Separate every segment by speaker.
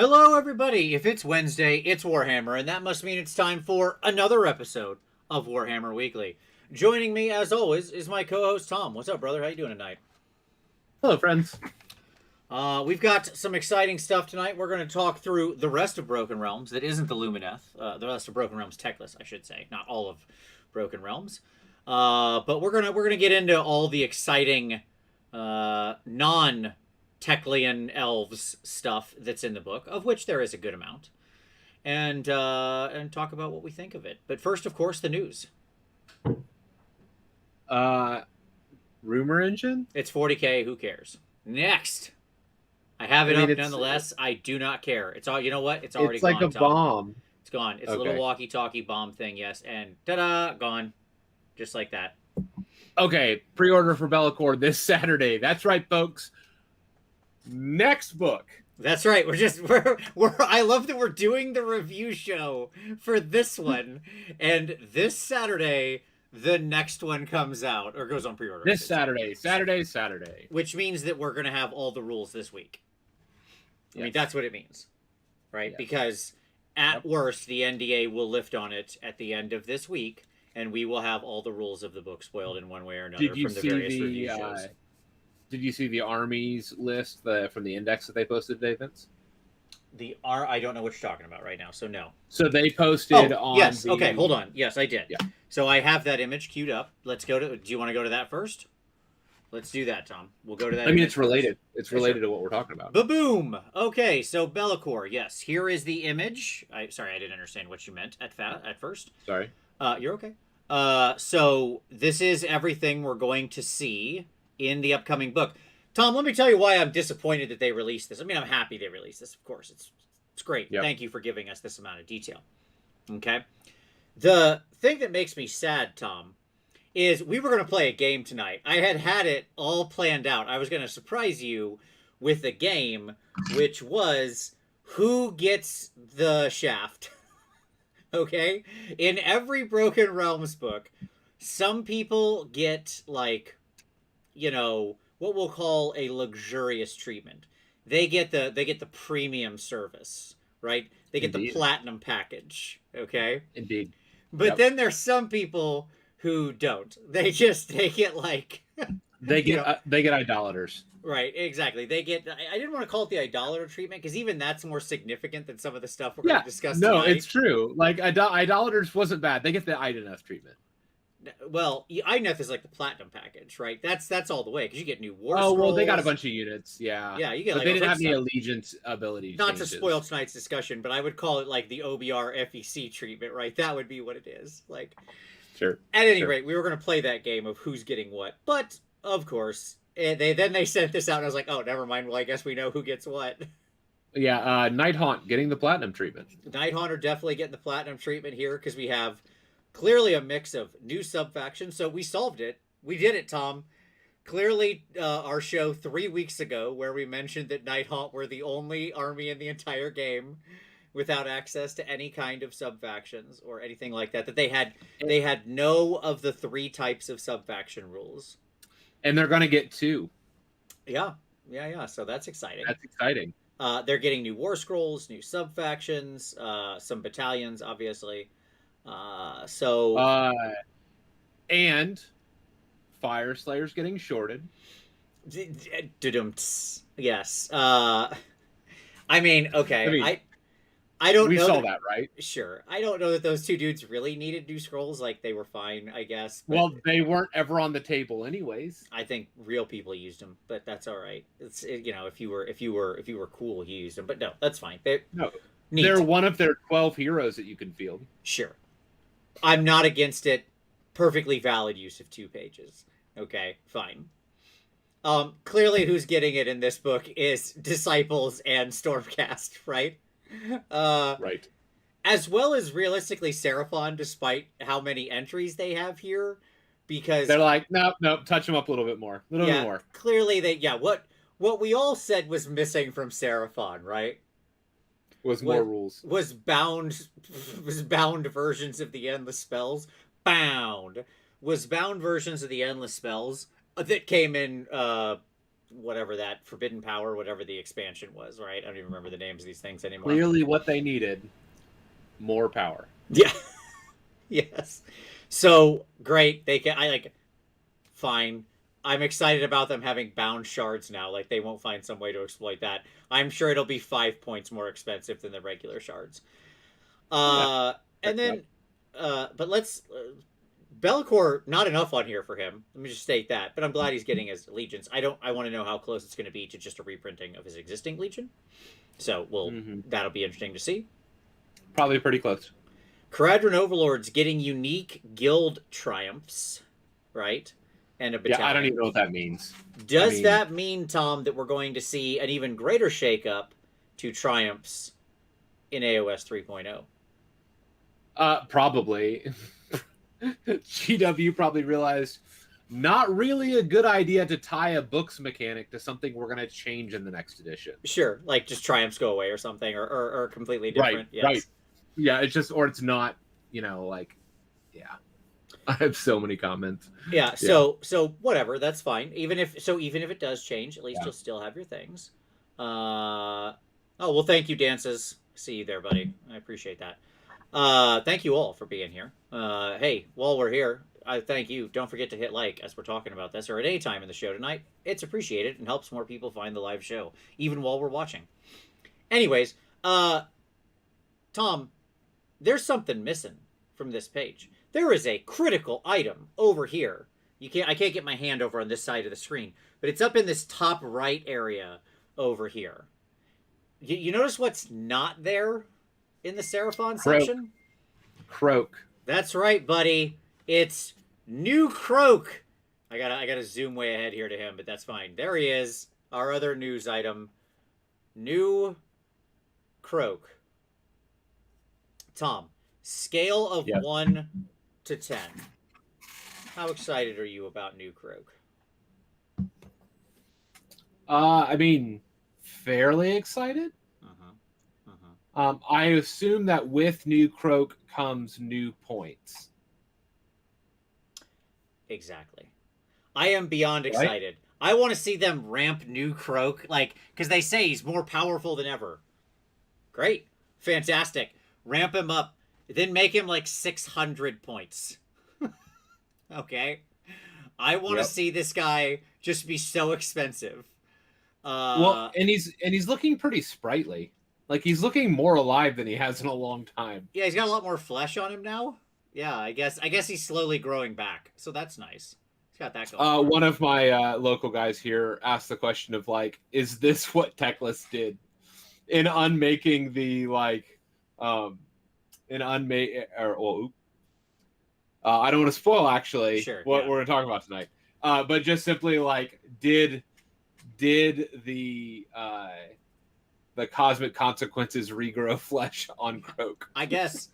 Speaker 1: Hello, everybody! If it's Wednesday, it's Warhammer, and that must mean it's time for another episode of Warhammer Weekly. Joining me, as always, is my co-host Tom. What's up, brother? How you doing tonight?
Speaker 2: Hello, friends.
Speaker 1: We've got some exciting stuff tonight. We're going to talk through the rest of Broken Realms that isn't the Lumineth. The rest of Broken Realms Teclis, I should say, not all of Broken Realms. But we're gonna get into all the exciting non Teclian elves stuff that's in the book, of which there is a good amount, and talk about what we think of it. But first, of course, the news.
Speaker 2: Rumor engine?
Speaker 1: It's 40K. Who cares? Next, I have it up nonetheless. I do not care. It's all. You know what? It's already gone.
Speaker 2: It's like a bomb.
Speaker 1: It's gone. It's a little walkie-talkie bomb thing. Yes, and ta-da, gone, just like that.
Speaker 2: Okay, pre-order for Bellacore this Saturday. That's right, folks. Next book.
Speaker 1: That's right. We're I love that we're doing the review show for this one, and this Saturday the next one comes out or goes on pre-order.
Speaker 2: This Saturday.
Speaker 1: Which means that we're gonna have all the rules this week. I mean, that's what it means, right? Yes. Because at worst, the NDA will lift on it at the end of this week, and we will have all the rules of the book spoiled in one way or another from the various review shows.
Speaker 2: Did you see the armies list from the index that they posted today, Vince?
Speaker 1: I don't know what you're talking about right now, so no.
Speaker 2: So they posted on.
Speaker 1: Yes. Okay, hold on. Yes, I did. Yeah. So I have that image queued up. Let's go to. Do you want to go to that first? Let's do that, Tom. We'll go to that.
Speaker 2: I mean, it's related. It's related to what we're talking about.
Speaker 1: Ba-boom! Okay, so Bellacore. Yes, here is the image. Sorry, I didn't understand what you meant at first.
Speaker 2: Sorry.
Speaker 1: You're okay. So this is everything we're going to see in the upcoming book. Tom, let me tell you why I'm disappointed that they released this. I mean, I'm happy they released this, of course. It's great. Yep. Thank you for giving us this amount of detail. Okay? The thing that makes me sad, Tom, is we were going to play a game tonight. I had it all planned out. I was going to surprise you with a game, which was who gets the shaft. Okay? In every Broken Realms book, some people get, like, you know, what we'll call a luxurious treatment. They get the premium service, right? They get the platinum package, okay?
Speaker 2: Indeed.
Speaker 1: But then there's some people who don't. They get like
Speaker 2: they get idolaters.
Speaker 1: Right, exactly. They get. I didn't want to call it the idolater treatment because even that's more significant than some of the stuff we're going to discuss tonight.
Speaker 2: No, it's true. Like idolaters wasn't bad. They get the Ideneth treatment.
Speaker 1: Well, Ideneth is like the platinum package, right? That's all the way because you get new war scrolls.
Speaker 2: Oh well, they got a bunch of units. Yeah,
Speaker 1: you get.
Speaker 2: But they didn't have the allegiance ability.
Speaker 1: Not to spoil tonight's discussion, but I would call it like the OBR FEC treatment, right? That would be what it is. Like,
Speaker 2: sure.
Speaker 1: At any rate, we were going to play that game of who's getting what, but of course, they sent this out, and I was like, oh, never mind. Well, I guess we know who gets what.
Speaker 2: Yeah, Nighthaunt getting the platinum treatment.
Speaker 1: Nighthaunt are definitely getting the platinum treatment here because we have clearly a mix of new sub-factions. So we solved it. We did it, Tom. Clearly, our show 3 weeks ago where we mentioned that Nighthaunt were the only army in the entire game without access to any kind of sub-factions or anything like that. That they had no of the 3 types of sub-faction rules.
Speaker 2: And they're going to get 2.
Speaker 1: Yeah. So that's exciting. They're getting new war scrolls, new sub-factions, some battalions, obviously.
Speaker 2: And Fire Slayer's getting shorted.
Speaker 1: Yes. I mean, okay. I don't know.
Speaker 2: We saw that, right?
Speaker 1: Sure. I don't know that those 2 dudes really needed new scrolls. Like, they were fine, I guess.
Speaker 2: Well, they weren't ever on the table anyways.
Speaker 1: I think real people used them, but that's all right. If you were cool, you used them. But no, that's fine. They're
Speaker 2: one of their 12 heroes that you can field.
Speaker 1: Sure. I'm not against it. Perfectly valid use of 2 pages. Okay, fine. Clearly who's getting it in this book is Disciples and Stormcast, right?
Speaker 2: Right.
Speaker 1: As well as realistically Seraphon, despite how many entries they have here, because
Speaker 2: they're like, no, touch them up a little bit more. A little bit more.
Speaker 1: Clearly what we all said was missing from Seraphon, right?
Speaker 2: More rules.
Speaker 1: Was bound versions of the endless spells. Was bound versions of the endless spells that came in whatever that Forbidden Power, whatever the expansion was, right? I don't even remember the names of these things anymore.
Speaker 2: Clearly what they needed, more power.
Speaker 1: Yeah. Yes. So great. Fine. I'm excited about them having bound shards now. Like, they won't find some way to exploit that. I'm sure it'll be 5 points more expensive than the regular shards. And then, but let's, Be'lakor, not enough on here for him. Let me just state that. But I'm glad he's getting his legions. I want to know how close it's going to be to just a reprinting of his existing legion. So that'll be interesting to see.
Speaker 2: Probably pretty close.
Speaker 1: Caradron Overlords getting unique guild triumphs, right? And a battalion.
Speaker 2: Yeah, I don't even know what that means.
Speaker 1: Does that mean, Tom, that we're going to see an even greater shakeup to triumphs in AOS 3.0?
Speaker 2: Probably. GW probably realized not really a good idea to tie a books mechanic to something we're going to change in the next edition.
Speaker 1: Sure, like just triumphs go away or something, or completely different.
Speaker 2: Right,
Speaker 1: yes.
Speaker 2: right. Yeah, it's just, or it's not, like, yeah. I have so many comments.
Speaker 1: Yeah, so whatever, that's fine. Even if it does change, at least you'll still have your things. Oh, well, thank you, Dances. See you there, buddy. I appreciate that. Thank you all for being here. Hey, while we're here, I thank you. Don't forget to hit like as we're talking about this, or at any time in the show tonight. It's appreciated and helps more people find the live show, even while we're watching. Anyways, Tom, there's something missing from this page. There is a critical item over here. I can't get my hand over on this side of the screen, but it's up in this top right area over here. You notice what's not there in the Seraphon section?
Speaker 2: Croak.
Speaker 1: That's right, buddy. It's New Croak. I gotta zoom way ahead here to him, but that's fine. There he is. Our other news item. New Croak. Tom, scale of 1 to 10. How excited are you about New Croak?
Speaker 2: I mean, fairly excited. I assume that with New Croak comes new points.
Speaker 1: Exactly. I am beyond excited. Right? I want to see them ramp New Croak, because they say he's more powerful than ever. Great. Fantastic. Ramp him up. Then make him 600 points. Okay? I want to see this guy just be so expensive.
Speaker 2: Well, and he's looking pretty sprightly. He's looking more alive than he has in a long time.
Speaker 1: Yeah, he's got a lot more flesh on him now. Yeah, I guess he's slowly growing back. So that's nice. He's got that going.
Speaker 2: One of my local guys here asked the question of is this what Teclis did in unmaking the I don't want to spoil actually what we're talking about tonight. But just simply did the cosmic consequences regrow flesh on Croak?
Speaker 1: I guess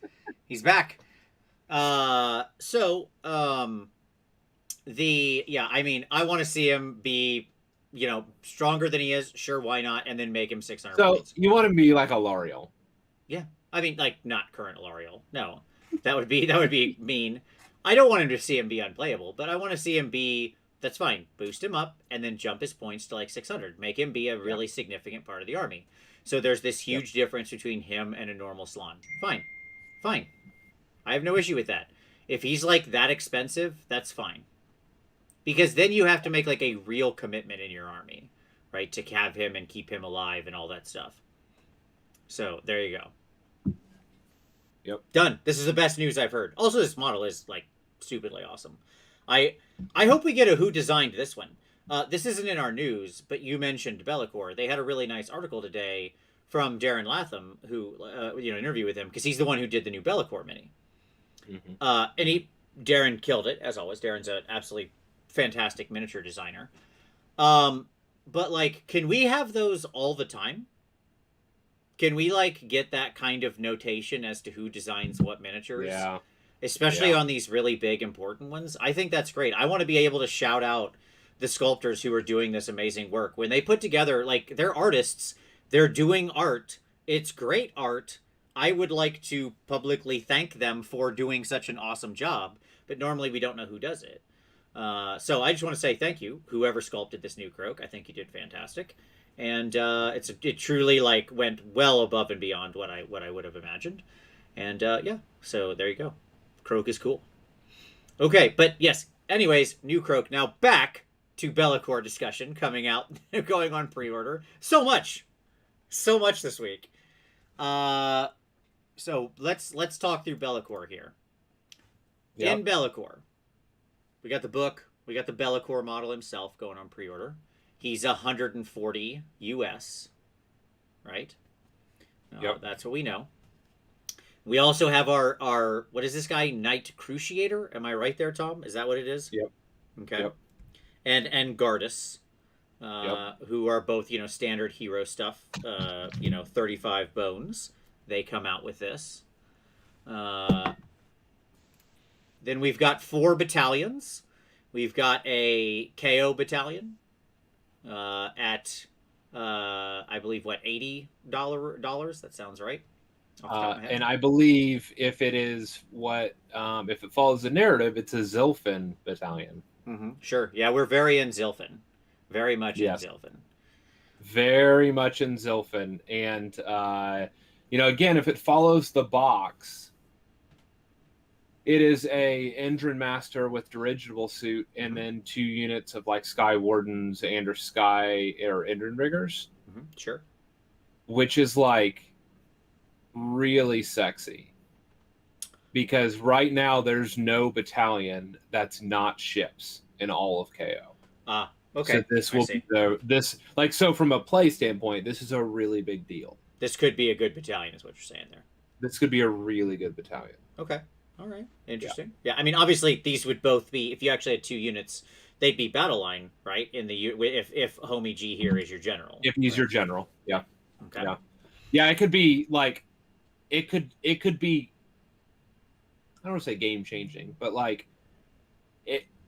Speaker 1: he's back. I mean, I want to see him be, stronger than he is. Sure, why not? And then make him 600 points.
Speaker 2: You want him to be like a L'Oreal?
Speaker 1: Yeah, I mean, not current L'Oreal. No, that would be mean. I don't want him to see him be unplayable, but I want to see him be. That's fine. Boost him up and then jump his points to 600. Make him be a really significant part of the army. So there's this huge difference between him and a normal Slann. Fine. I have no issue with that. If he's that expensive, that's fine. Because then you have to make a real commitment in your army, right? To have him and keep him alive and all that stuff. So there you go.
Speaker 2: Yep.
Speaker 1: Done. This is the best news I've heard. Also, this model is stupidly awesome. I hope we get a who designed this one. This isn't in our news, but you mentioned Be'lakor. They had a really nice article today from Darren Latham, who interview with him because he's the one who did the new Be'lakor mini. Mm-hmm. And Darren killed it as always. Darren's an absolutely fantastic miniature designer. But can we have those all the time? Can we get that kind of notation as to who designs what miniatures?
Speaker 2: Yeah.
Speaker 1: Especially on these really big, important ones. I think that's great. I want to be able to shout out the sculptors who are doing this amazing work. When they put together, they're artists, they're doing art. It's great art. I would like to publicly thank them for doing such an awesome job. But normally we don't know who does it. So I just want to say thank you, whoever sculpted this new croak. I think you did fantastic, and it truly like went well above and beyond what I would have imagined, and yeah. So there you go, croak is cool. Okay, but yes. Anyways, new croak. Now back to Be'lakor discussion coming out, going on pre-order. So much this week. Uh, so let's talk through Be'lakor here.
Speaker 2: Yep.
Speaker 1: In Be'lakor, we got the book. We got the Be'lakor model himself going on pre-order. He's 140 US, right?
Speaker 2: Yep.
Speaker 1: That's what we know. We also have our what is this guy? Knight Cruciator? Am I right there, Tom? Is that what it is?
Speaker 2: Yep.
Speaker 1: Okay.
Speaker 2: Yep.
Speaker 1: And Gardas,
Speaker 2: Yep.
Speaker 1: who are both standard hero stuff. 35 bones. They come out with this. Then we've got 4 battalions. We've got a KO battalion at I believe what $80. That sounds right. Off the top of my head.
Speaker 2: And I believe if it is if it follows the narrative, it's a Zilfin battalion.
Speaker 1: Mm-hmm. Sure. Yeah, we're very in Zilfin. Very much in Zilfin.
Speaker 2: Very much in Zilfin. And, again, if it follows the box, it is a Endrin Master with dirigible suit and then 2 units of like Sky Wardens and or Endrin Riggers.
Speaker 1: Mm-hmm. Sure.
Speaker 2: Which is like really sexy. Because right now there's no battalion that's not ships in all of KO.
Speaker 1: Okay.
Speaker 2: So this will be so from a play standpoint, this is a really big deal.
Speaker 1: This could be a good battalion, is what you're saying there.
Speaker 2: This could be a really good battalion.
Speaker 1: Okay. All right. Interesting. Yeah. I mean, obviously, these would both be, if you actually had 2 units, they'd be battle line, right? If Homie G here is your general.
Speaker 2: If he's your general, yeah.
Speaker 1: Okay.
Speaker 2: Yeah. It could be like, it could be. I don't want to say game changing, but like,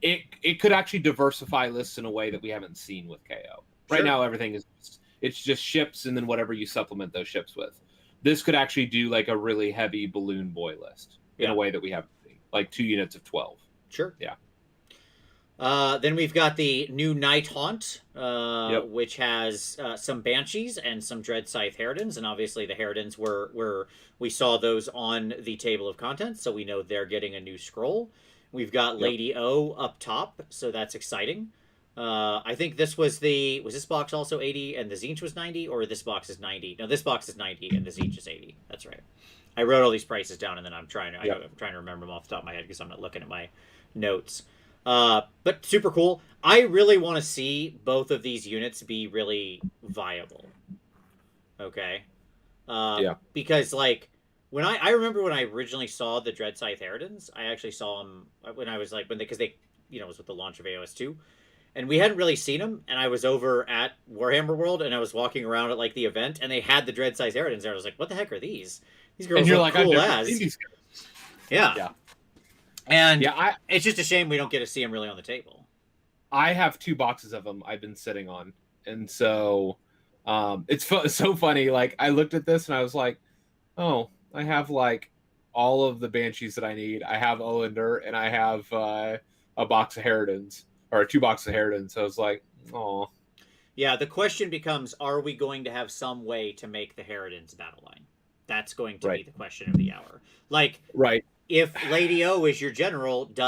Speaker 2: it could actually diversify lists in a way that we haven't seen with KO. Right now, everything it's just ships and then whatever you supplement those ships with. This could actually do like a really heavy balloon boy list in a way that we haven't seen, like 2 units of 12.
Speaker 1: Sure.
Speaker 2: Yeah.
Speaker 1: Then we've got the new Night Haunt, which has some Banshees and some Dread Scythe Harridans, and obviously the Harridans we saw those on the table of contents, so we know they're getting a new scroll. We've got Lady O up top, so that's exciting. I think this was this box also 80 and the Tzeentch was 90, or this box is 90? No, this box is 90 and the Tzeentch is 80. That's right. I wrote all these prices down and then I'm trying to remember them off the top of my head because I'm not looking at my notes. But super cool. I really want to see both of these units be really viable. Okay. Because like when I remember when I originally saw the Dread Scythe Harridans, I actually saw them when I was like because they was with the launch of AOS 2. And we hadn't really seen them, and I was over at Warhammer World, and I was walking around at like the event, and they had the Dread Scythe Harridans there. I was like, "What the heck are these? These girls look cool as." Yeah. And it's just a shame we don't get to see them really on the table.
Speaker 2: I have 2 boxes of them I've been sitting on, and so it's so funny. Like I looked at this and I was like, "Oh, I have like all of the Banshees that I need. I have Olander, and I have a box of Harridans." Or 2 boxes of Harridans. So I was like, oh.
Speaker 1: Yeah, the question becomes, are we going to have some way to make the Harridans battle line? That's going to be the question of the hour. Like, if Lady O is your general, do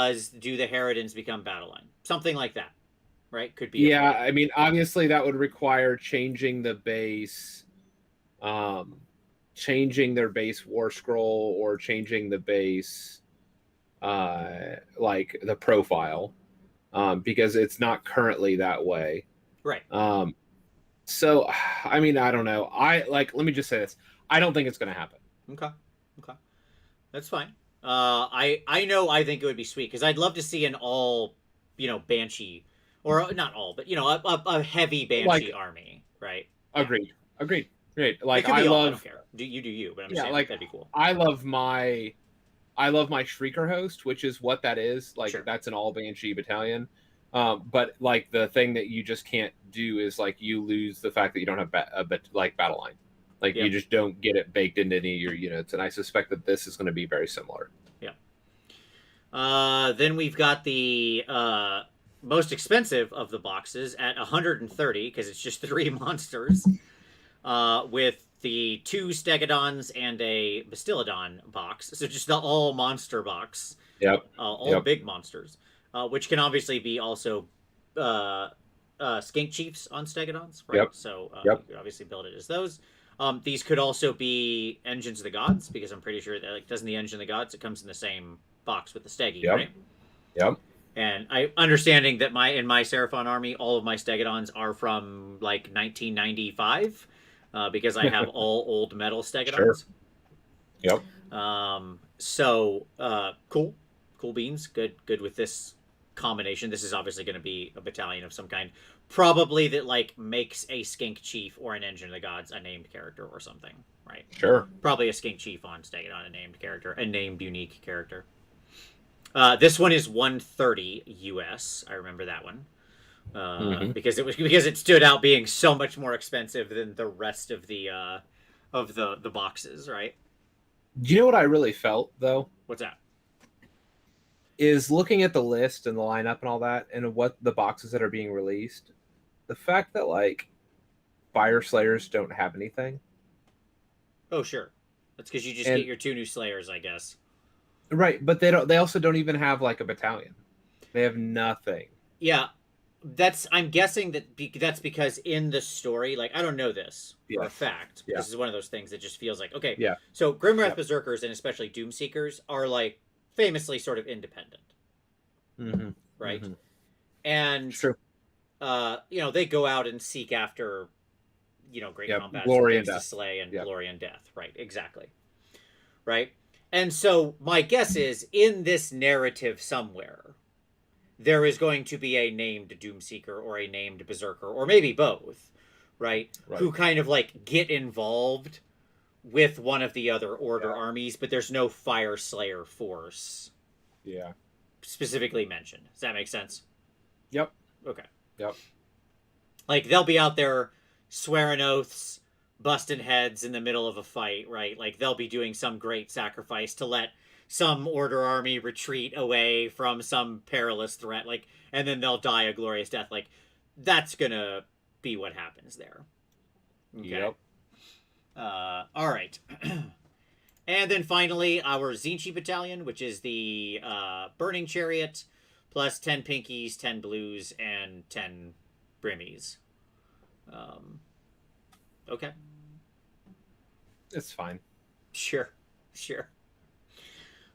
Speaker 1: the Harridans become battle line? Something like that, right? Could be.
Speaker 2: Yeah, I mean, obviously that would require changing the base, changing their base war scroll, or changing the base, like the profile. Because it's not currently that way.
Speaker 1: Right.
Speaker 2: So, I mean, I don't know. Let me just say this. I don't think it's going to happen.
Speaker 1: Okay. That's fine. I know I think it would be sweet because I'd love to see an all, Banshee, or not all, but, a heavy Banshee army, right?
Speaker 2: Agreed. Great. Like,
Speaker 1: I don't care. Do you, but I'm saying that'd be cool.
Speaker 2: I love my Shrieker host, which is what that is. Like, that's an all Banshee battalion. But like the thing that you just can't do is like you lose the fact that you don't have battle line. Like you just don't get it baked into any of your units. And I suspect that this is going to be very similar.
Speaker 1: Yeah. Then we've got the most expensive of the boxes at 130 because it's just 3 monsters, with the 2 Stegodons and a Bastillodon box. So just the all monster box,
Speaker 2: Yep.
Speaker 1: all
Speaker 2: Yep.
Speaker 1: big monsters, which can obviously be also uh, Skink Chiefs on Stegodons, right?
Speaker 2: Yep.
Speaker 1: So you
Speaker 2: Yep.
Speaker 1: could obviously build it as those. These could also be Engines of the Gods, because I'm pretty sure that, like, doesn't the Engine of the Gods, it comes in the same box with the Stegi,
Speaker 2: Yep.
Speaker 1: right?
Speaker 2: Yep.
Speaker 1: And I understanding that in my Seraphon army, all of my Stegodons are from like 1995, because I have all old metal
Speaker 2: Sure.
Speaker 1: Stegodons.
Speaker 2: Yep.
Speaker 1: Cool, cool beans. Good with this combination. This is obviously going to be a battalion of some kind, probably that like makes a Skink Chief or an Engine of the Gods a named character or something, right?
Speaker 2: Sure.
Speaker 1: Probably a Skink Chief on Stegodon, a named character, a named unique character. This one is 130 US. I remember that one. Because it stood out being so much more expensive than the rest of the boxes, right?
Speaker 2: Do you know what I really felt though?
Speaker 1: What's that?
Speaker 2: Is looking at the list and the lineup and all that, and what the boxes that are being released. The fact that like Fire Slayers don't have anything.
Speaker 1: Oh, sure. That's because you just
Speaker 2: And
Speaker 1: get your 2 new Slayers, I guess.
Speaker 2: right, but they don't. They also don't even have like a battalion. They have nothing.
Speaker 1: Yeah, I'm guessing that's because in the story, like, I don't know this for a fact.
Speaker 2: Yeah.
Speaker 1: This is one of those things that just feels like, okay.
Speaker 2: Yeah.
Speaker 1: So Grimwrath Berserkers and especially Doomseekers are like famously sort of independent, right?
Speaker 2: Mm-hmm.
Speaker 1: And
Speaker 2: It's true.
Speaker 1: They go out and seek after, great combats,
Speaker 2: glory
Speaker 1: and
Speaker 2: and
Speaker 1: things to
Speaker 2: death.
Speaker 1: slay, and glory and death, right? Exactly, right. And so my guess is, in this narrative somewhere, there is going to be a named Doomseeker or a named Berserker, or maybe both, right? Who kind of like get involved with one of the other Order armies, but there's no Fire Slayer force.
Speaker 2: Yeah.
Speaker 1: Specifically mentioned. Does that make sense?
Speaker 2: Yep.
Speaker 1: Okay.
Speaker 2: Yep.
Speaker 1: Like, they'll be out there swearing oaths, busting heads in the middle of a fight, right? Like, they'll be doing some great sacrifice to let some Order army retreat away from some perilous threat, like, and then they'll die a glorious death. Like, that's gonna be what happens there. Okay.
Speaker 2: Yep.
Speaker 1: All right. And then finally, our Zinchi Battalion, which is the Burning Chariot, plus 10 pinkies, 10 blues, and 10 brimmies. Okay.
Speaker 2: It's fine.
Speaker 1: Sure.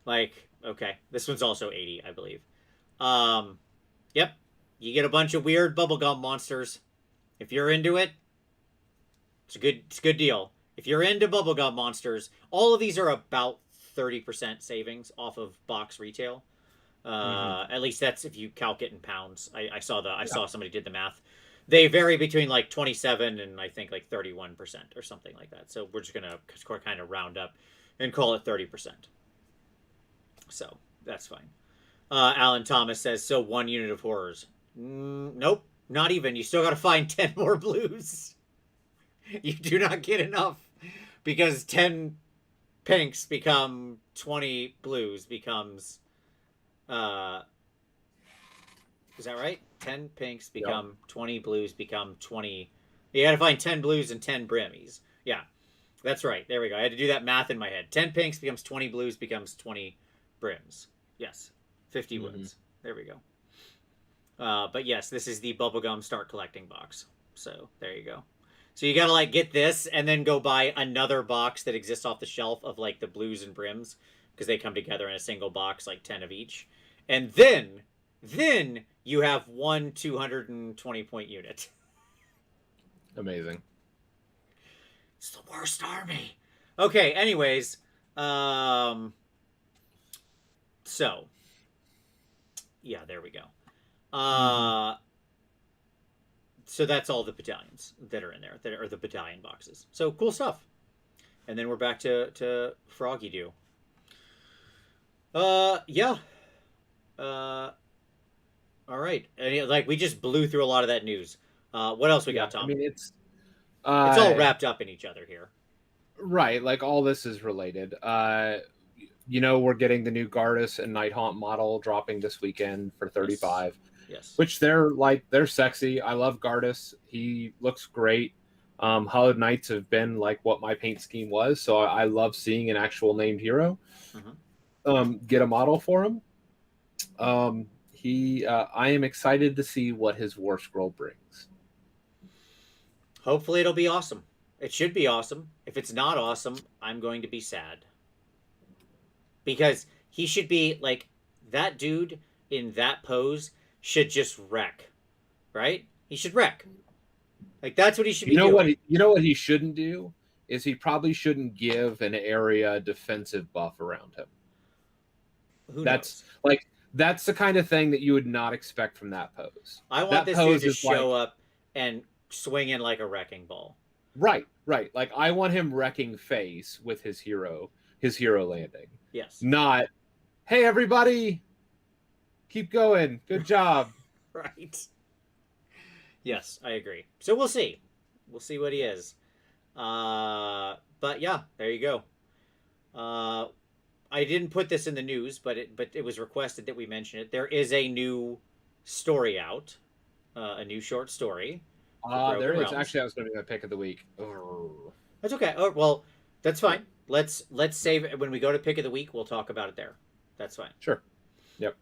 Speaker 1: Like, okay. This one's also 80, I believe. Yep. You get a bunch of weird bubblegum monsters. If you're into it, it's a good deal. If you're into bubblegum monsters, all of these are about 30% savings off of box retail. At least that's if you calc it in pounds. I saw somebody did the math. They vary between like 27 and I think like 31% or something like that. So we're just gonna kind of round up and call it 30%. So that's fine. Alan Thomas says, so 1 unit of horrors. Nope, not even. You still got to find 10 more blues. You do not get enough, because 10 pinks become 20 blues becomes is that right? 10 pinks become 20 blues become 20. You gotta find 10 blues and 10 brimmies. Yeah, that's right. There we go. I had to do that math in my head. 10 pinks becomes 20 blues becomes 20 brims. Yes, 50 woods. There we go. But yes, this is the bubblegum start collecting box. So there you go. So you gotta like get this and then go buy another box that exists off the shelf of like the blues and brims, because they come together in a single box, like 10 of each. And then you have one 220 point unit.
Speaker 2: Amazing.
Speaker 1: It's the worst army. Okay, anyways, so yeah, there we go. So that's all the battalions that are in there, that are the battalion boxes. So cool stuff. And then we're back to Froggy Doo. Yeah. All right. And like, we just blew through a lot of that news. What else we got, Tom?
Speaker 2: I mean, it's
Speaker 1: all wrapped up in each other here.
Speaker 2: Right. Like, all this is related. We're getting the new Gardas and Nighthaunt model dropping this weekend for 35.
Speaker 1: Yes.
Speaker 2: which they're sexy. I love Gardas. He looks great. Hollow Knights have been like what my paint scheme was, so I love seeing an actual named hero. Get a model for him. I am excited to see what his War Scroll brings.
Speaker 1: Hopefully it'll be awesome. It should be awesome. If it's not awesome, I'm going to be sad. Because he should be like that dude in that pose should just wreck. Right? He should wreck. Like that's what he should be doing.
Speaker 2: You know what he shouldn't do is he probably shouldn't give an area defensive buff around him.
Speaker 1: Who
Speaker 2: That's
Speaker 1: knows?
Speaker 2: like that's the kind of thing that you would not expect from that pose.
Speaker 1: I want
Speaker 2: that
Speaker 1: this
Speaker 2: pose
Speaker 1: dude to
Speaker 2: is
Speaker 1: show up and swing in like a wrecking ball.
Speaker 2: Right. Like I want him wrecking face with his hero landing.
Speaker 1: Yes.
Speaker 2: Not, hey everybody, keep going. Good job.
Speaker 1: Right. Yes, I agree. So we'll see. We'll see what he is. But yeah, there you go. I didn't put this in the news, but it was requested that we mention it. There is a new story out, a new short story.
Speaker 2: There is. Actually, I was going to be my pick of the week. Oh.
Speaker 1: That's okay. Oh well, that's fine. Let's save it when we go to pick of the week. We'll talk about it there. That's fine.
Speaker 2: Sure. Yep.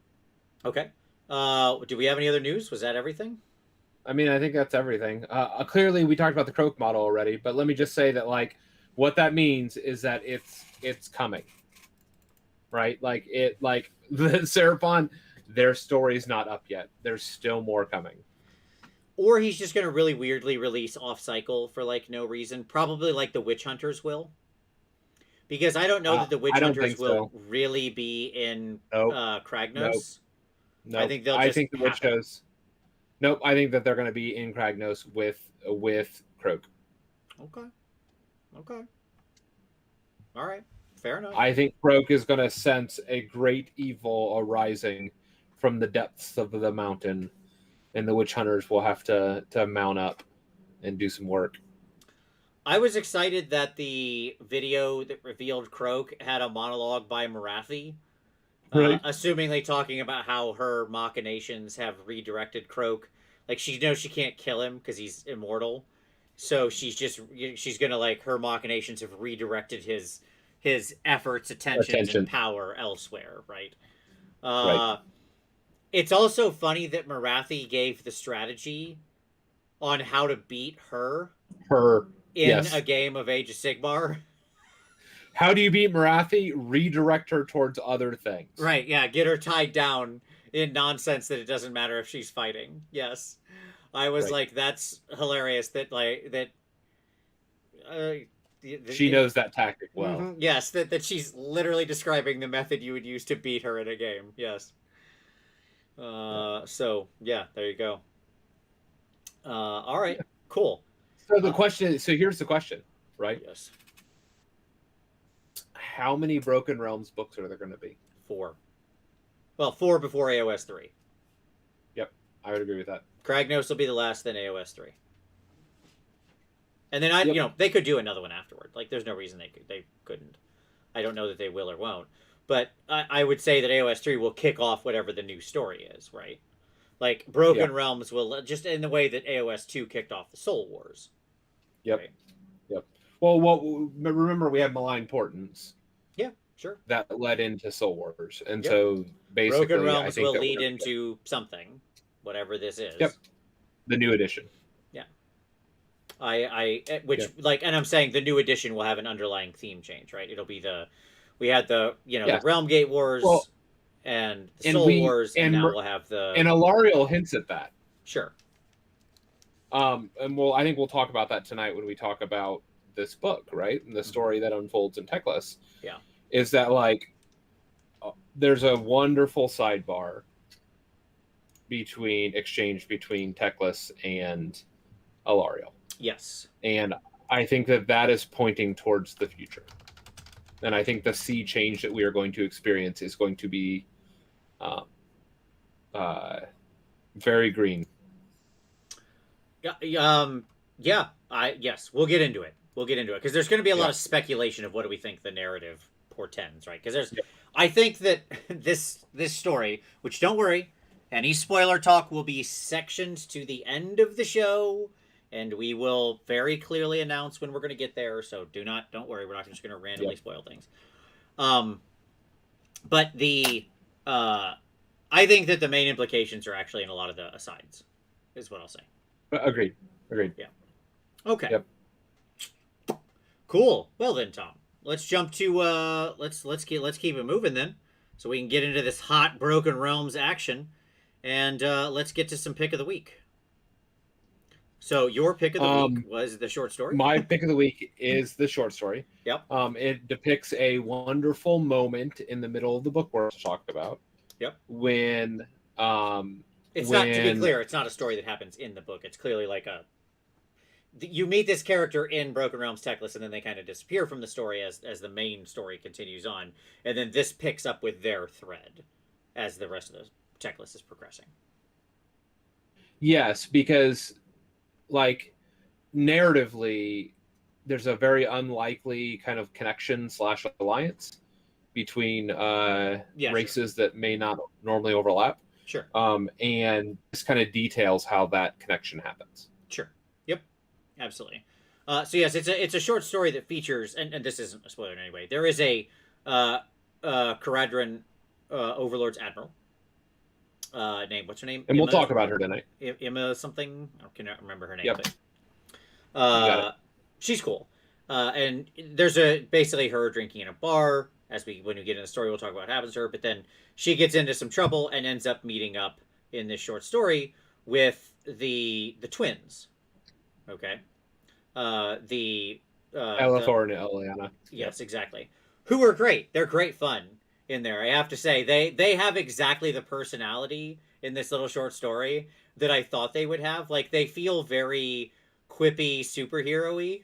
Speaker 1: Okay. Do we have any other news? Was that everything?
Speaker 2: I mean, I think that's everything. Clearly, we talked about the Croak model already, but let me just say that, like, what that means is that it's coming, right? Like the Seraphon, their story's not up yet. There's still more coming.
Speaker 1: Or he's just going to really weirdly release off cycle for like no reason. Probably like the Witch Hunters will. Because I don't know that the Witch Hunters will really be in Kragnos.
Speaker 2: Nope.
Speaker 1: I think they'll
Speaker 2: I
Speaker 1: just
Speaker 2: think the Witch Hunters. Nope. I think that they're going to be in Kragnos with Croak.
Speaker 1: Okay. All right. Fair enough.
Speaker 2: I think Croak is going to sense a great evil arising from the depths of the mountain, and the Witch Hunters will have to mount up and do some work.
Speaker 1: I was excited that the video that revealed Croak had a monologue by Marathi,
Speaker 2: right.
Speaker 1: Assumingly talking about how her machinations have redirected Croak. Like, she knows she can't kill him because he's immortal, so she's gonna, like, her machinations have redirected his efforts, attentions, and power elsewhere, right?
Speaker 2: Right.
Speaker 1: It's also funny that Marathi gave the strategy on how to beat her in a game of Age of Sigmar.
Speaker 2: How do you beat Marathi? Redirect her towards other things.
Speaker 1: Right, yeah. Get her tied down in nonsense that it doesn't matter if she's fighting. Yes. I was like, that's hilarious that, like, that...
Speaker 2: she knows that tactic well.
Speaker 1: Mm-hmm, yes, that she's literally describing the method you would use to beat her in a game. Yes. So, yeah, there you go. All right, cool.
Speaker 2: So the question, here's the question, right?
Speaker 1: Yes.
Speaker 2: How many Broken Realms books are there going to be?
Speaker 1: 4. Well, 4 before AOS 3.
Speaker 2: Yep, I would agree with that.
Speaker 1: Kragnos will be the last, then AOS 3. And then they could do another one afterward. Like, there's no reason they couldn't. I don't know that they will or won't. But I would say that AOS 3 will kick off whatever the new story is, right? Like, Broken Realms will, just in the way that AOS 2 kicked off the Soul Wars.
Speaker 2: Yep.
Speaker 1: Right?
Speaker 2: Yep. Well, remember we had Malign Portents.
Speaker 1: Yeah, sure.
Speaker 2: That led into Soul Wars. And so, basically,
Speaker 1: Broken Realms will lead into something, whatever this is.
Speaker 2: Yep. The new edition.
Speaker 1: Yeah. And I'm saying the new edition will have an underlying theme change, right? It'll be we had the Realm Gate Wars and the Soul Wars, and now we'll have the...
Speaker 2: And Alariel hints at that.
Speaker 1: Sure.
Speaker 2: And I think we'll talk about that tonight when we talk about this book, right? And the story that unfolds in Teclis.
Speaker 1: Yeah.
Speaker 2: Is that, like, there's a wonderful sidebar exchange between Teclis and Alariel.
Speaker 1: Yes.
Speaker 2: And I think that is pointing towards the future. And I think the sea change that we are going to experience is going to be very green.
Speaker 1: Yes, we'll get into it. Because there's going to be a lot of speculation of what do we think the narrative portends, right? Because I think that this story, which, don't worry, Any spoiler talk will be sectioned to the end of the show, and we will very clearly announce when we're going to get there. So don't worry, we're not just going to randomly
Speaker 2: Yep.
Speaker 1: spoil things. Um, but the I think that the main implications are actually in a lot of the asides, is what I'll say.
Speaker 2: Agreed. Agreed.
Speaker 1: Yeah. Okay.
Speaker 2: Yep.
Speaker 1: Cool. Well then, Tom, let's jump to let's keep it moving then, so we can get into this hot Broken Realms action, and let's get to some pick of the week. So your pick of the week was the short story.
Speaker 2: My pick of the week is the short story.
Speaker 1: Yep.
Speaker 2: It depicts a wonderful moment in the middle of the book we're talking about.
Speaker 1: Yep.
Speaker 2: When
Speaker 1: it's not, to be clear, it's not a story that happens in the book. It's clearly like you meet this character in Broken Realms Teclis, and then they kind of disappear from the story as the main story continues on, and then this picks up with their thread as the rest of the Teclis is progressing.
Speaker 2: Yes, because like narratively, there's a very unlikely kind of connection / alliance between races that may not normally overlap.
Speaker 1: Sure.
Speaker 2: And this kind of details how that connection happens.
Speaker 1: Sure. Yep. Absolutely. So yes, it's a short story that features, and this isn't a spoiler in any way. There is a Caradron Overlord's admiral. Name, what's her name?
Speaker 2: And we'll talk about her tonight.
Speaker 1: Emma something. I cannot remember her name.
Speaker 2: Yep.
Speaker 1: But, she's cool. And there's basically her drinking in a bar. When we get in the story, we'll talk about what happens to her. But then she gets into some trouble and ends up meeting up in this short story with the twins. Okay. Ellathor
Speaker 2: and Eliana.
Speaker 1: Yes, exactly. Who are great. They're great fun in there. I have to say, they have exactly the personality in this little short story that I thought they would have. Like, they feel very quippy, superhero-y,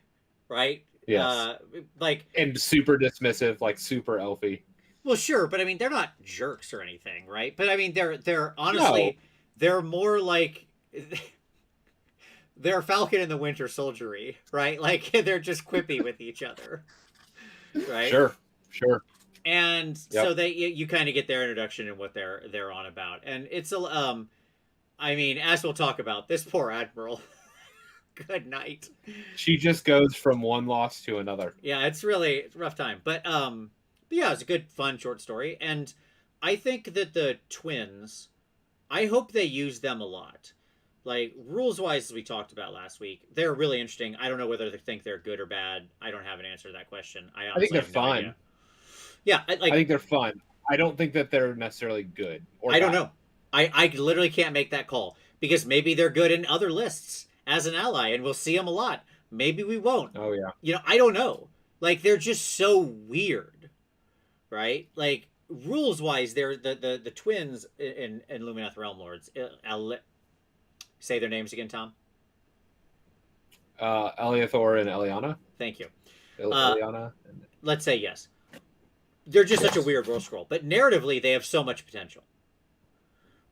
Speaker 1: right?
Speaker 2: Yes.
Speaker 1: Like,
Speaker 2: and super dismissive, like super elfy.
Speaker 1: Well, sure, but I mean, they're not jerks or anything, right? But I mean, they're honestly, they're more like they're Falcon and the Winter Soldiery, right? Like, they're just quippy with each other, right?
Speaker 2: Sure.
Speaker 1: And so you kind of get their introduction and what they're on about, and it's I mean, as we'll talk about, this poor admiral. Good night.
Speaker 2: She just goes from one loss to another.
Speaker 1: Yeah, it's a rough time, but yeah, it's a good, fun short story, and I think that the twins, I hope they use them a lot. Like, rules-wise, as we talked about last week, they're really interesting. I don't know whether they think they're good or bad. I don't have an answer to that question.
Speaker 2: I think they're fun.
Speaker 1: No, yeah, I think
Speaker 2: they're fun. I don't think that they're necessarily good.
Speaker 1: I don't know. I literally can't make that call, because maybe they're good in other lists as an ally, and we'll see them a lot. Maybe we won't.
Speaker 2: Oh, yeah.
Speaker 1: You know, I don't know. Like, they're just so weird, right? Like, rules-wise, they're the twins in Lumineth Realm Lords. Say their names again, Tom.
Speaker 2: Ellathor and Eliana.
Speaker 1: Thank you.
Speaker 2: Eliana.
Speaker 1: Let's say yes. They're just such a weird role scroll, but narratively, they have so much potential,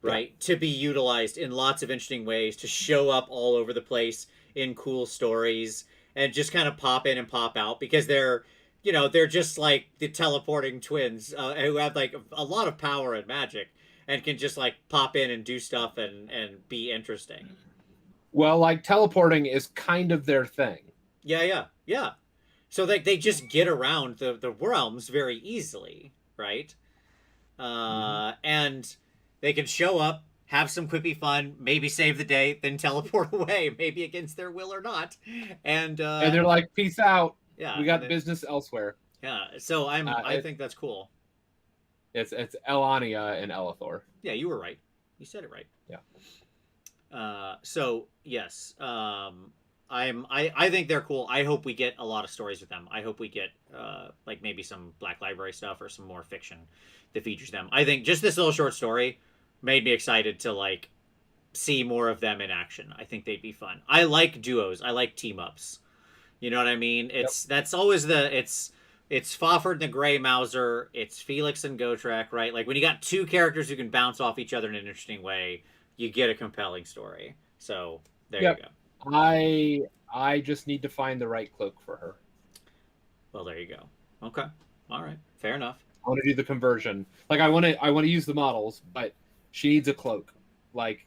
Speaker 1: right? Yeah. To be utilized in lots of interesting ways, to show up all over the place in cool stories, and just kind of pop in and pop out, because they're just like the teleporting twins who have like a lot of power and magic, and can just like pop in and do stuff and be interesting.
Speaker 2: Well, like, teleporting is kind of their thing.
Speaker 1: Yeah. So they just get around the realms very easily, right? And they can show up, have some quippy fun, maybe save the day, then teleport away, maybe against their will or not. And
Speaker 2: they're like, peace out.
Speaker 1: Yeah,
Speaker 2: we got business elsewhere.
Speaker 1: Yeah, so I think that's cool.
Speaker 2: It's Elania and Ellathor.
Speaker 1: Yeah, you were right. You said it right.
Speaker 2: Yeah.
Speaker 1: So yes, I think they're cool. I hope we get a lot of stories with them. I hope we get like maybe some Black Library stuff or some more fiction that features them. I think just this little short story made me excited to like see more of them in action. I think they'd be fun. I like duos. I like team ups. You know what I mean? That's always it's Fafhrd and the Grey Mauser. It's Felix and Gotrek, right? Like, when you got two characters who can bounce off each other in an interesting way, you get a compelling story. So there you go.
Speaker 2: I just need to find the right cloak for her.
Speaker 1: Well, there you go. Okay. All right. Fair enough.
Speaker 2: I want to do the conversion. Like, I want to use the models, but she needs a cloak. like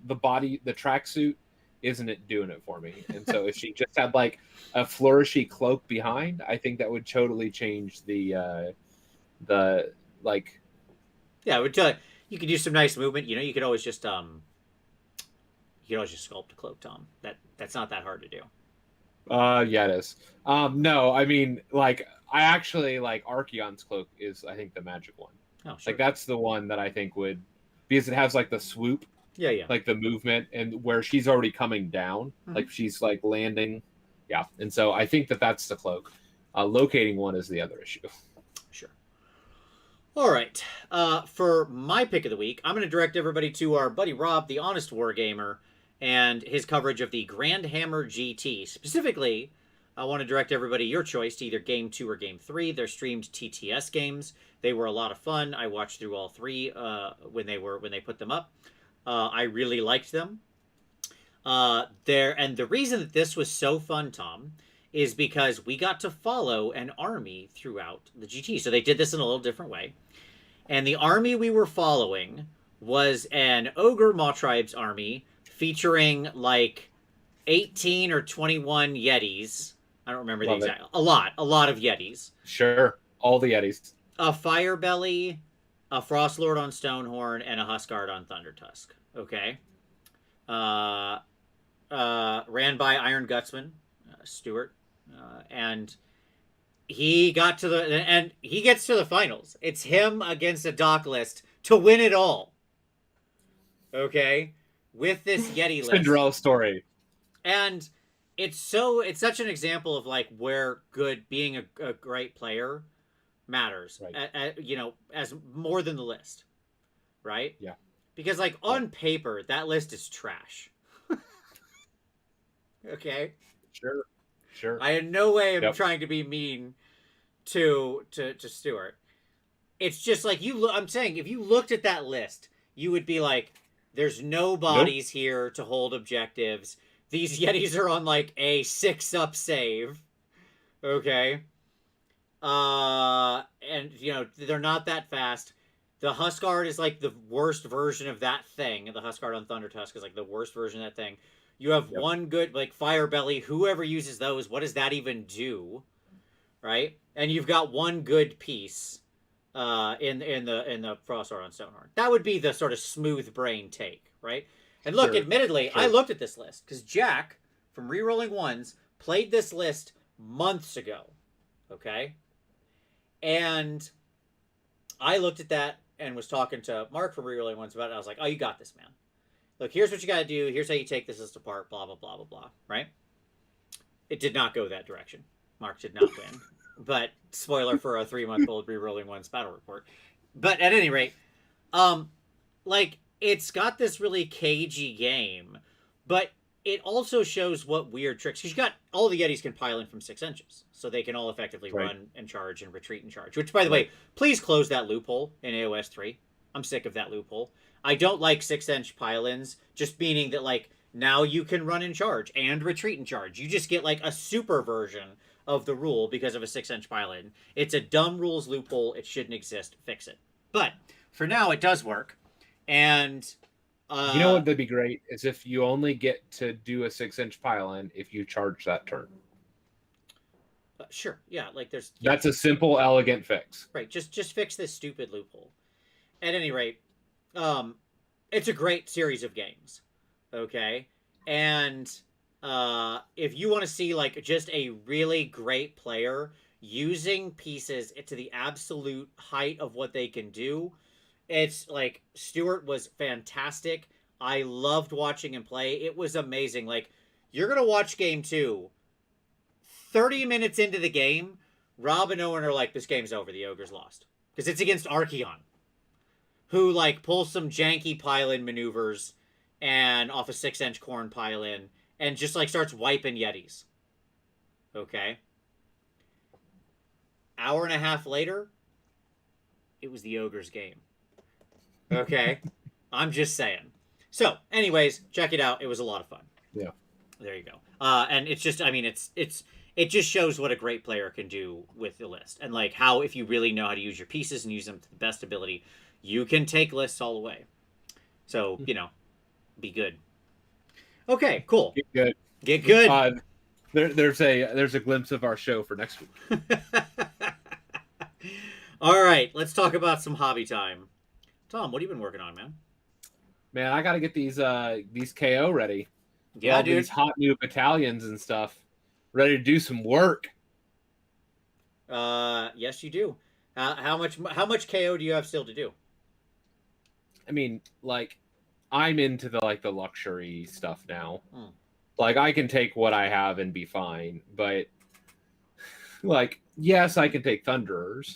Speaker 2: the tracksuit isn't it doing it for me. And so if she just had like a flourishy cloak behind, I think that would totally change the like.
Speaker 1: Yeah, it would you could do some nice movement. You could always just sculpt a cloak, Tom. That's not that hard to do.
Speaker 2: Yeah, it is. No, I mean, like, I actually like Archeon's cloak is, I think, the magic one.
Speaker 1: Oh, sure.
Speaker 2: Like, that's the one that I think would, because it has like the swoop,
Speaker 1: Yeah.
Speaker 2: like the movement, and where she's already coming down, like she's like landing, yeah. And so I think that's the cloak. Locating one is the other issue.
Speaker 1: Sure. All right. For my pick of the week, I'm going to direct everybody to our buddy Rob, the Honest Wargamer, and his coverage of the Grand Hammer GT. Specifically, I want to direct everybody your choice to either Game 2 or Game 3. They're streamed TTS games. They were a lot of fun. I watched through all three when they put them up. I really liked them. And the reason that this was so fun, Tom, is because we got to follow an army throughout the GT. So they did this in a little different way. And the army we were following was an Ogre Maw Tribe's army featuring like 18 or 21 Yetis. I don't remember the exact. A lot of Yetis.
Speaker 2: Sure, all the Yetis.
Speaker 1: A Firebelly, a Frostlord on Stonehorn, and a Huskard on Thundertusk. Okay. Ran by Iron Gutsman, Stuart, and he gets to the finals. It's him against a dock list to win it all. Okay, with this Yeti list.
Speaker 2: Cinderella story.
Speaker 1: And it's such an example of like where being a great player matters. Right. As more than the list, right?
Speaker 2: Yeah.
Speaker 1: Because like on paper, that list is trash. Okay.
Speaker 2: Sure.
Speaker 1: I in no way am trying to be mean to Stuart. It's just like I'm saying, if you looked at that list, you would be like, there's no bodies here to hold objectives. These Yetis are on like a 6-up save. Okay. And they're not that fast. The Huskard is like the worst version of that thing. The Huskard on Thundertusk is like the worst version of that thing. You have one good like Firebelly. Whoever uses those, what does that even do? Right? And you've got one good piece in the Frostlord on Stonehorn. That would be the sort of smooth brain take, right? And look, admittedly, I looked at this list because Jack from Rerolling Ones played this list months ago. Okay? And I looked at that and was talking to Mark from Rerolling Ones about it. I was like, oh, you got this, man. Look, here's what you got to do. Here's how you take this list apart, blah, blah, blah, blah, blah, right? It did not go that direction. Mark did not win. But spoiler for a 3-month-old Rerolling Ones battle report. But at any rate, it's got this really cagey game, but it also shows what weird tricks. Because you got all the Yetis can pile in from 6 inches, so they can all effectively run and charge and retreat and charge. Which, by the way, please close that loophole in AOS 3. I'm sick of that loophole. I don't like 6-inch pile-ins, just meaning that like now you can run and charge and retreat and charge. You just get like a super version of the rule because of a 6-inch pile-in. It's a dumb rules loophole. It shouldn't exist. Fix it. But for now, it does work. And
Speaker 2: you know what would be great is if you only get to do a 6-inch pile-in if you charge that turn.
Speaker 1: Sure. Yeah. Like
Speaker 2: that's a simple, elegant fix.
Speaker 1: Right. Just fix this stupid loophole. At any rate, it's a great series of games. Okay. And if you want to see like just a really great player using pieces to the absolute height of what they can do, it's like Stuart was fantastic. I loved watching him play. It was amazing. Like, you're going to watch game 2. 30 minutes into the game, Rob and Owen are like, this game's over. The Ogre's lost. Because it's against Archeon, who like pulls some janky pile-in maneuvers and off a 6-inch corn pile-in and just like starts wiping Yetis. Okay. Hour and a half later, it was the Ogre's game. Okay. I'm just saying. So, anyways, check it out. It was a lot of fun.
Speaker 2: Yeah.
Speaker 1: There you go. And it's just, I mean, it just shows what a great player can do with the list. And like how, if you really know how to use your pieces and use them to the best ability, you can take lists all the way. So, Be good. Okay, cool.
Speaker 2: Get good.
Speaker 1: Get good.
Speaker 2: There's a glimpse of our show for next week.
Speaker 1: All right, let's talk about some hobby time. Tom, what have you been working on, man?
Speaker 2: Man, I got to get these KO ready.
Speaker 1: Yeah,
Speaker 2: all
Speaker 1: dude.
Speaker 2: these hot new battalions and stuff, ready to do some work.
Speaker 1: Yes, you do. How much KO do you have still to do?
Speaker 2: I mean, like, I'm into the luxury stuff now.
Speaker 1: Hmm.
Speaker 2: Like, I can take what I have and be fine, but like, yes, I can take Thunderers,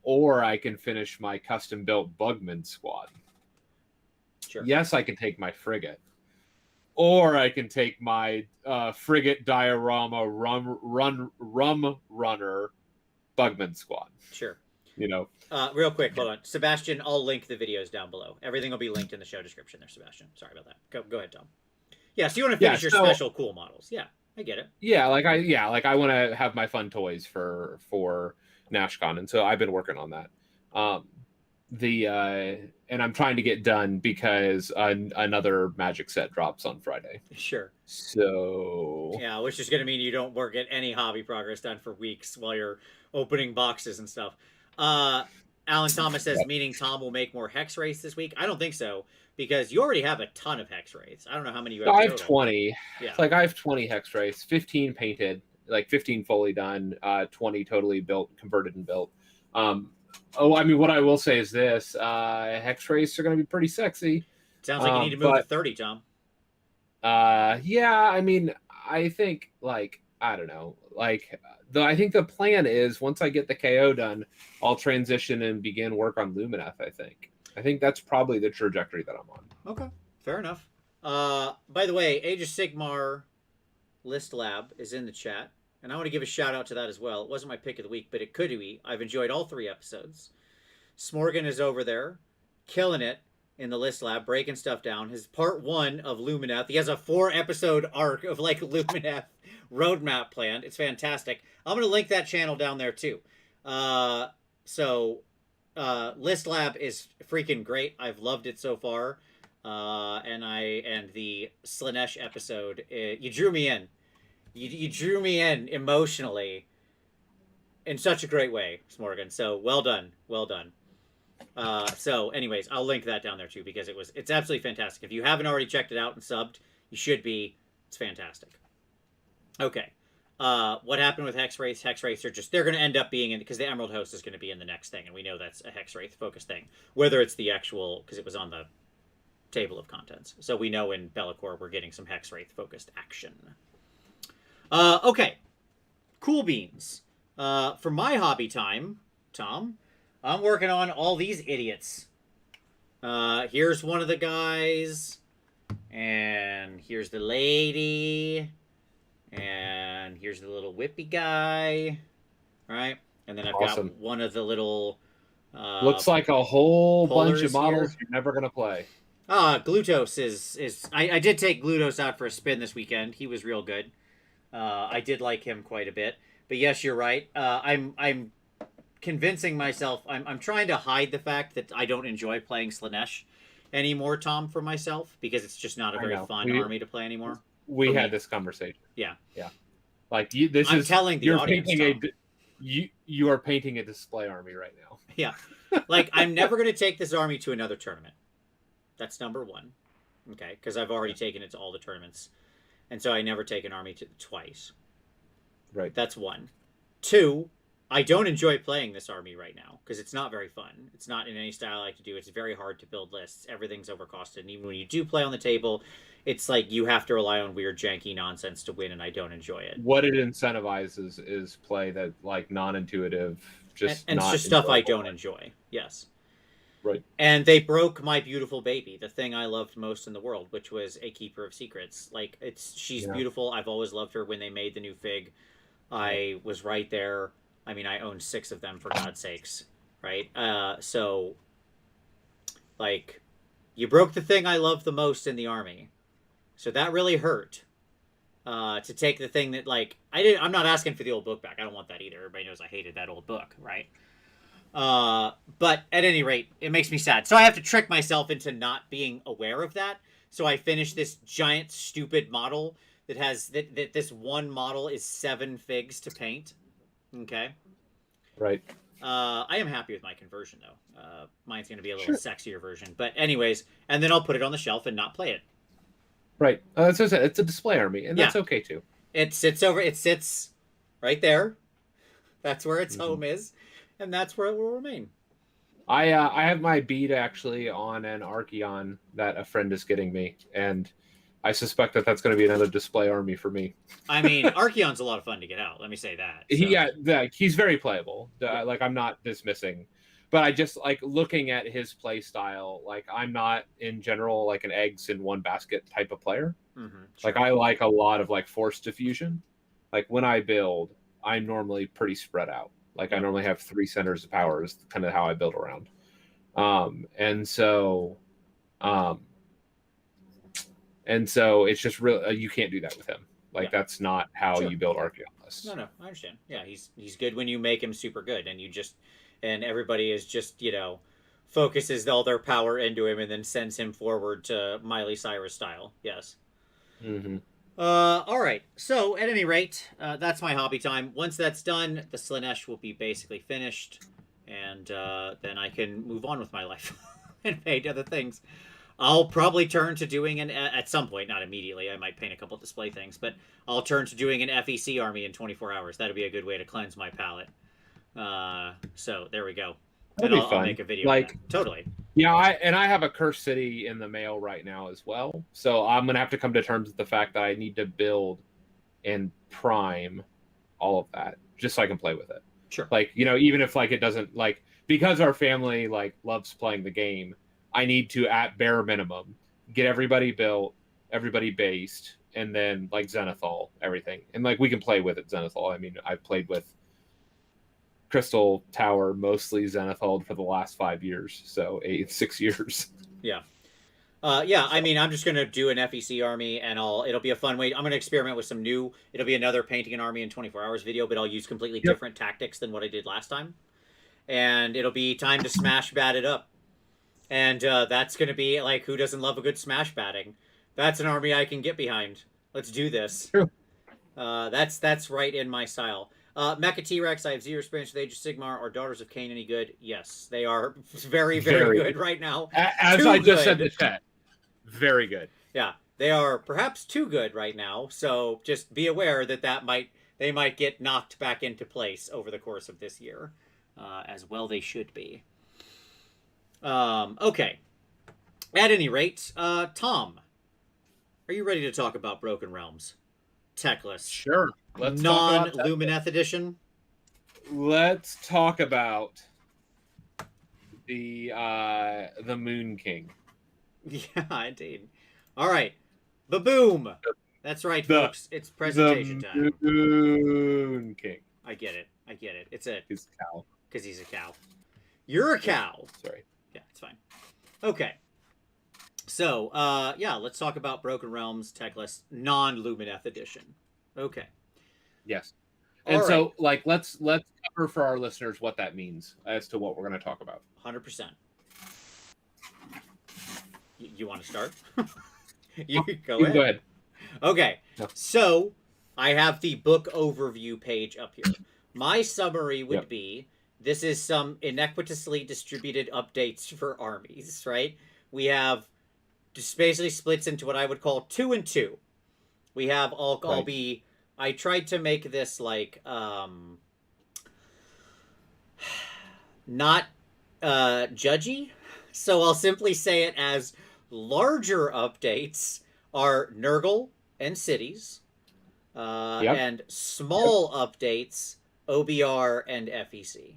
Speaker 2: or I can finish my custom built Bugman squad.
Speaker 1: Sure.
Speaker 2: Yes, I can take my frigate, or I can take my frigate diorama rum runner Bugman squad.
Speaker 1: Sure.
Speaker 2: You know.
Speaker 1: Real quick, hold on, Sebastian. I'll link the videos down below. Everything will be linked in the show description there, Sebastian. Sorry about that. Go ahead, Tom. Yeah, so you want to finish your special cool models? Yeah, I get it.
Speaker 2: Yeah, I want to have my fun toys for NashCon, and so I've been working on that. And I'm trying to get done because another Magic set drops on Friday.
Speaker 1: Sure.
Speaker 2: So
Speaker 1: yeah, which is going to mean you don't get any hobby progress done for weeks while you're opening boxes and stuff. Alan Thomas says, meaning Tom will make more Hex Wraiths this week. I don't think so, because you already have a ton of Hex Wraiths. I don't know how many you have.
Speaker 2: I have 20.
Speaker 1: Yeah.
Speaker 2: I have 20 Hex Wraiths, 15 painted, 15 fully done, 20 totally built, converted and built. I mean, what I will say is this: Hex Wraiths are going to be pretty sexy.
Speaker 1: Sounds like you need to move to 30, Tom.
Speaker 2: Yeah, I mean, I think I don't know, I think the plan is once I get the KO done, I'll transition and begin work on Lumineth. I think that's probably the trajectory that I'm on.
Speaker 1: Okay, fair enough. By the way, Age of Sigmar List Lab is in the chat, and I want to give a shout out to that as well. It wasn't my pick of the week, but it could be. I've enjoyed all 3 episodes. Smorgan is over there, killing it in the List Lab, breaking stuff down. His part 1 of Lumineth. He has a 4-episode arc of Lumineth roadmap planned. It's fantastic. I'm going to link that channel down there too. List Lab is freaking great. I've loved it so far. And the Slaanesh episode, you drew me in. You drew me in emotionally in such a great way, Smorgan. So well done. Well done. Anyways, I'll link that down there too, because it's absolutely fantastic. If you haven't already checked it out and subbed, you should be. It's fantastic. Okay. What happened with Hex Wraiths? Hex Wraiths are they're going to end up being in, because the Emerald Host is going to be in the next thing, and we know that's a Hex Wraith focused thing. Whether it's the actual, because it was on the table of contents. So we know in Be'lakor we're getting some Hex Wraith focused action. Okay. Cool beans. For my hobby time, Tom, I'm working on all these idiots. Here's one of the guys, and here's the lady, and here's the little whippy guy, right? And then I've got one of the little...
Speaker 2: looks like a whole bunch of models
Speaker 1: here.
Speaker 2: You're never going to play.
Speaker 1: Glutos is... I did take Glutos out for a spin this weekend. He was real good. I did like him quite a bit. But yes, you're right. I'm convincing myself... I'm trying to hide the fact that I don't enjoy playing Slaanesh anymore, Tom, for myself, because it's just not a very fun army to play anymore.
Speaker 2: We had this conversation.
Speaker 1: Yeah.
Speaker 2: I'm
Speaker 1: telling the audience,
Speaker 2: you are painting a display army right now.
Speaker 1: Yeah. I'm never going to take this army to another tournament. That's number 1. Okay, because I've already taken it to all the tournaments. And so I never take an army twice.
Speaker 2: Right.
Speaker 1: That's 1. 2, I don't enjoy playing this army right now, because it's not very fun. It's not in any style I like to do. It's very hard to build lists. Everything's overcosted. And even when you do play on the table, it's you have to rely on weird, janky nonsense to win, and I don't enjoy it.
Speaker 2: What it incentivizes is play that non-intuitive,
Speaker 1: and it's just stuff I don't enjoy. Yes.
Speaker 2: Right.
Speaker 1: And they broke my beautiful baby, the thing I loved most in the world, which was a Keeper of Secrets. She's beautiful. I've always loved her. When they made the new fig, I was right there. I mean, I owned 6 of them, for God's sakes. Right? You broke the thing I loved the most in the army. So that really hurt. To take the thing that, I'm not asking for the old book back. I don't want that either. Everybody knows I hated that old book, right? But at any rate, it makes me sad. So I have to trick myself into not being aware of that, So I finished this giant stupid model that has that this one model is 7 figs to paint. Okay.
Speaker 2: Right.
Speaker 1: I am happy with my conversion though. Mine's going to be a little
Speaker 2: Sure.
Speaker 1: sexier version, but anyways, and then I'll put it on the shelf and not play it.
Speaker 2: Right. That's what I said. It's a display army, and
Speaker 1: Yeah,
Speaker 2: that's okay too.
Speaker 1: it sits over. It sits right there. That's where its
Speaker 2: Mm-hmm.
Speaker 1: home is, and that's where it will remain.
Speaker 2: I have my bead actually on an Archeon that a friend is getting me, and I suspect that that's going to be another display army for me.
Speaker 1: I mean, Archeon's a lot of fun to get out. Let me say that. So.
Speaker 2: He's very playable.
Speaker 1: Yeah.
Speaker 2: Like I'm not dismissing, but I just like looking at his play style. Like I'm not in general like an eggs in one basket type of player.
Speaker 1: Mm-hmm,
Speaker 2: Like I like a lot of like force diffusion. Like when I build, I'm normally pretty spread out. Like I normally have 3 centers of power is kind of how I build around. And so um it's just really you can't do that with him. Like that's not how you build Archeon lists.
Speaker 1: No, I understand. Yeah, he's good when you make him super good, and you just and everybody is just focuses all their power into him and then sends him forward to Miley Cyrus style. Yes.
Speaker 2: Mm-hmm.
Speaker 1: All right. So at any rate, that's my hobby time. Once that's done, the Slaanesh will be basically finished, and then I can move on with my life and paint other things. I'll probably turn to doing at some point, not immediately. I might paint a couple display things, but I'll turn to doing an FEC army in 24 hours. That'd be a good way to cleanse my palate. So there we go.
Speaker 2: That'd
Speaker 1: And
Speaker 2: be fun.
Speaker 1: I'll make a video.
Speaker 2: Like
Speaker 1: totally.
Speaker 2: Yeah, I have a Cursed City in the mail right now as well. So I'm gonna have to come to terms with the fact that I need to build and prime all of that just so I can play with it.
Speaker 1: Sure.
Speaker 2: Like, even if like it doesn't like because our family like loves playing the game, I need to at bare minimum get everybody built, everybody based, and then like Zenithal, everything. And like we can play with it Zenithal. I mean, I've played with Crystal Tower mostly Zenithal for the last 5 years, so 6 years.
Speaker 1: Yeah. I mean, I'm just gonna do an FEC army, and it'll be a fun way. I'm gonna experiment with some new. It'll be another painting an army in 24 hours video, but I'll use completely different tactics than what I did last time. And it'll be time to smash bat it up, and that's gonna be like, who doesn't love a good smash batting? That's an army I can get behind. Let's do this.
Speaker 2: True.
Speaker 1: That's right in my style. Mecha T-Rex, I have 0 experience with Age of Sigmar. Are Daughters of Cain any good? Yes, they are very, very good right now.
Speaker 2: As I just said in the chat, very good.
Speaker 1: Yeah, they are perhaps too good right now. So just be aware that they might get knocked back into place over the course of this year, as well they should be. Okay. At any rate, Tom, are you ready to talk about Broken Realms Teclis?
Speaker 2: Sure.
Speaker 1: Let's non-lumineth edition.
Speaker 2: Let's talk about the Moon King.
Speaker 1: Yeah, indeed. All right, ba-boom. That's right, folks. It's presentation time.
Speaker 2: Moon King.
Speaker 1: I get it. He's a
Speaker 2: cow.
Speaker 1: Because he's a cow. You're a cow.
Speaker 2: Sorry.
Speaker 1: Yeah, it's fine. Okay. So, let's talk about Broken Realms Teclis non-lumineth edition. Okay.
Speaker 2: Yes. And so, like, let's cover for our listeners what that means as to what we're going to talk about.
Speaker 1: 100%. You want to start? You go ahead. Okay. No. So, I have the book overview page up here. My summary would be, this is some inequitably distributed updates for armies, right? We have just basically splits into what I would call 2 and 2. We have I tried to make this like not judgy, so I'll simply say it as larger updates are Nurgle and cities, and small updates OBR and FEC.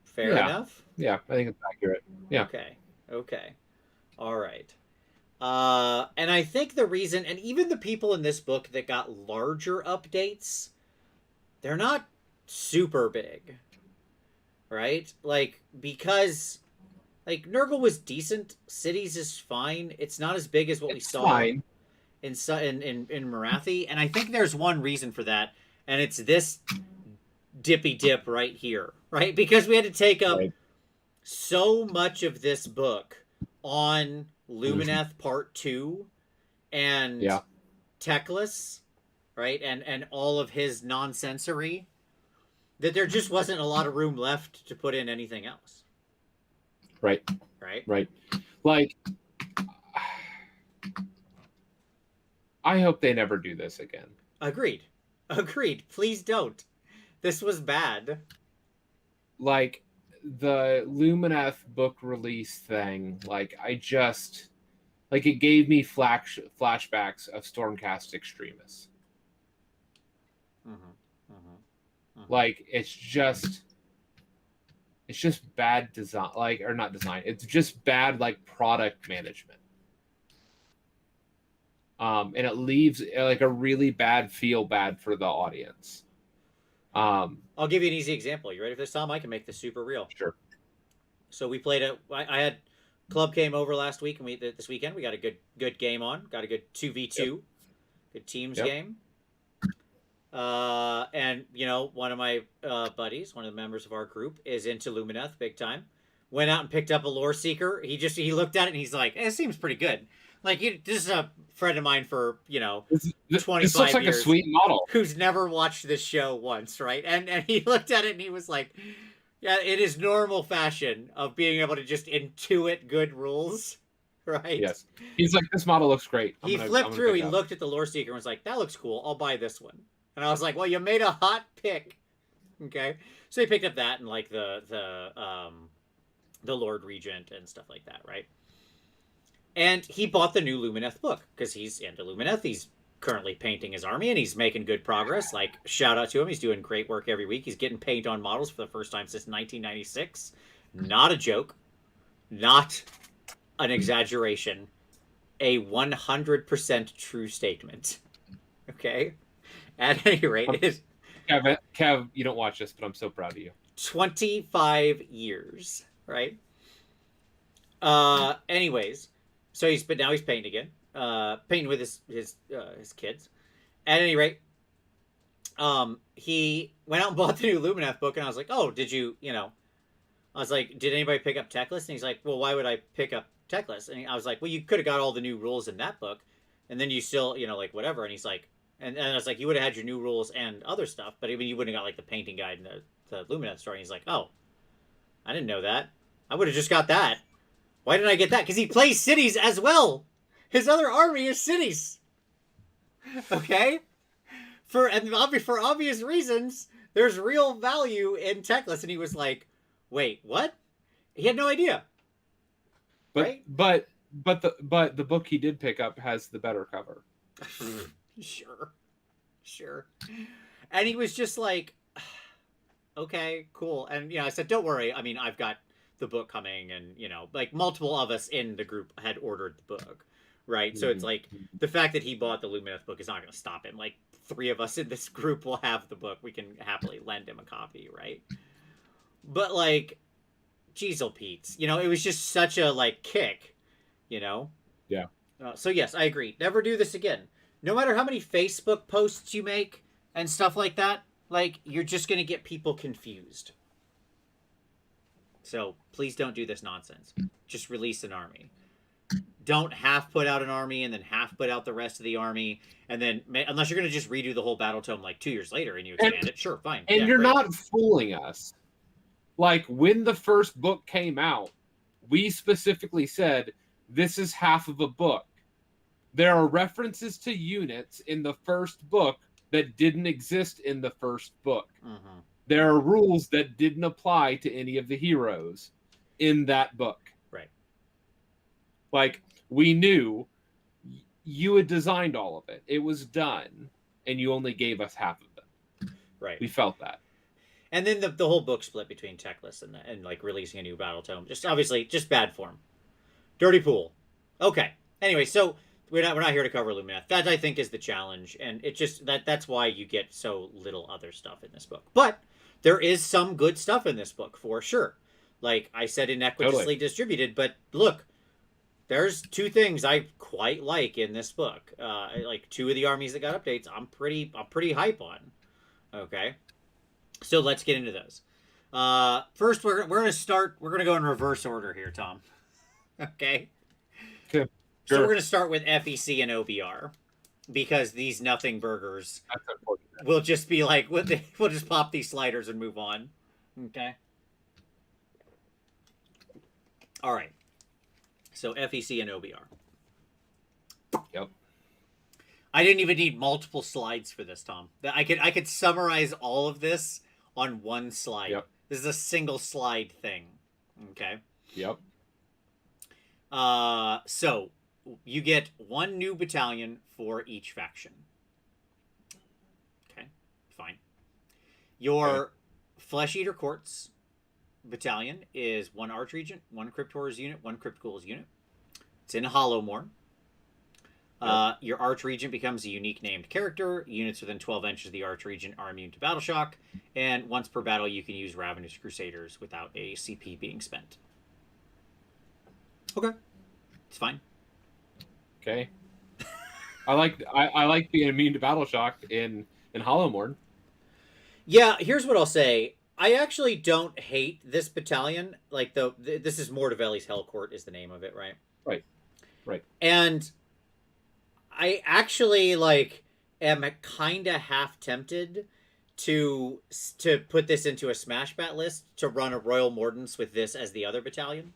Speaker 1: Fair enough?
Speaker 2: Yeah, I think it's accurate. Yeah.
Speaker 1: Okay. All right. And I think the reason, and even the people in this book that got larger updates, they're not super big, right? Like, because, like, Nurgle was decent, Cities is fine. It's not as big as what we saw in Morathi, and I think there's one reason for that, and it's this dippy dip right here, right? Because we had to take up so much of this book on Lumineth Part 2 and
Speaker 2: Yeah.
Speaker 1: Teclis, right? And all of his nonsensory, that there just wasn't a lot of room left to put in anything else.
Speaker 2: Right.
Speaker 1: Right?
Speaker 2: Right. Like, I hope they never do this again.
Speaker 1: Agreed. Agreed. Please don't. This was bad.
Speaker 2: Like, the Lumineth book release thing, like, it gave me flashbacks of Stormcast Extremis.
Speaker 1: Mm-hmm. Mm-hmm. Mm-hmm.
Speaker 2: Like, it's just bad design, like, or not design. It's just bad, like, product management. And it leaves like a really bad for the audience.
Speaker 1: I'll give you an easy example. You ready for this, Tom? I can make this super real.
Speaker 2: Sure.
Speaker 1: So we played I had club came over last week, and this weekend we got a good game on. Got a good 2v2, good teams game. And one of my buddies, one of the members of our group, is into Lumineth big time. Went out and picked up a lore seeker. He looked at it and he's like, "It seems pretty good." Like, this is a friend of mine for 25
Speaker 2: this looks like
Speaker 1: years,
Speaker 2: a sweet model,
Speaker 1: who's never watched this show once, right? And he looked at it and he was like, "Yeah, it is normal fashion of being able to just intuit good rules." Right?
Speaker 2: Yes. He's like, this model looks great.
Speaker 1: He flipped through, he looked at the lore seeker and was like, "That looks cool. I'll buy this one." And I was like, "Well, you made a hot pick." Okay. So he picked up that and like the Lord Regent and stuff like that, right? And he bought the new Lumineth book because he's into Lumineth. He's currently painting his army and he's making good progress. Like, shout out to him. He's doing great work every week. He's getting paint on models for the first time since 1996. Not a joke. Not an exaggeration. A 100% true statement. Okay? At any rate, it is...
Speaker 2: Kev, you don't watch this, but I'm so proud of you.
Speaker 1: 25 years, right? Anyways, so now he's painting again. Painting with his kids. At any rate, he went out and bought the new Lumineth book, and I was like, "Oh, did you, I was like, "Did anybody pick up Teclis?" And he's like, "Well, why would I pick up Teclis?" And I was like, "Well, you could have got all the new rules in that book, and then you still, like, whatever." And he's like, and I was like, "You would have had your new rules and other stuff, but even you wouldn't have got like the painting guide and the Lumineth story." And he's like, "Oh, I didn't know that. I would have just got that. Why didn't I get that?" Because he plays cities as well. His other army is cities. Okay? For obvious reasons, there's real value in Teclis. And he was like, "Wait, what?" He had no idea.
Speaker 2: But
Speaker 1: right?
Speaker 2: but the book he did pick up has the better cover.
Speaker 1: Sure. And he was just like, "Okay, cool." And I said, "Don't worry. I mean, I've got the book coming," and like multiple of us in the group had ordered the book, right? So it's like the fact that he bought the Lumineth book is not going to stop him. Like 3 of us in this group will have the book. We can happily lend him a copy, right? But like, Jeezel Pete's, it was just such a like kick,
Speaker 2: Yeah.
Speaker 1: So yes, I agree. Never do this again. No matter how many Facebook posts you make and stuff like that, like, you're just going to get people confused. So please don't do this nonsense. Just release an army. Don't half put out an army and then half put out the rest of the army, and then unless you're going to just redo the whole battle tome like 2 years later and you expand it, sure, fine.
Speaker 2: And you're not fooling us. Like, when the first book came out, we specifically said this is half of a book. There are references to units in the first book that didn't exist in the first book.
Speaker 1: Mm-hmm.
Speaker 2: There are rules that didn't apply to any of the heroes in that book.
Speaker 1: Right.
Speaker 2: Like, we knew you had designed all of it. It was done, and you only gave us half of it.
Speaker 1: Right.
Speaker 2: We felt that.
Speaker 1: And then the whole book split between Teclis and like releasing a new battle tome. Just obviously just bad form. Dirty pool. Okay. Anyway, so we're not here to cover Lumineth. That, I think, is the challenge, and it just that's why you get so little other stuff in this book. But there is some good stuff in this book for sure. Like I said, inequitably distributed, but look, there's 2 things I quite like in this book. Like 2 of the armies that got updates, I'm pretty hype on. Okay, so let's get into those. First, we're gonna go in reverse order here, Tom. Okay.
Speaker 2: Okay.
Speaker 1: So
Speaker 2: Sure.
Speaker 1: we're gonna start with FEC and OBR because these nothing burgers
Speaker 2: That's unfortunate.
Speaker 1: will just be like we'll just pop these sliders and move on. Okay. All right. So FEC and OBR.
Speaker 2: Yep.
Speaker 1: I didn't even need multiple slides for this, Tom. I could summarize all of this on one slide.
Speaker 2: Yep.
Speaker 1: This is a single slide thing. Okay.
Speaker 2: Yep.
Speaker 1: So you get one new battalion for each faction. Okay, fine. Your Flesh Eater Courts battalion is one Archregent, one Crypt Horrors unit, one Crypt Ghouls unit. It's in Hollowmourne. Your Archregent becomes a unique named character. Units within 12 inches of the Archregent are immune to battle shock. And once per battle, you can use Ravenous Crusaders without a CP being spent. Okay. It's fine.
Speaker 2: Okay. I like being immune to battle shock in Hollowmourne.
Speaker 1: Yeah, here's what I'll say. I actually don't hate this battalion. Like this is Mortavelli's Hellcourt is the name of it, right?
Speaker 2: Right. Right.
Speaker 1: And I actually am kind of half tempted to put this into a Smash Bat list to run a Royal Mordants with this as the other battalion.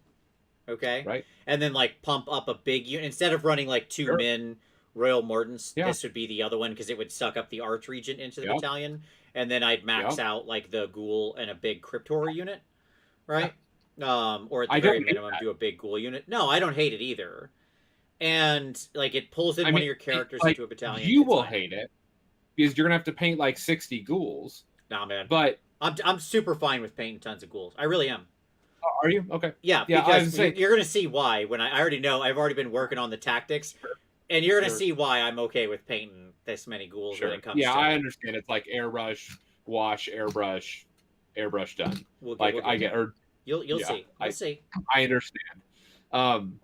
Speaker 1: Okay.
Speaker 2: Right.
Speaker 1: And then pump up a big unit instead of running two min Royal Mordants.
Speaker 2: Yeah.
Speaker 1: This would be the other one because it would suck up the Archregent into the battalion, and then I'd max out the Ghoul and a big Crypt Horror unit, right? Or at the very minimum, do a big Ghoul unit. No, I don't hate it either. And it pulls in one of your characters into a battalion.
Speaker 2: You will hate it because you're gonna have to paint 60 ghouls.
Speaker 1: Nah, man.
Speaker 2: But
Speaker 1: I'm super fine with painting tons of ghouls. I really am.
Speaker 2: Are you? Okay.
Speaker 1: Yeah, because you're going to see why when I already know. I've already been working on the tactics, and you're going to see why I'm okay with painting this many ghouls when it comes to
Speaker 2: I understand. It's airbrush, wash, airbrush, done. I get or
Speaker 1: you'll see. You'll see.
Speaker 2: I understand.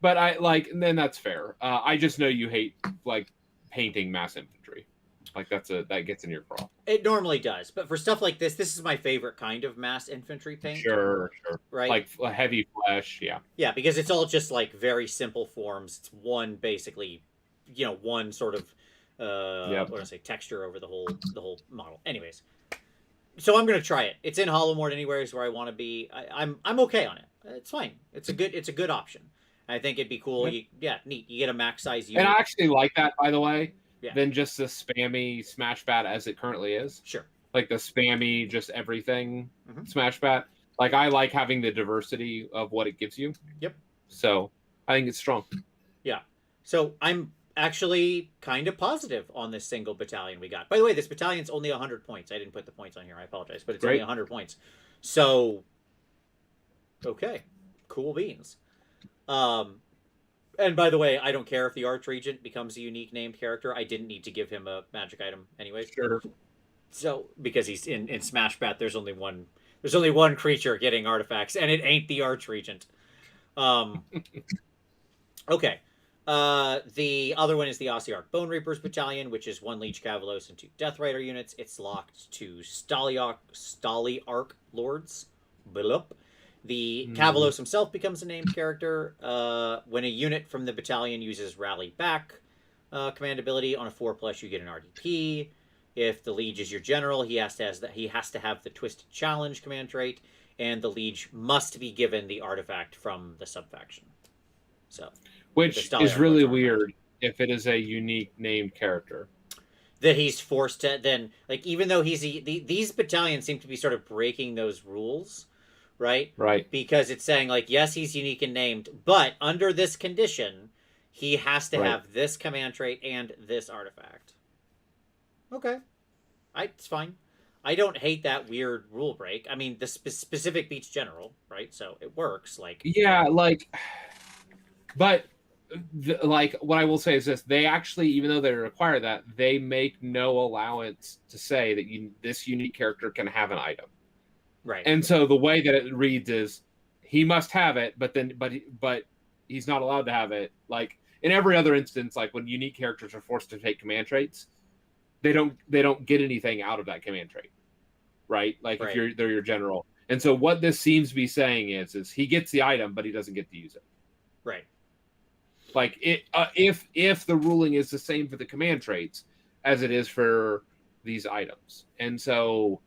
Speaker 2: But and then that's fair. I just know you hate painting mass infantry. That gets in your craw.
Speaker 1: It normally does, but for stuff like this is my favorite kind of mass infantry paint.
Speaker 2: Sure.
Speaker 1: Right?
Speaker 2: Heavy flesh, yeah.
Speaker 1: Yeah, because it's all just very simple forms. It's one basically, one sort of what do I say, texture over the whole model. Anyways, so I'm gonna try it. It's in Hollowmourne anyways where I want to be. I'm okay on it. It's fine. It's a good option. I think it'd be cool. Neat. You get a max size unit.
Speaker 2: And I actually like that, by the way.
Speaker 1: Yeah.
Speaker 2: Than just the spammy Smash Bat as it currently is.
Speaker 1: Sure.
Speaker 2: The spammy, just everything Smash Bat. I like having the diversity of what it gives you.
Speaker 1: Yep.
Speaker 2: So I think it's strong.
Speaker 1: Yeah. So I'm actually kind of positive on this single battalion we got. By the way, this battalion's only 100 points. I didn't put the points on here. I apologize, but it's only 100 points. So, okay, cool beans. And by the way, I don't care if the Archregent becomes a unique named character. I didn't need to give him a magic item anyway.
Speaker 2: Sure.
Speaker 1: So because he's in Smash Bat, there's only one creature getting artifacts, and it ain't the Archregent. Okay. The other one is the Ossiarch Bone Reapers Battalion, which is 1 Leech Cavalos and 2 Death Rider units. It's locked to Staliarch Lords. Blup. The Cavalos himself becomes a named character. When a unit from the battalion uses Rally Back command ability on a 4+, you get an RDP. If the Liege is your general, he has to have the Twisted Challenge command trait, and the Liege must be given the artifact from the subfaction. So,
Speaker 2: which is really weird if it is a unique named character.
Speaker 1: That he's forced to then even though these battalions seem to be sort of breaking those rules. Right? Because it's saying, yes, he's unique and named, but under this condition, he has to have this command trait and this artifact. Okay. It's fine. I don't hate that weird rule break. I mean, the specific beats general, right? So it works.
Speaker 2: Yeah, but, what I will say is this. They actually, even though they require that, they make no allowance to say that this unique character can have an item.
Speaker 1: Right.
Speaker 2: And so the way that it reads is he must have it, but he's not allowed to have it. In every other instance, when unique characters are forced to take command traits, they don't get anything out of that command trait. Right? If they're your general. And so what this seems to be saying is he gets the item, but he doesn't get to use it.
Speaker 1: Right.
Speaker 2: Like if the ruling is the same for the command traits as it is for these items. And so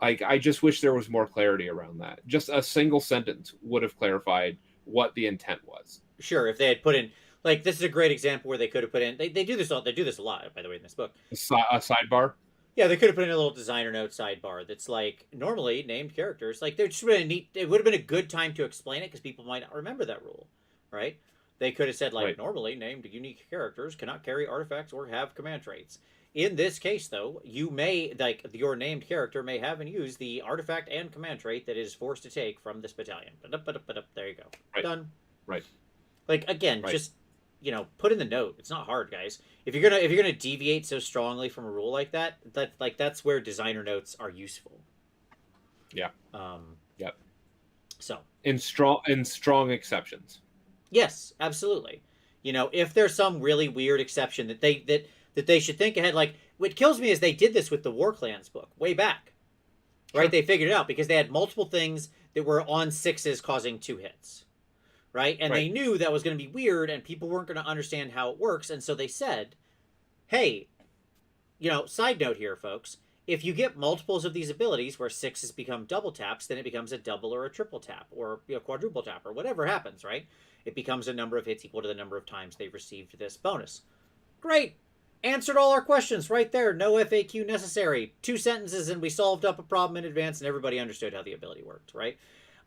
Speaker 2: like I just wish there was more clarity around that. Just a single sentence would have clarified what the intent was.
Speaker 1: Sure, if they had put in, like, this is a great example where they could have put in, they do this all, they do this a lot, by the way, in this book.
Speaker 2: A sidebar.
Speaker 1: Yeah, they could have put in a little designer note sidebar that's like normally named characters. Like, they're just really neat. It would have been a good time to explain it because people might not remember that rule, right? They could have said like
Speaker 2: Right.
Speaker 1: normally named unique characters cannot carry artifacts or have command traits. In this case, though, you may like your named character may have and use the artifact and command trait that it is forced to take from this battalion. There you go.
Speaker 2: Right.
Speaker 1: Done.
Speaker 2: Right.
Speaker 1: Like again,
Speaker 2: Right.
Speaker 1: just put in the note. It's not hard, guys. If you're gonna deviate so strongly from a rule like that, that's where designer notes are useful.
Speaker 2: Yeah.
Speaker 1: Yep. So
Speaker 2: In strong exceptions.
Speaker 1: yes, absolutely. If there's some really weird exception that they should think ahead. Like what kills me is they did this with the War Clans book way back, right?
Speaker 2: Sure.
Speaker 1: They figured it out because they had multiple things that were on sixes causing 2 hits. Right? And they knew that was going to be weird and people weren't going to understand how it works. And so they said, hey, side note here, folks, if you get multiples of these abilities where 6s become double taps, then it becomes a double or a triple tap or quadruple tap or whatever happens, right? It becomes a number of hits equal to the number of times they've received this bonus. Great. Answered all our questions right there. No FAQ necessary. 2 sentences and we solved up a problem in advance and everybody understood how the ability worked, right?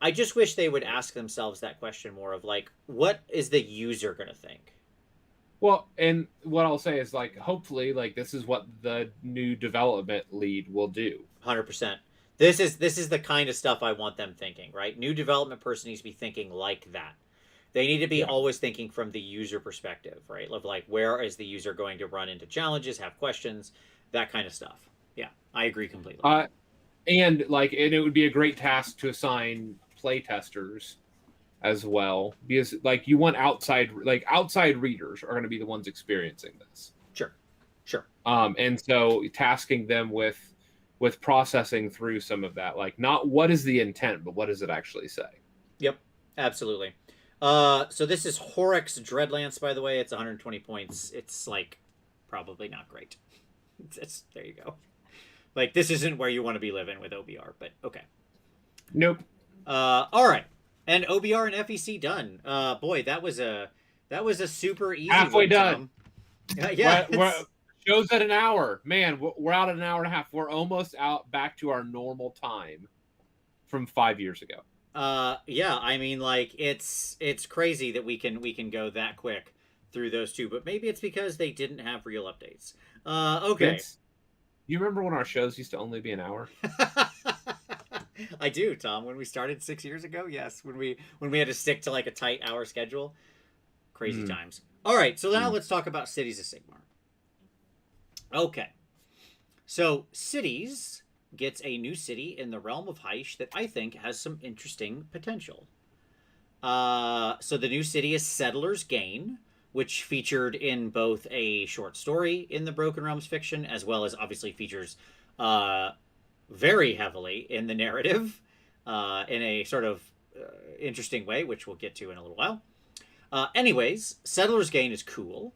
Speaker 1: I just wish they would ask themselves that question more of like, what is the user going to think?
Speaker 2: Well, and what I'll say is like, hopefully, like this is what the new development lead will do.
Speaker 1: 100%. This is the kind of stuff I want them thinking, right? New development person needs to be thinking like that. They need to be always thinking from the user perspective, right? Of like, where is the user going to run into challenges, have questions, that kind of stuff. Yeah, I agree completely.
Speaker 2: And it would be a great task to assign playtesters as well, because like you want outside readers are going to be the ones experiencing this.
Speaker 1: Sure.
Speaker 2: And so tasking them with processing through some of that, like not what is the intent, but what does it actually say?
Speaker 1: Yep, absolutely. So this is Horrocks Dreadlance, by the way. It's 120 points. It's like probably not great. There you go. Like this isn't where you want to be living with OBR, but okay.
Speaker 2: Nope.
Speaker 1: All right, and OBR and FEC done. Boy, that was a super easy.
Speaker 2: Halfway done.
Speaker 1: Yeah.
Speaker 2: We're show's at an hour. Man, we're out at an hour and a half. We're almost out back to our normal time from 5 years ago.
Speaker 1: Yeah. I mean, like it's crazy that we can go that quick through those two, but maybe it's because they didn't have real updates. Okay.
Speaker 2: You remember when our shows used to only be an hour?
Speaker 1: I do, Tom. When we started 6 years ago, yes. When we had to stick to like a tight hour schedule, crazy times. All right, so now let's talk about Cities of Sigmar. Okay, so Cities gets a new city in the realm of Heish that I think has some interesting potential. So the new city is Settler's Gain, which featured in both a short story in the Broken Realms fiction, as well as obviously features very heavily in the narrative in a sort of interesting way, which we'll get to in a little while. Anyways, Settler's Gain is cool.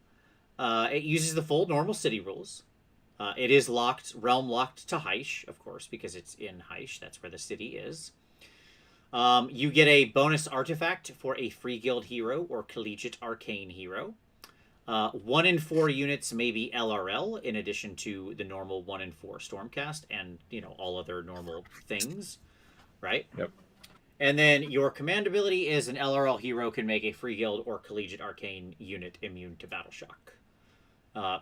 Speaker 1: It uses the full normal city rules. It is realm locked to Heish, of course, because it's in Heish. That's where the city is. You get a bonus artifact for a free guild hero or collegiate arcane hero. 1 in 4 units may be LRL in addition to the normal 1 in 4 Stormcast and all other normal things, right?
Speaker 2: Yep.
Speaker 1: And then your command ability is an LRL hero can make a free guild or collegiate arcane unit immune to battle shock.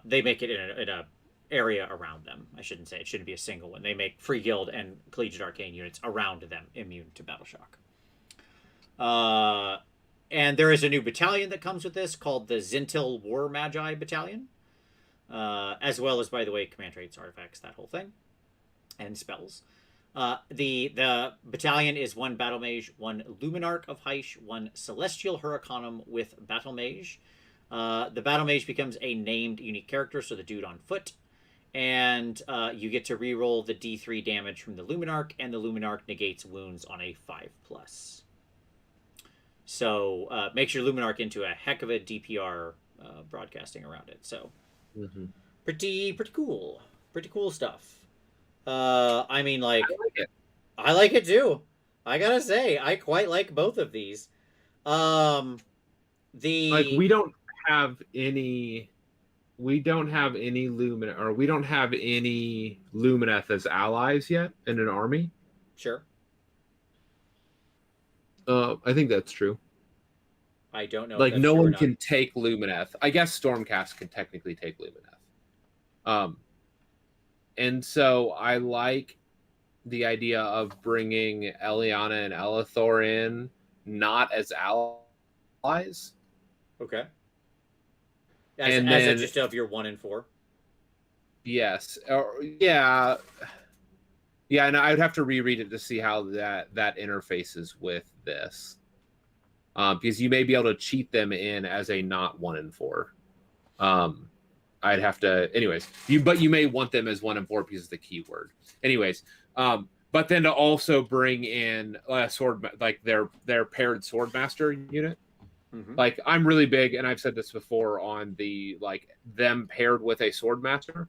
Speaker 1: They make it in a area around them. I shouldn't say it shouldn't be a single one. They make free guild and collegiate arcane units around them immune to battle shock. And there is a new battalion that comes with this called the Zintil War Magi Battalion. As well as, by the way, command traits, artifacts, that whole thing. And spells. The battalion is 1 Battle Mage, 1 Luminarch of Heish, 1 Celestial Huracanum with Battle Mage. The Battle Mage becomes a named unique character, so the dude on foot. And you get to reroll the D3 damage from the Luminarch, and the Luminarch negates wounds on a 5+. So makes your Luminarch into a heck of a DPR broadcasting around it. So
Speaker 2: Mm-hmm.
Speaker 1: pretty cool. Pretty cool stuff. I mean,
Speaker 2: I
Speaker 1: like,
Speaker 2: like it.
Speaker 1: I like it too. I gotta say, I quite like both of these. Um,
Speaker 2: Like
Speaker 1: the
Speaker 2: we don't have any lumin or we don't have any lumineth as allies yet in an army.
Speaker 1: Sure,
Speaker 2: I think that's true.
Speaker 1: I don't know if
Speaker 2: Like
Speaker 1: that's
Speaker 2: no
Speaker 1: true or
Speaker 2: one
Speaker 1: not.
Speaker 2: can take lumineth. I guess stormcast can technically take lumineth. Um, and so I like the idea of bringing Eliana and Elithor in not as allies,
Speaker 1: Okay,
Speaker 2: and
Speaker 1: as a
Speaker 2: then
Speaker 1: just of your 1 and 4.
Speaker 2: yes, or yeah, yeah, and I'd have to reread it to see how that interfaces with this, because you may be able to cheat them in as a not 1 and 4. Um, I'd have to, anyways. But you may want them as 1 and 4 because of the keyword. Anyways, but then to also bring in a sword, like their paired swordmaster unit.
Speaker 1: Mm-hmm.
Speaker 2: Like I'm really big, and I've said this before on the like them paired with a swordmaster,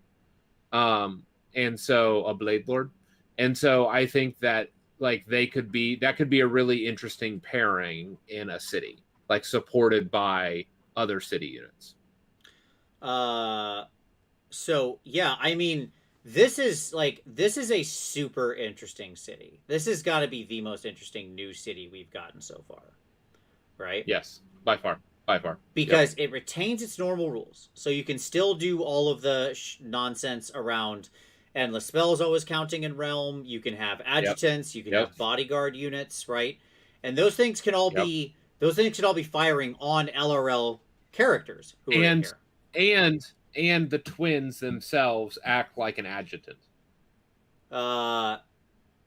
Speaker 2: and so a blade lord, and so I think that like that could be a really interesting pairing in a city, like supported by other city units.
Speaker 1: Uh, so yeah, I mean, this is a super interesting city. This has got to be the most interesting new city we've gotten so far, right?
Speaker 2: Yes, by far, by far. Yep,
Speaker 1: Because it retains its normal rules, so you can still do all of the nonsense around endless spells always counting in realm. You can have
Speaker 2: yep,
Speaker 1: adjutants, you can
Speaker 2: yep,
Speaker 1: have bodyguard units, right? And those things can all be firing on LRL characters who are in
Speaker 2: and
Speaker 1: here.
Speaker 2: and and the twins themselves act like an adjutant,
Speaker 1: Uh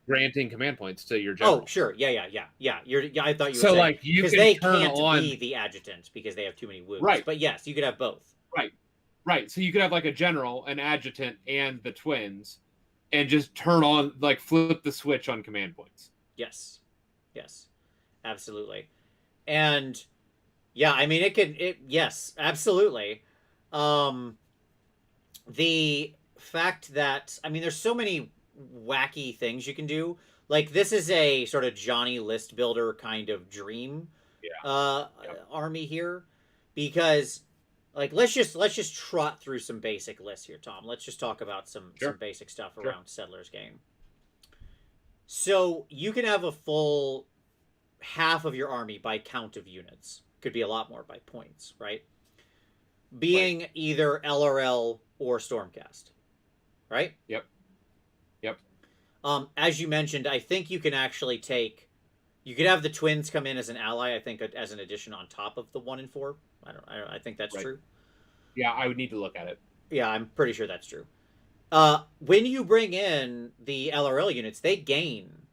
Speaker 2: granting command points to your
Speaker 1: oh,
Speaker 2: general.
Speaker 1: sure. Yeah. Yeah, I thought you were
Speaker 2: So
Speaker 1: saying
Speaker 2: like you
Speaker 1: because
Speaker 2: can
Speaker 1: they
Speaker 2: turn
Speaker 1: can't
Speaker 2: on
Speaker 1: be the adjutant because they have too many wounds.
Speaker 2: right,
Speaker 1: But yes, you could have both.
Speaker 2: right, right. So you could have like a general, an adjutant, and the twins, and just turn on like flip the switch on command points.
Speaker 1: Yes. Yes. Absolutely. And yeah, I mean it yes, absolutely. Um the fact that I mean there's so many wacky things you can do. Like this is a sort of Johnny List builder kind of dream
Speaker 2: Yeah.
Speaker 1: uh
Speaker 2: Yep.
Speaker 1: army here because like let's just trot through some basic lists here, Tom. Let's just talk about some
Speaker 2: Sure.
Speaker 1: basic stuff
Speaker 2: Sure.
Speaker 1: around Settlers game. So you can have a full half of your army by count of units. Could be a lot more by points, right?
Speaker 2: Right.
Speaker 1: Being either LRL or Stormcast, right?
Speaker 2: Yep. Yep.
Speaker 1: As you mentioned, I think you can actually you could have the twins come in as an ally. I think as an addition on top of the 1 and 4. I think that's
Speaker 2: Right.
Speaker 1: true.
Speaker 2: Yeah, I would need to look at it.
Speaker 1: Yeah, I'm pretty sure that's true. When you bring in the LRL units, they gain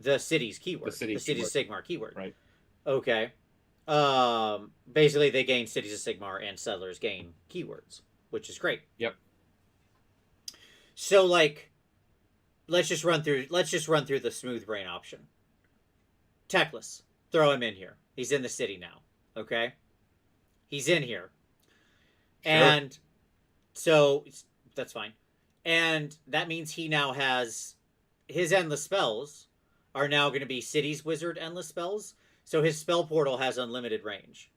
Speaker 1: the city's
Speaker 2: The
Speaker 1: keyword,
Speaker 2: city
Speaker 1: the city's
Speaker 2: keyword.
Speaker 1: Sigmar keyword.
Speaker 2: Right.
Speaker 1: Okay. Basically, they gain cities of Sigmar and settlers gain keywords, which is great.
Speaker 2: Yep.
Speaker 1: So, like, let's just run through the smooth brain option. Teclis, throw him in here. He's in the city now. Okay, he's in here,
Speaker 2: Sure.
Speaker 1: and so that's fine. And that means he now has his endless spells are now going to be cities wizard endless spells. So his spell portal has unlimited range,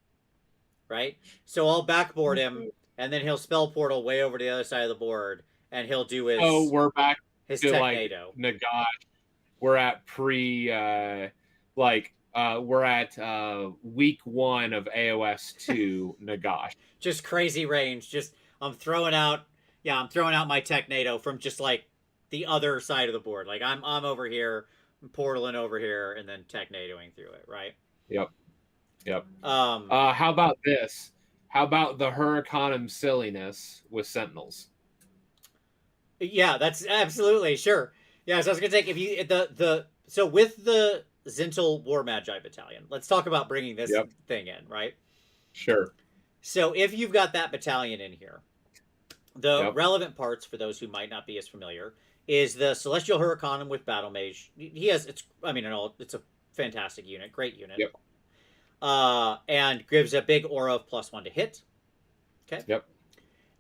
Speaker 1: right? So I'll backboard him, and then he'll spell portal way over to the other side of the board, and he'll do
Speaker 2: So we're back
Speaker 1: his
Speaker 2: to like
Speaker 1: Technado.
Speaker 2: Nagash. We're at we're at week 1 of AOS 2 Nagash.
Speaker 1: Just crazy range. Just I'm throwing out, yeah, I'm throwing out my Technado from just like the other side of the board. Like I'm over here, I'm portaling over here, and then Technadoing through it, right?
Speaker 2: Yep. Yep.
Speaker 1: Um,
Speaker 2: How about this? How about the Huracanum silliness with Sentinels?
Speaker 1: yeah, that's absolutely sure. Yeah, so I was gonna take if you the so with the Zintel War Magi Battalion, let's talk about bringing this
Speaker 2: Yep.
Speaker 1: thing in, right?
Speaker 2: Sure.
Speaker 1: So if you've got that battalion in here, the
Speaker 2: Yep.
Speaker 1: relevant parts for those who might not be as familiar is the Celestial Huracanum with Battle Mage. He has it's I mean it's a fantastic unit, great unit.
Speaker 2: Yep.
Speaker 1: and gives a big aura of +1 to hit. Okay.
Speaker 2: Yep.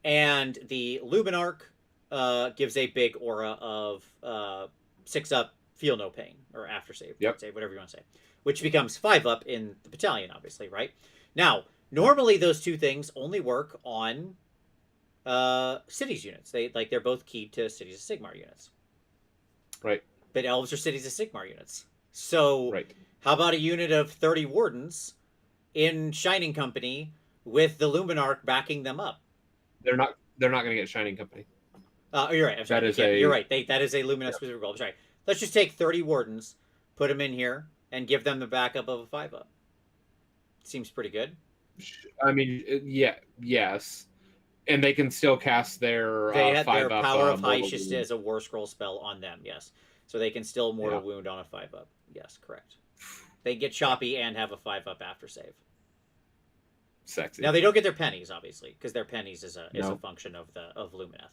Speaker 1: And the Luminarch gives a big aura of 6-up, feel no pain, or after save,
Speaker 2: Yep.
Speaker 1: save, whatever you want to say, which becomes 5-up in the battalion, obviously, right? Now, normally those two things only work on cities units. They're both keyed to cities of Sigmar units.
Speaker 2: Right.
Speaker 1: But elves are cities of Sigmar units. So
Speaker 2: Right.
Speaker 1: how about a unit of 30 wardens in Shining Company with the Luminarch backing them up?
Speaker 2: They're not going to get Shining Company.
Speaker 1: You're right. I'm sorry.
Speaker 2: That is
Speaker 1: You're right. That is a Lumineth
Speaker 2: Yeah.
Speaker 1: specific role. I'm sorry. Let's just take 30 wardens, put them in here, and give them the backup of a 5-up. Seems pretty good.
Speaker 2: I mean, yes. And they can still cast their
Speaker 1: They had
Speaker 2: 5-up,
Speaker 1: their Power of
Speaker 2: Mortal
Speaker 1: Hyshist
Speaker 2: Wound.
Speaker 1: as a War Scroll spell on them, yes. So they can still Mortal Wound on a 5-up. Yes, correct. They get choppy and have a 5-up after save.
Speaker 2: Sexy.
Speaker 1: Now they don't get their pennies, obviously, because their pennies is a function of Lumineth.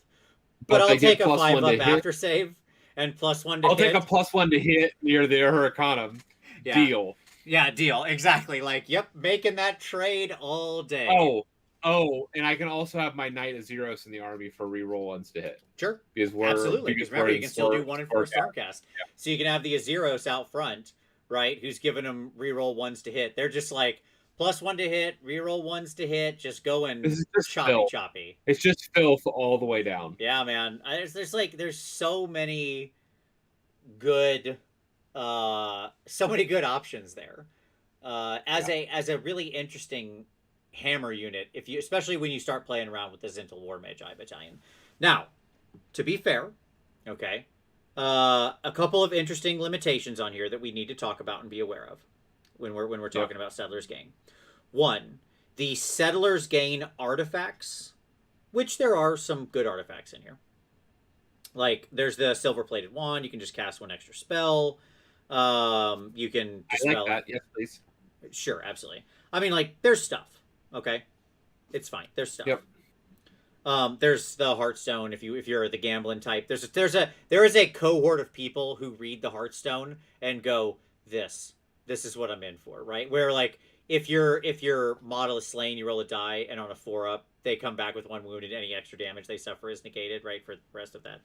Speaker 1: But I'll take a 5-up after save and +1 to hit.
Speaker 2: I'll take a +1 to hit near the Huracanum.
Speaker 1: Yeah.
Speaker 2: Deal.
Speaker 1: Yeah, deal. Exactly. Like, yep, making that trade all day.
Speaker 2: Oh, and I can also have my Knight Azeros in the army for reroll ones to hit.
Speaker 1: Sure.
Speaker 2: Absolutely.
Speaker 1: Because remember, you can still do 1 in 4 Stormcast.
Speaker 2: Yeah.
Speaker 1: So you can have the Azeros out front, right, who's giving them reroll 1s to hit. They're just like, +1 to hit, reroll 1s to hit, just going choppy.
Speaker 2: It's just filth all the way down.
Speaker 1: Yeah, man. There's so many good options there. As a really interesting hammer unit, especially when you start playing around with the Zintal War Magi battalion. Now, to be fair, okay, a couple of interesting limitations on here that we need to talk about and be aware of when we're talking about Settlers Gain. One, the Settlers Gain artifacts, which there are some good artifacts in here. Like, there's the silver-plated wand. You can just cast 1 extra spell. You can dispel.
Speaker 2: I like that. Yes, please.
Speaker 1: Sure, absolutely. I mean, like, there's stuff. Okay, it's fine. There's stuff.
Speaker 2: Yep.
Speaker 1: There's the Heartstone. If you're the gambling type, there is a cohort of people who read the Heartstone and go, this is what I'm in for, right? Where, like, if your model is slain, you roll a die, and on a 4-up, they come back with 1 wound, and any extra damage they suffer is negated, right, for the rest of that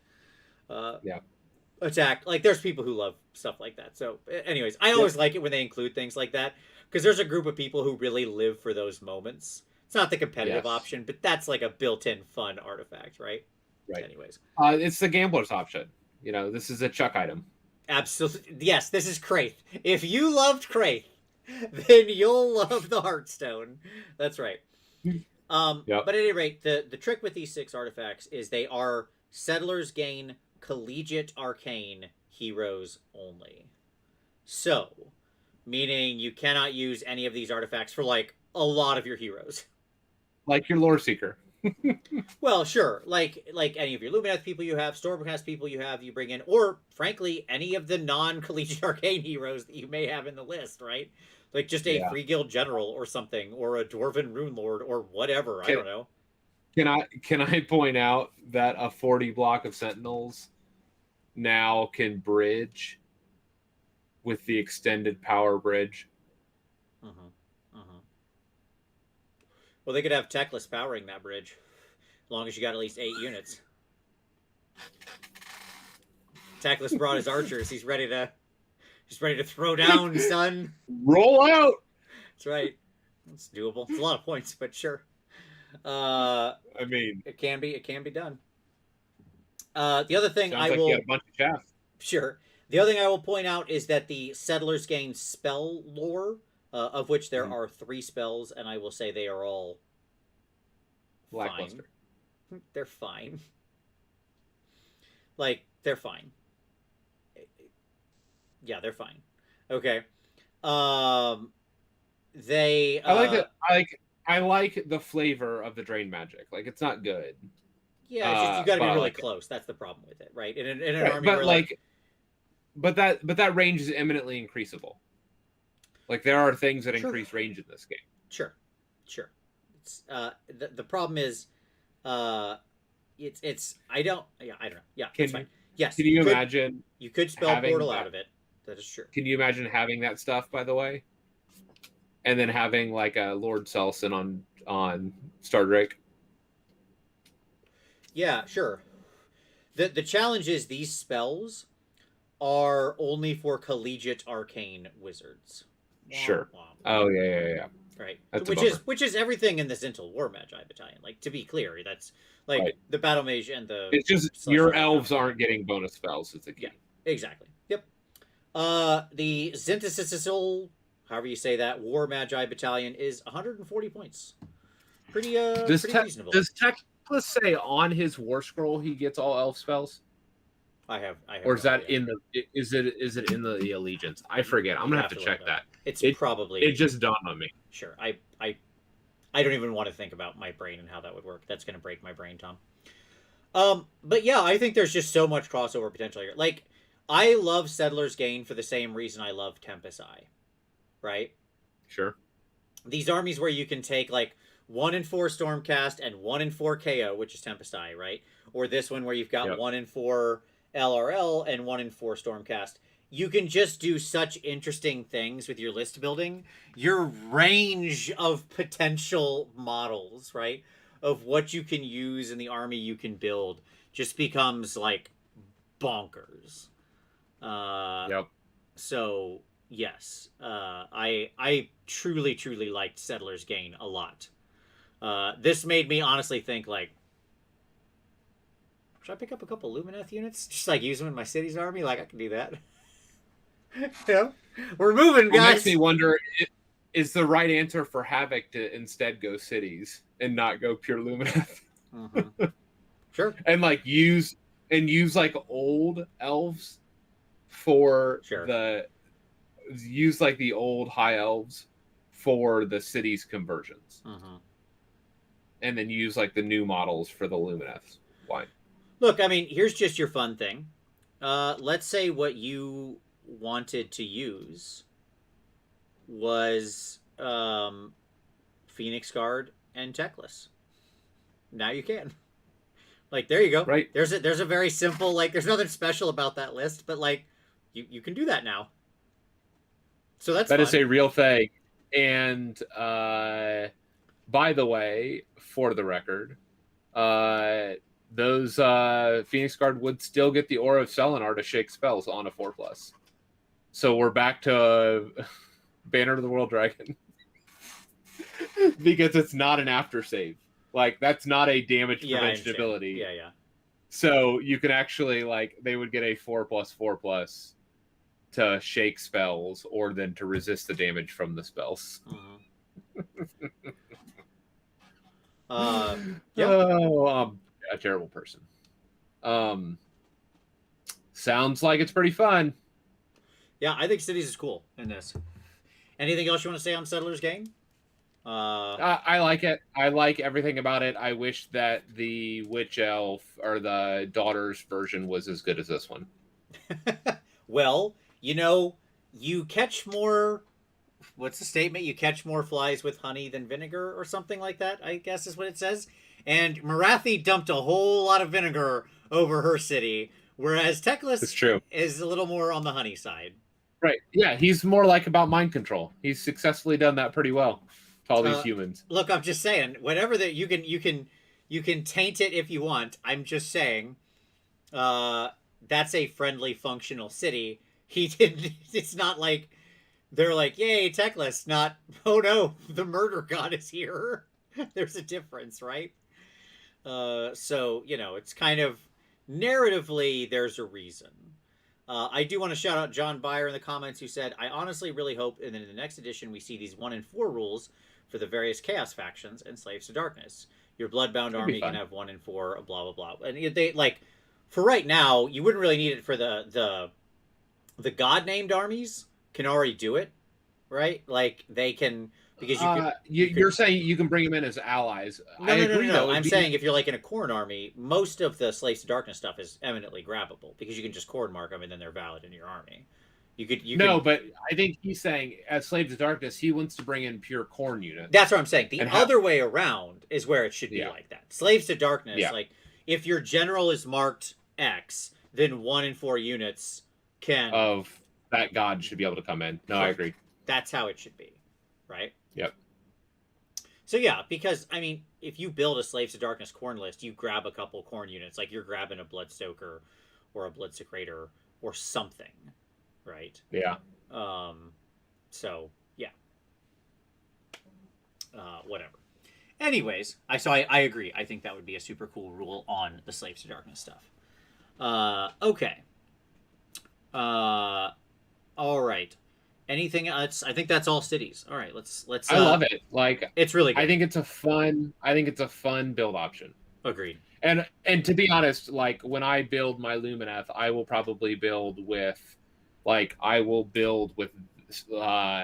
Speaker 1: attack. Like, there's people who love stuff like that. So, anyways, I always like it when they include things like that, because there's a group of people who really live for those moments. It's not the competitive option, but that's like a built-in fun artifact, right?
Speaker 2: Right.
Speaker 1: Anyways,
Speaker 2: it's the gambler's option. You know, this is a Chuck item.
Speaker 1: Absolutely. Yes, this is Kraith. If you loved Kraith, then you'll love the Heartstone. That's right. But at any rate, the trick with these 6 artifacts is they are Settlers Gain collegiate arcane heroes only. So, meaning you cannot use any of these artifacts for, like, a lot of your heroes.
Speaker 2: Like your Lore Seeker.
Speaker 1: Well, sure. Like any of your Lumineth people you have, Stormcast people you have, you bring in, or, frankly, any of the non-collegiate arcane heroes that you may have in the list, right? Like, just a free guild general or something, or a Dwarven Rune Lord, or whatever. I don't know.
Speaker 2: Can I point out that a 40 block of Sentinels now can bridge with the extended power bridge?
Speaker 1: Well, they could have Teclis powering that bridge, as long as you got at least 8 units. Teclis brought his archers. He's ready to throw down, son.
Speaker 2: Roll out.
Speaker 1: That's right. It's doable. It's a lot of points, but sure.
Speaker 2: I mean,
Speaker 1: it can be done. The other thing
Speaker 2: sounds like you got a bunch of chaff.
Speaker 1: Sure. The other thing I will point out is that the Settlers Gain spell lore, of which there are 3 spells, and I will say they are all
Speaker 2: lackluster.
Speaker 1: Fine. They're fine. Like, they're fine. Yeah, they're fine. Okay. They.
Speaker 2: I like it. I like the flavor of the drain magic. Like, it's not good.
Speaker 1: Yeah, it's just, you got to be really close. That's the problem with it, right? In an army,
Speaker 2: but
Speaker 1: where,
Speaker 2: like, but that range is eminently increasable. Like, there are things that increase range in this game.
Speaker 1: Sure. It's the problem is, it's I don't know. Yeah, it's fine. Yes.
Speaker 2: Can you imagine?
Speaker 1: You could spell portal out of it. That is true.
Speaker 2: Can you imagine having that stuff, by the way? and then having like a Lord Selson on Star Drake.
Speaker 1: Yeah, sure. The challenge is these spells are only for collegiate arcane wizards. Womp
Speaker 2: Sure.
Speaker 1: womp.
Speaker 2: Oh yeah.
Speaker 1: Right.
Speaker 2: That's
Speaker 1: Which
Speaker 2: a bummer.
Speaker 1: is everything in the Zintal War Magi Battalion. Like, to be clear, that's like
Speaker 2: Right.
Speaker 1: the Battle Mage and the
Speaker 2: It's just
Speaker 1: Celestial
Speaker 2: your
Speaker 1: War
Speaker 2: elves
Speaker 1: Paladin.
Speaker 2: aren't getting bonus spells. It's a key.
Speaker 1: Yeah, exactly. Yep. The Zintacisil, however you say that, War Magi Battalion is 140 points. Pretty pretty reasonable.
Speaker 2: Does Teclis say on his war scroll he gets all elf spells?
Speaker 1: I have
Speaker 2: Or is
Speaker 1: no
Speaker 2: that
Speaker 1: idea.
Speaker 2: in the is it in the allegiance? I forget. I'm gonna have to check that.
Speaker 1: It's
Speaker 2: It
Speaker 1: probably
Speaker 2: just dawned on me.
Speaker 1: sure. I don't even want to think about my brain and how that would work. That's gonna break my brain, Tom. But yeah, I think there's just so much crossover potential here. Like, I love Settler's Gain for the same reason I love Tempest Eye, right?
Speaker 2: Sure.
Speaker 1: These armies where you can take like 1 in 4 Stormcast and 1 in 4 KO, which is Tempest Eye, right? Or this one where you've got 1 in 4 LRL and 1 in 4 Stormcast. You can just do such interesting things with your list building. Your range of potential models, right? Of what you can use in the army you can build just becomes like bonkers.
Speaker 2: Yep.
Speaker 1: So yes, I truly liked Settler's Gain a lot. This made me honestly think like, should I pick up a couple Lumineth units? Just like use them in my city's army? Like, I can do that. Yeah, we're moving, guys.
Speaker 2: It makes me wonder: is the right answer for Havoc to instead go cities and not go pure Lumineth?
Speaker 1: Mm-hmm. Sure.
Speaker 2: And like use like old elves for use like the old high elves for the city's conversions, and then use like the new models for the Lumineths. Why?
Speaker 1: Look, I mean, here's just your fun thing. Let's say what you wanted to use was Phoenix Guard and Teclis. Now you can. Like, there you go.
Speaker 2: Right.
Speaker 1: There's a very simple, like, there's nothing special about that list, but like you can do that now. So that
Speaker 2: is a real thing. And by the way, for the record, those Phoenix Guard would still get the Aura of Selenar to shake spells on a 4+. So we're back to Banner of the World Dragon. Because it's not an after save. Like, that's not a damage prevention ability.
Speaker 1: Yeah.
Speaker 2: So you can actually, like, they would get a 4+4+ to shake spells or then to resist the damage from the spells.
Speaker 1: Yeah.
Speaker 2: Oh, I'm a terrible person. Sounds like it's pretty fun.
Speaker 1: Yeah, I think cities is cool in this. Anything else you want to say on Settler's Gain?
Speaker 2: I like it. I like everything about it. I wish that the Witch Elf or the Daughters version was as good as this one.
Speaker 1: Well, you know, you catch more. What's the statement? You catch more flies with honey than vinegar, or something like that, I guess is what it says. And Marathi dumped a whole lot of vinegar over her city, whereas Teclis is a little more on the honey side.
Speaker 2: Right. Yeah, he's more like about mind control. He's successfully done that pretty well to all these humans.
Speaker 1: Look, I'm just saying, whatever that you can taint it if you want. I'm just saying, that's a friendly, functional city. He didn't. It's not like they're like, "Yay, Teclis!" Not, "Oh no, the murder god is here." There's a difference, right? So you know, it's kind of narratively there's a reason. I do want to shout out John Byer in the comments who said, "I honestly really hope in the next edition we see these 1 in 4 rules for the various Chaos factions and Slaves to Darkness. Your Bloodbound army can have 1 in 4, blah blah blah." And they like, for right now, you wouldn't really need it for the god named armies can already do it, right? Like they can, because
Speaker 2: you're saying you can bring them in as allies.
Speaker 1: No. I'm saying if you're like in a Khorne army, most of the Slaves to Darkness stuff is eminently grabbable because you can just Khorne mark them and then they're valid in your army.
Speaker 2: But I think he's saying as Slaves to Darkness, he wants to bring in pure Khorne units.
Speaker 1: That's what I'm saying. The other way around is where it should be like that. Slaves to Darkness, like if your general is marked X, then 1 in 4 units can
Speaker 2: of that god should be able to come in. No, I agree.
Speaker 1: That's how it should be. right?
Speaker 2: Yep.
Speaker 1: So yeah, because I mean, if you build a Slaves to Darkness Khorne list, you grab a couple Khorne units, like you're grabbing a Bloodstoker or a Bloodsecrator or something, right?
Speaker 2: Yeah.
Speaker 1: Um, so yeah, whatever. Anyways, I agree. I think that would be a super cool rule on the Slaves to Darkness stuff. Okay. Uh, all right. Anything else? I think that's all cities. All right. Let's.
Speaker 2: I love it. Like,
Speaker 1: It's really
Speaker 2: I
Speaker 1: good.
Speaker 2: think it's a fun build option.
Speaker 1: Agreed.
Speaker 2: And to be honest, like when I build my Lumineth, I will probably build with, uh,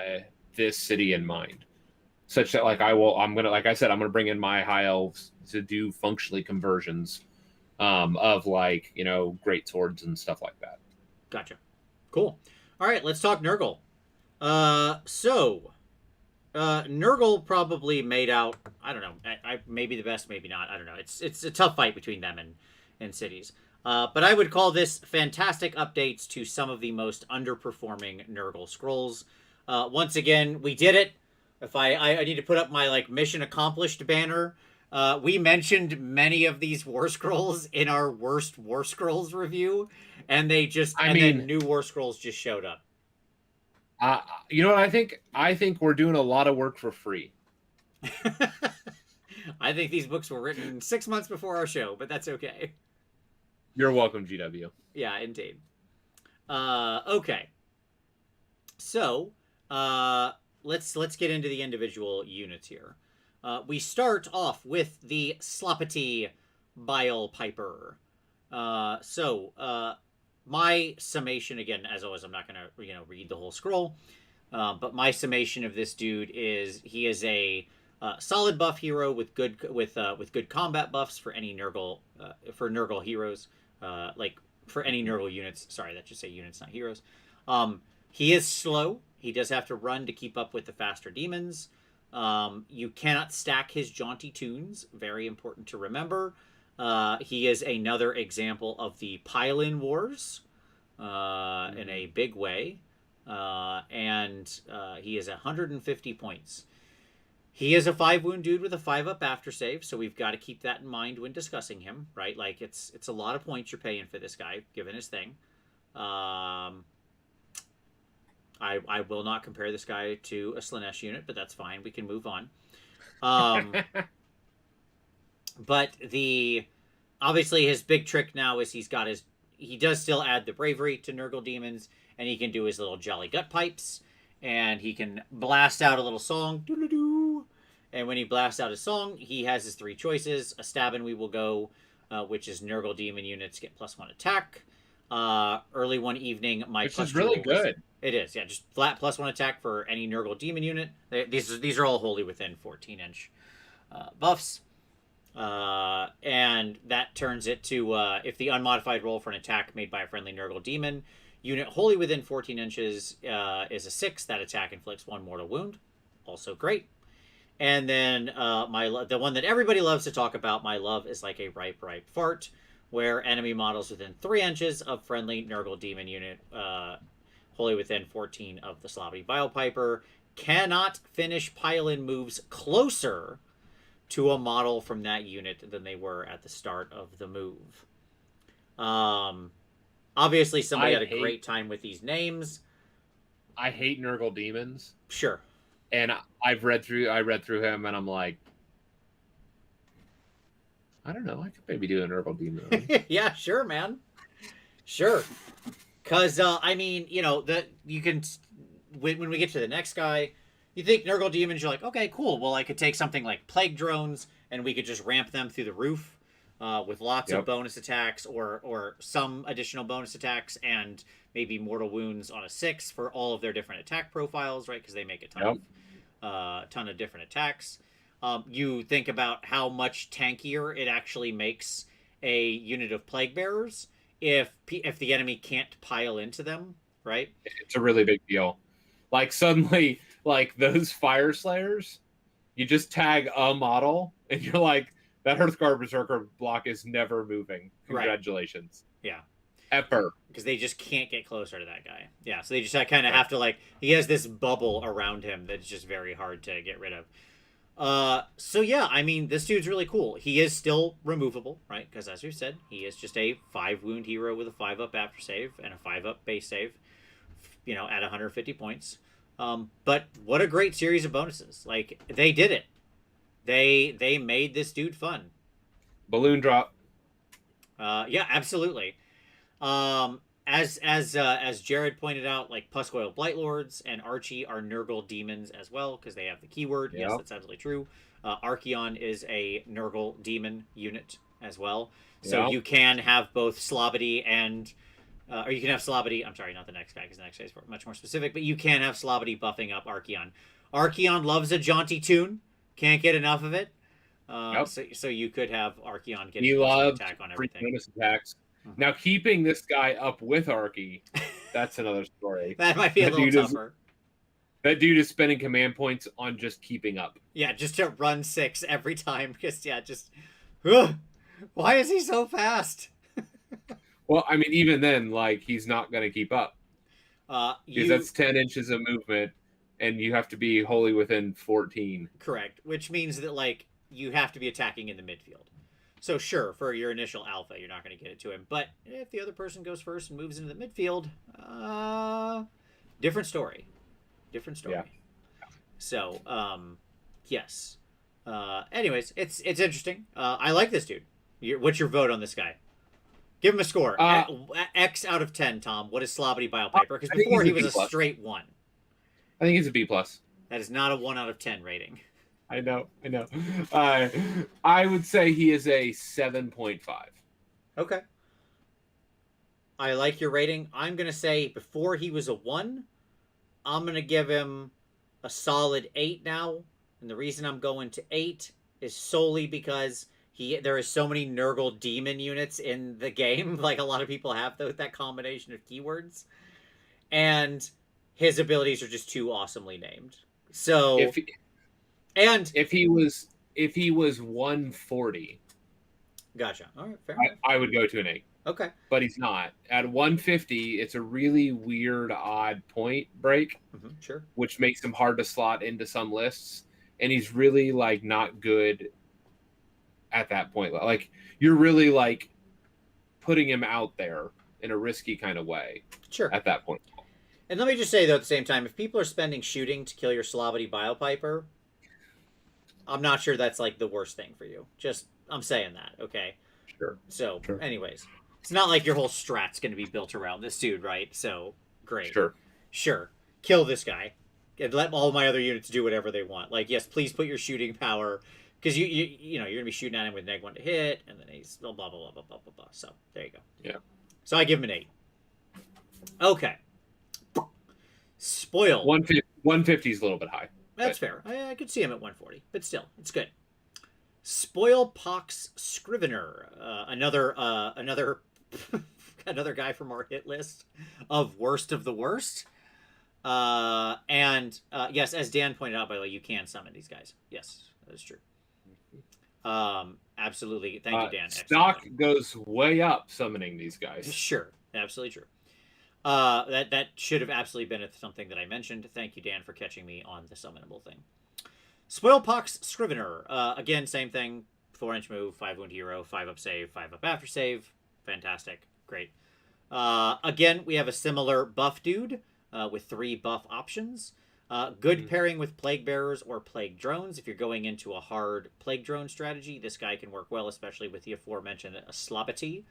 Speaker 2: this city in mind, such that like like I said, I'm gonna bring in my high elves to do functionally conversions, of like great swords and stuff like that.
Speaker 1: Gotcha. Cool. All right. Let's talk Nurgle. So Nurgle probably made out. I don't know. Maybe the best, maybe not. I don't know. It's a tough fight between them and cities. But I would call this fantastic updates to some of the most underperforming Nurgle scrolls. Once again, we did it. If I need to put up my like mission accomplished banner. We mentioned many of these war scrolls in our worst war scrolls review, and then new war scrolls just showed up.
Speaker 2: You know what I think? I think we're doing a lot of work for free.
Speaker 1: I think these books were written 6 months before our show, but that's okay.
Speaker 2: You're welcome, GW.
Speaker 1: Yeah, indeed. Okay. So, let's get into the individual units here. We start off with the Sloppity Bile Piper. My summation, again, as always, I'm not gonna read the whole scroll, but my summation of this dude is he is a solid buff hero with good combat buffs for any Nurgle heroes, like for any Nurgle units. Sorry, that should say units, not heroes. He is slow. He does have to run to keep up with the faster demons. You cannot stack his jaunty tunes. Very important to remember. He is another example of the pile-in wars in a big way. And he is 150 points. He is a 5-wound dude with a 5-up after save, so we've got to keep that in mind when discussing him, right? Like, it's a lot of points you're paying for this guy, given his thing. I will not compare this guy to a Slaanesh unit, but that's fine. We can move on. But obviously his big trick now is he does still add the bravery to Nurgle demons, and he can do his little jolly gut pipes, and he can blast out a little song, doo-doo-doo. And when he blasts out his song, he has his 3 choices. A stab and we will go, which is Nurgle demon units get +1 attack. Early one evening,
Speaker 2: which is really good.
Speaker 1: It is, yeah, just flat +1 attack for any Nurgle demon unit. These are all wholly within 14-inch buffs. And that turns it to if the unmodified roll for an attack made by a friendly Nurgle demon unit wholly within 14 inches is a 6, that attack inflicts 1 mortal wound. Also great. And then the one that everybody loves to talk about, my love is like a ripe fart, where enemy models within 3 inches of friendly Nurgle demon unit wholly within 14 of the Sloppy Bile Piper cannot finish pile-in moves closer to a model from that unit than they were at the start of the move. Obviously, somebody had a great time with these names.
Speaker 2: I hate Nurgle demons.
Speaker 1: Sure.
Speaker 2: And I read through him, and I'm like, I don't know. I could maybe do a Nurgle demon.
Speaker 1: Yeah, sure, man. Sure. Because, I mean, you can... When we get to the next guy, you think Nurgle demons, you're like, okay, cool. Well, I could take something like Plague Drones, and we could just ramp them through the roof with lots of bonus attacks or some additional bonus attacks and maybe mortal wounds on a 6 for all of their different attack profiles, right? Because they make a ton of different attacks. You think about how much tankier it actually makes a unit of Plague Bearers if the enemy can't pile into them, right?
Speaker 2: It's a really big deal. Like, suddenly, like, those Fire Slayers, you just tag a model, and you're like, that Hearthguard Berserker block is never moving. Congratulations.
Speaker 1: Right. Yeah.
Speaker 2: Pepper.
Speaker 1: because they just can't get closer to that guy. Yeah, so they just kind of have to like he has this bubble around him that's just very hard to get rid of. So yeah, I mean this dude's really cool. He is still removable, right? Because as you said, he is just a 5 wound hero with a 5-up after save and a 5-up base save. At 150 points. But what a great series of bonuses! Like they did it. They made this dude fun.
Speaker 2: Balloon drop.
Speaker 1: Yeah, absolutely. As Jared pointed out, like Puscoil Blightlords and Archie are Nurgle demons as well because they have the keyword.
Speaker 2: Yep.
Speaker 1: Yes, that's absolutely true. Archeon is a Nurgle demon unit as well, so
Speaker 2: Yep.
Speaker 1: you can have both Slobody and. Or you can have Slobody. I'm sorry, not the next guy, because the next guy is much more specific. But you can have Slobody buffing up Archeon. Archeon loves a jaunty tune. Can't get enough of it.
Speaker 2: Yep.
Speaker 1: So you could have Archeon get
Speaker 2: He
Speaker 1: an
Speaker 2: loves
Speaker 1: attack on
Speaker 2: free
Speaker 1: everything.
Speaker 2: bonus attacks.
Speaker 1: Mhm.
Speaker 2: Now keeping this guy up with Archie, that's another story.
Speaker 1: That might be a little tougher.
Speaker 2: That dude is spending command points on just keeping up.
Speaker 1: Yeah, just to run 6 every time. Because ugh, why is he so fast?
Speaker 2: Well, I mean, even then, like he's not going to keep up because that's 10 inches of movement, and you have to be wholly within 14.
Speaker 1: Correct, which means that like you have to be attacking in the midfield. So sure, for your initial alpha, you're not going to get it to him. But if the other person goes first and moves into the midfield, different story. Different story.
Speaker 2: Yeah.
Speaker 1: So, yes. Anyways, it's interesting. I like this dude. What's your vote on this guy? Give him a score. X out of 10, Tom. What is Slobody Biopiper? Because before he was a straight 1.
Speaker 2: I think he's a B+.
Speaker 1: That is not a 1 out of 10 rating.
Speaker 2: I know. I would say he is a 7.5.
Speaker 1: Okay. I like your rating. I'm going to say before he was a 1, I'm going to give him a solid 8 now. And the reason I'm going to 8 is solely because there is so many Nurgle demon units in the game. Like a lot of people have that combination of keywords. And his abilities are just too awesomely named. So if he
Speaker 2: was 140,
Speaker 1: gotcha. All right, fair enough.
Speaker 2: I would go to an 8.
Speaker 1: Okay.
Speaker 2: But he's not. At 150, it's a really weird, odd point break.
Speaker 1: Mm-hmm, sure.
Speaker 2: Which makes him hard to slot into some lists. And he's really, like, not good at that point. Like, you're really, like, putting him out there in a risky kind of way.
Speaker 1: Sure.
Speaker 2: At that point.
Speaker 1: And let me just say, though, at the same time, if people are spending shooting to kill your Slobody Biopiper, I'm not sure that's, like, the worst thing for you. Just, I'm saying that, okay?
Speaker 2: Sure.
Speaker 1: So,
Speaker 2: sure.
Speaker 1: Anyways, it's not like your whole strat's going to be built around this dude, right? So, great. Sure. Kill this guy. And let all my other units do whatever they want. Like, yes, please put your shooting power... Because you're going to be shooting at him with -1 to hit, and then he's blah, blah, blah, blah, blah, blah, blah. So, there you go.
Speaker 2: Yeah.
Speaker 1: So, I give him an 8. Okay. Spoil.
Speaker 2: 150 is a little bit high.
Speaker 1: That's fair. I could see him at 140, but still, it's good. Spoil Pox Scrivener, another guy from our hit list of worst of the worst. Yes, as Dan pointed out, by the way, you can summon these guys. Yes, that is true. Absolutely. Thank you, Dan.
Speaker 2: Stock goes way up summoning these guys.
Speaker 1: Sure, absolutely true. That should have absolutely been something that I mentioned. Thank you, Dan, for catching me on the summonable thing. Spoilpox Scrivener. Again, same thing. 4-inch move, 5-wound hero, 5-up save, 5-up after save. Fantastic. Great. Again, we have a similar buff dude with 3 buff options. Good pairing with Plague Bearers or Plague Drones. If you're going into a hard Plague Drone strategy, this guy can work well, especially with the aforementioned Slobity.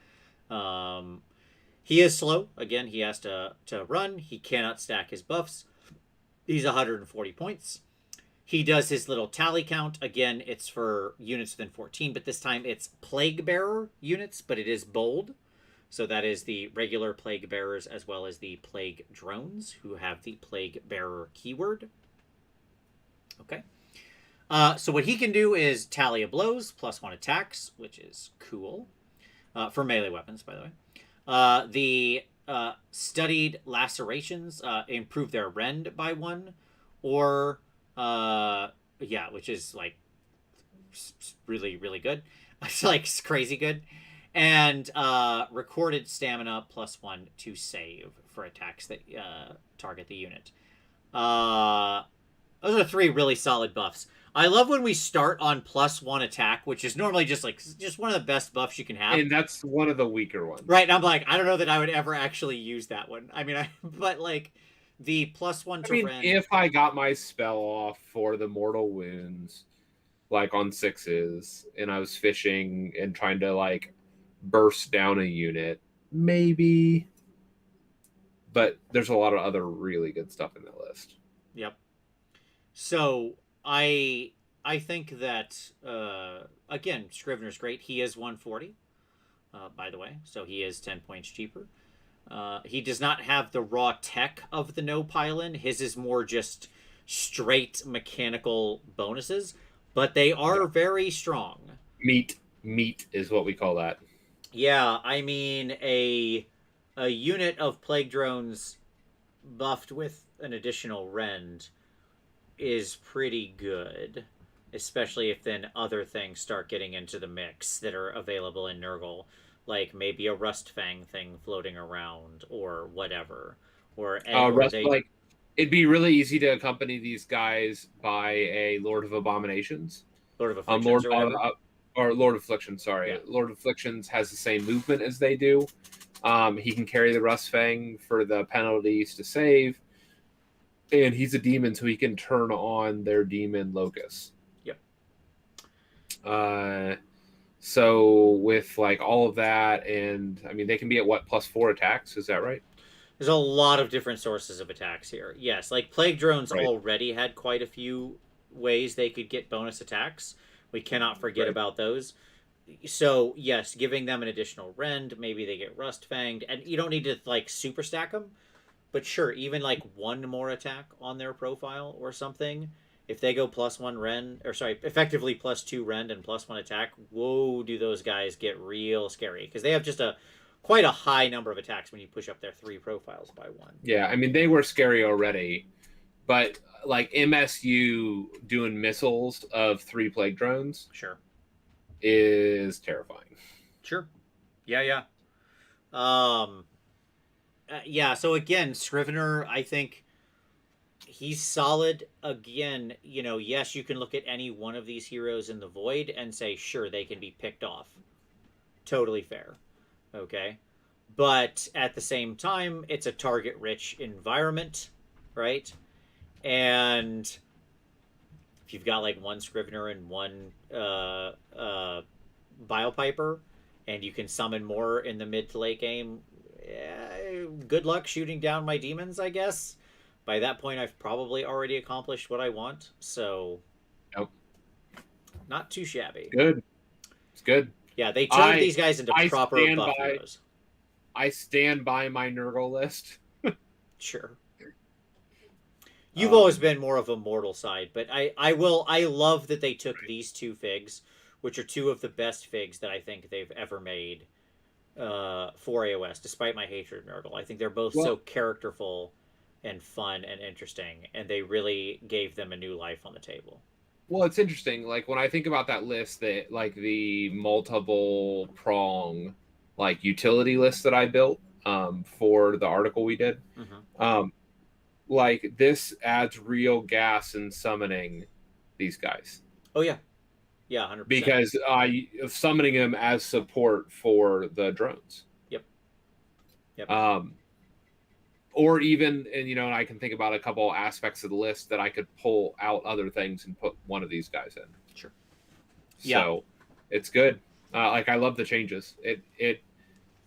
Speaker 1: He is slow. Again, he has to run. He cannot stack his buffs. He's 140 points. He does his little tally count. Again, it's for units within 14, but this time it's Plague Bearer units, but it is bold. So that is the regular Plague Bearers as well as the Plague Drones, who have the Plague Bearer keyword. Okay. So what he can do is Tally of Blows, +1 attacks, which is cool. For melee weapons, by the way. The Studied Lacerations improve their rend by 1, or which is like really, really good. It's like crazy good. And recorded stamina +1 to save for attacks that target the unit. Those are 3 really solid buffs. I love when we start on +1 attack, which is normally just one of the best buffs you can have.
Speaker 2: And that's one of the weaker ones.
Speaker 1: Right, and I'm like, I don't know that I would ever actually use that one. I mean, but like the +1 to rend.
Speaker 2: If I got my spell off for the mortal wounds, like on 6s, and I was fishing and trying to like burst down a unit, maybe. But there's a lot of other really good stuff in that list.
Speaker 1: Yep. So I think that again, Scrivener's great. He is 140, by the way, so he is 10 points cheaper. He does not have the raw tech of the no pile-in. His is more just straight mechanical bonuses, but they are very strong.
Speaker 2: Meat is what we call that.
Speaker 1: Yeah, I mean a unit of plague drones buffed with an additional rend is pretty good, especially if then other things start getting into the mix that are available in Nurgle, like maybe a Rustfang thing floating around or whatever, or
Speaker 2: it'd be really easy to accompany these guys by a Lord of Abominations,
Speaker 1: Lord of Afflictions,
Speaker 2: or Lord of Affliction. Sorry,
Speaker 1: Yeah.
Speaker 2: Lord of Afflictions has the same movement as they do. He can carry the Rustfang for the penalties to save. And he's a demon, so he can turn on their demon locus.
Speaker 1: Yep.
Speaker 2: So with like all of that, and I mean, they can be at what, +4 attacks? Is that right?
Speaker 1: There's a lot of different sources of attacks here. Yes, like plague drones
Speaker 2: Right.
Speaker 1: already had quite a few ways they could get bonus attacks. We cannot forget about those. So yes, giving them an additional rend, maybe they get rust fanged, and you don't need to like super stack them. But sure, even like one more attack on their profile or something, if they go +1 rend, or sorry, effectively +2 rend and +1 attack, whoa, do those guys get real scary, because they have just quite a high number of attacks when you push up their 3 profiles by 1.
Speaker 2: Yeah, I mean, they were scary already, but like MSU doing missiles of 3 plague drones,
Speaker 1: Sure,
Speaker 2: is terrifying.
Speaker 1: Sure, yeah. Yeah, so again, Scrivener, I think he's solid. Again, yes, you can look at any one of these heroes in the Void and say, sure, they can be picked off. Totally fair. Okay? But at the same time, it's a target-rich environment, right? And if you've got like one Scrivener and one Biopiper, and you can summon more in the mid to late game, good luck shooting down my demons, I guess. By that point, I've probably already accomplished what I want, so
Speaker 2: Nope.
Speaker 1: Not too shabby.
Speaker 2: Good. It's good.
Speaker 1: Yeah, they turned these guys into proper buff heroes.
Speaker 2: I stand by my Nurgle list.
Speaker 1: Sure. You've always been more of a mortal side, but I love that they took these 2 figs, which are 2 of the best figs that I think they've ever made for AOS, despite my hatred of Nurgle. I think they're both so characterful and fun and interesting, and they really gave them a new life on the table.
Speaker 2: Well, it's interesting. Like when I think about that list, that like the multiple prong like utility list that I built for the article we did, like this adds real gas in summoning these guys.
Speaker 1: Oh yeah, 100%.
Speaker 2: Because summoning them as support for the drones.
Speaker 1: Yep.
Speaker 2: Or even, and I can think about a couple aspects of the list that I could pull out other things and put one of these guys in.
Speaker 1: Sure.
Speaker 2: So it's good. Like I love the changes.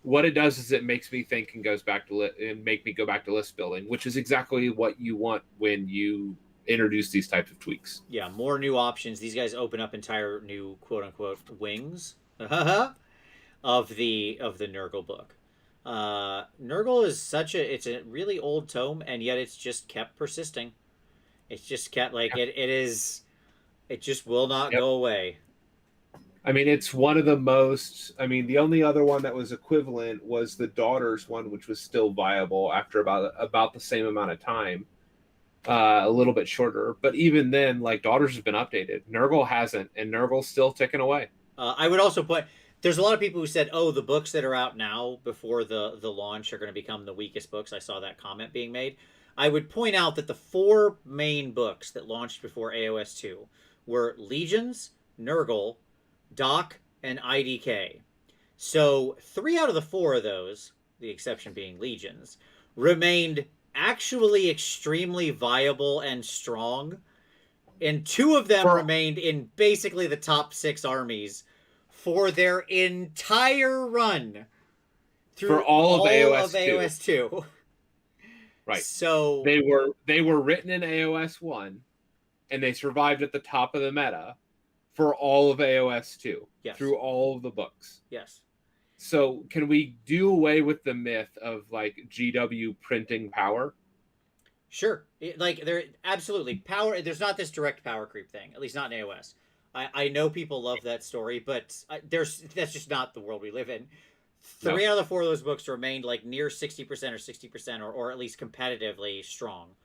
Speaker 2: What it does is it makes me think and goes back to and make me go back to list building, which is exactly what you want when you introduce these types of tweaks.
Speaker 1: Yeah, more new options. These guys open up entire new quote unquote wings of the Nurgle book. Nurgle is it's a really old tome, and yet it's just kept persisting. It's just kept it just will not go away.
Speaker 2: I mean, it's one of the most. I mean, the only other one that was equivalent was the Daughters one, which was still viable after about the same amount of time, a little bit shorter. But even then, like Daughters has been updated. Nurgle hasn't, and Nurgle's still ticking away.
Speaker 1: I would also put There's a lot of people who said, "Oh, the books that are out now before the launch are going to become the weakest books." I saw that comment being made. I would point out that the four main books that launched before AOS 2 were Legions, Nurgle, Doc, and IDK. So, 3 out of the 4 of those, the exception being Legions, remained actually extremely viable and strong, and 2 of them
Speaker 2: For
Speaker 1: remained in basically the top 6 armies for their entire run
Speaker 2: for
Speaker 1: through
Speaker 2: all of
Speaker 1: all of
Speaker 2: AOS 2.
Speaker 1: AOS 2.
Speaker 2: Right.
Speaker 1: So,
Speaker 2: They were written in AOS 1 and they survived at the top of the meta for all of AOS 2
Speaker 1: yes.
Speaker 2: through all of the books.
Speaker 1: Yes.
Speaker 2: So, can we do away with the myth of like GW printing power?
Speaker 1: Sure. Like, there absolutely power. There's not this direct power creep thing, at least not in AOS. I know people love that story, but that's just not the world we live in. 3 out of the 4 of those books remained like near 60% or 60%, or at least competitively strong.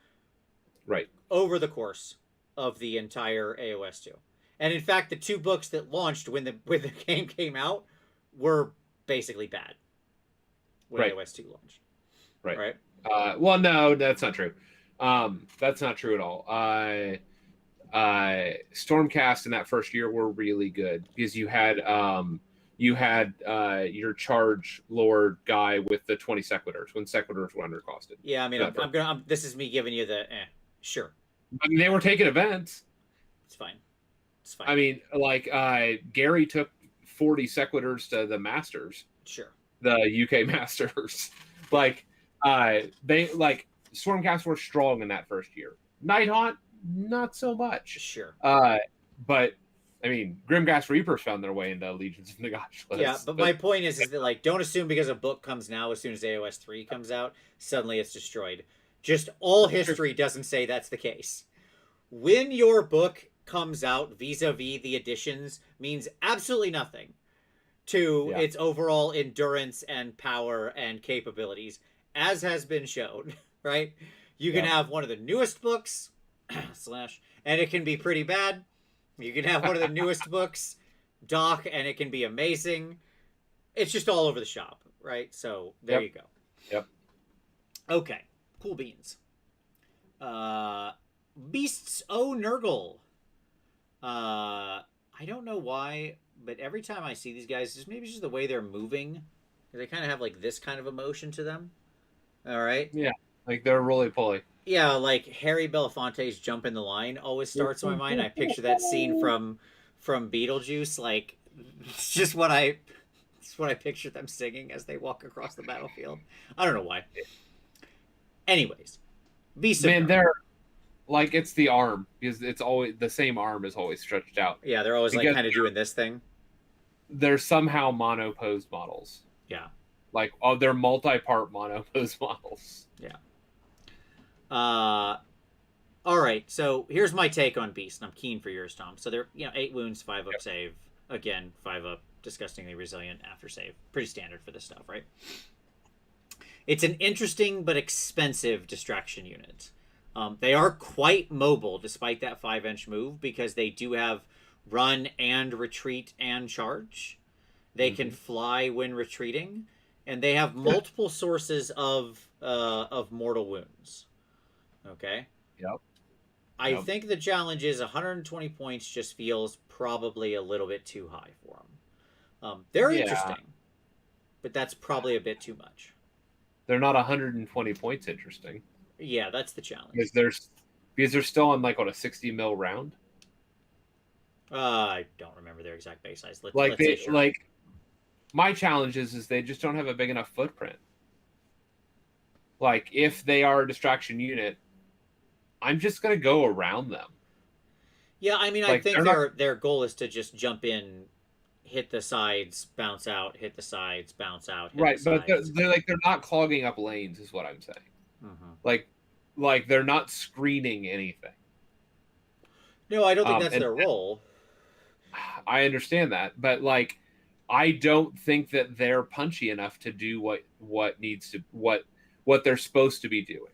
Speaker 2: Right.
Speaker 1: Over the course of the entire AOS 2. And in fact, the 2 books that launched when the game came out were basically bad when AOS 2 launched.
Speaker 2: Right. Well, no, that's not true. That's not true at all. Stormcast in that first year were really good because you had your charge lord guy with the 20 sequiturs when sequiturs were undercosted.
Speaker 1: Yeah, I mean, this is me giving you the sure.
Speaker 2: I mean, they were taking events.
Speaker 1: It's fine.
Speaker 2: I mean, like Gary took 40 sequiturs to the Masters.
Speaker 1: Sure.
Speaker 2: The UK Masters. Like they like Stormcast were strong in that first year. Nighthaunt, not so much.
Speaker 1: Sure.
Speaker 2: But I mean, Grimghast Reapers found their way into Legions of Nagash list.
Speaker 1: Yeah, but my point is that, like, don't assume because a book comes now as soon as AOS 3 comes out, suddenly it's destroyed. Just all history doesn't say that's the case. When your book comes out vis-a-vis the editions means absolutely nothing to its overall endurance and power and capabilities, as has been shown, right? You can have one of the newest books, and it can be pretty bad. You can have one of the newest books, Doc, and it can be amazing. It's just all over the shop, right? So there you go.
Speaker 2: Yep.
Speaker 1: Okay. Cool beans. Beasts O Nurgle. I don't know why, but every time I see these guys, just maybe it's just the way they're moving. They kind of have like this kind of emotion to them. All right.
Speaker 2: Yeah, like they're really pulley.
Speaker 1: Yeah, like Harry Belafonte's "Jump in the Line" always starts in my mind. I picture that scene from Beetlejuice. Like, it's just what I picture them singing as they walk across the battlefield. I don't know why. Anyways, Beast.
Speaker 2: Man, they're like it's the arm because it's always the same arm is always stretched out.
Speaker 1: Yeah, they're always like kind of doing this thing.
Speaker 2: They're somehow monoposed models.
Speaker 1: Yeah.
Speaker 2: Like, they're multi-part monoposed models.
Speaker 1: Yeah. All right. So here's my take on Beast, and I'm keen for yours, Tom. So they're 8 wounds, 5 up save. Again, 5 up, disgustingly resilient after save. Pretty standard for this stuff, right? It's an interesting but expensive distraction unit. They are quite mobile despite that 5-inch move because they do have run and retreat and charge. They can fly when retreating, and they have multiple sources of mortal wounds. Okay.
Speaker 2: Yep.
Speaker 1: I think the challenge is 120 points just feels probably a little bit too high for them. They're interesting, but that's probably a bit too much.
Speaker 2: They're not 120 points interesting.
Speaker 1: Yeah, that's the challenge.
Speaker 2: Because they're still on like a 60 mil round.
Speaker 1: I don't remember their exact base size.
Speaker 2: Let's say sure. My challenge is they just don't have a big enough footprint. Like, if they are a distraction unit, I'm just gonna go around them.
Speaker 1: Yeah, I mean, I think their goal is to just jump in, hit the sides, bounce out, hit the sides, bounce out.
Speaker 2: Right, but they're not clogging up lanes, is what I'm saying. Mm-hmm. Like they're not screening anything.
Speaker 1: No, I don't think that's their role.
Speaker 2: I understand that, but like, I don't think that they're punchy enough to do what they're supposed to be doing.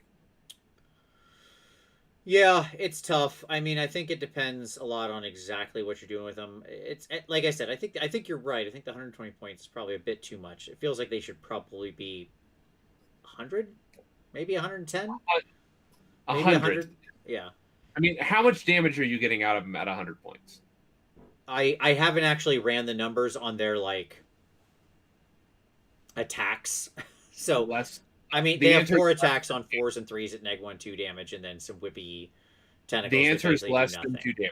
Speaker 1: Yeah, it's tough. I mean, I think it depends a lot on exactly what you're doing with them. It's like I said. I think you're right. I think the 120 points is probably a bit too much. It feels like they should probably be 100, maybe 110,
Speaker 2: A
Speaker 1: maybe
Speaker 2: hundred.
Speaker 1: 100. Yeah.
Speaker 2: I mean, how much damage are you getting out of them at 100 points?
Speaker 1: I haven't actually ran the numbers on their like attacks. So
Speaker 2: Less.
Speaker 1: I mean, they
Speaker 2: The
Speaker 1: have
Speaker 2: answer is
Speaker 1: four
Speaker 2: less
Speaker 1: attacks
Speaker 2: than,
Speaker 1: on fours and threes at -1/2 damage, and then some whippy
Speaker 2: the
Speaker 1: tentacles that
Speaker 2: answer is
Speaker 1: basically do
Speaker 2: less than
Speaker 1: nothing.
Speaker 2: 2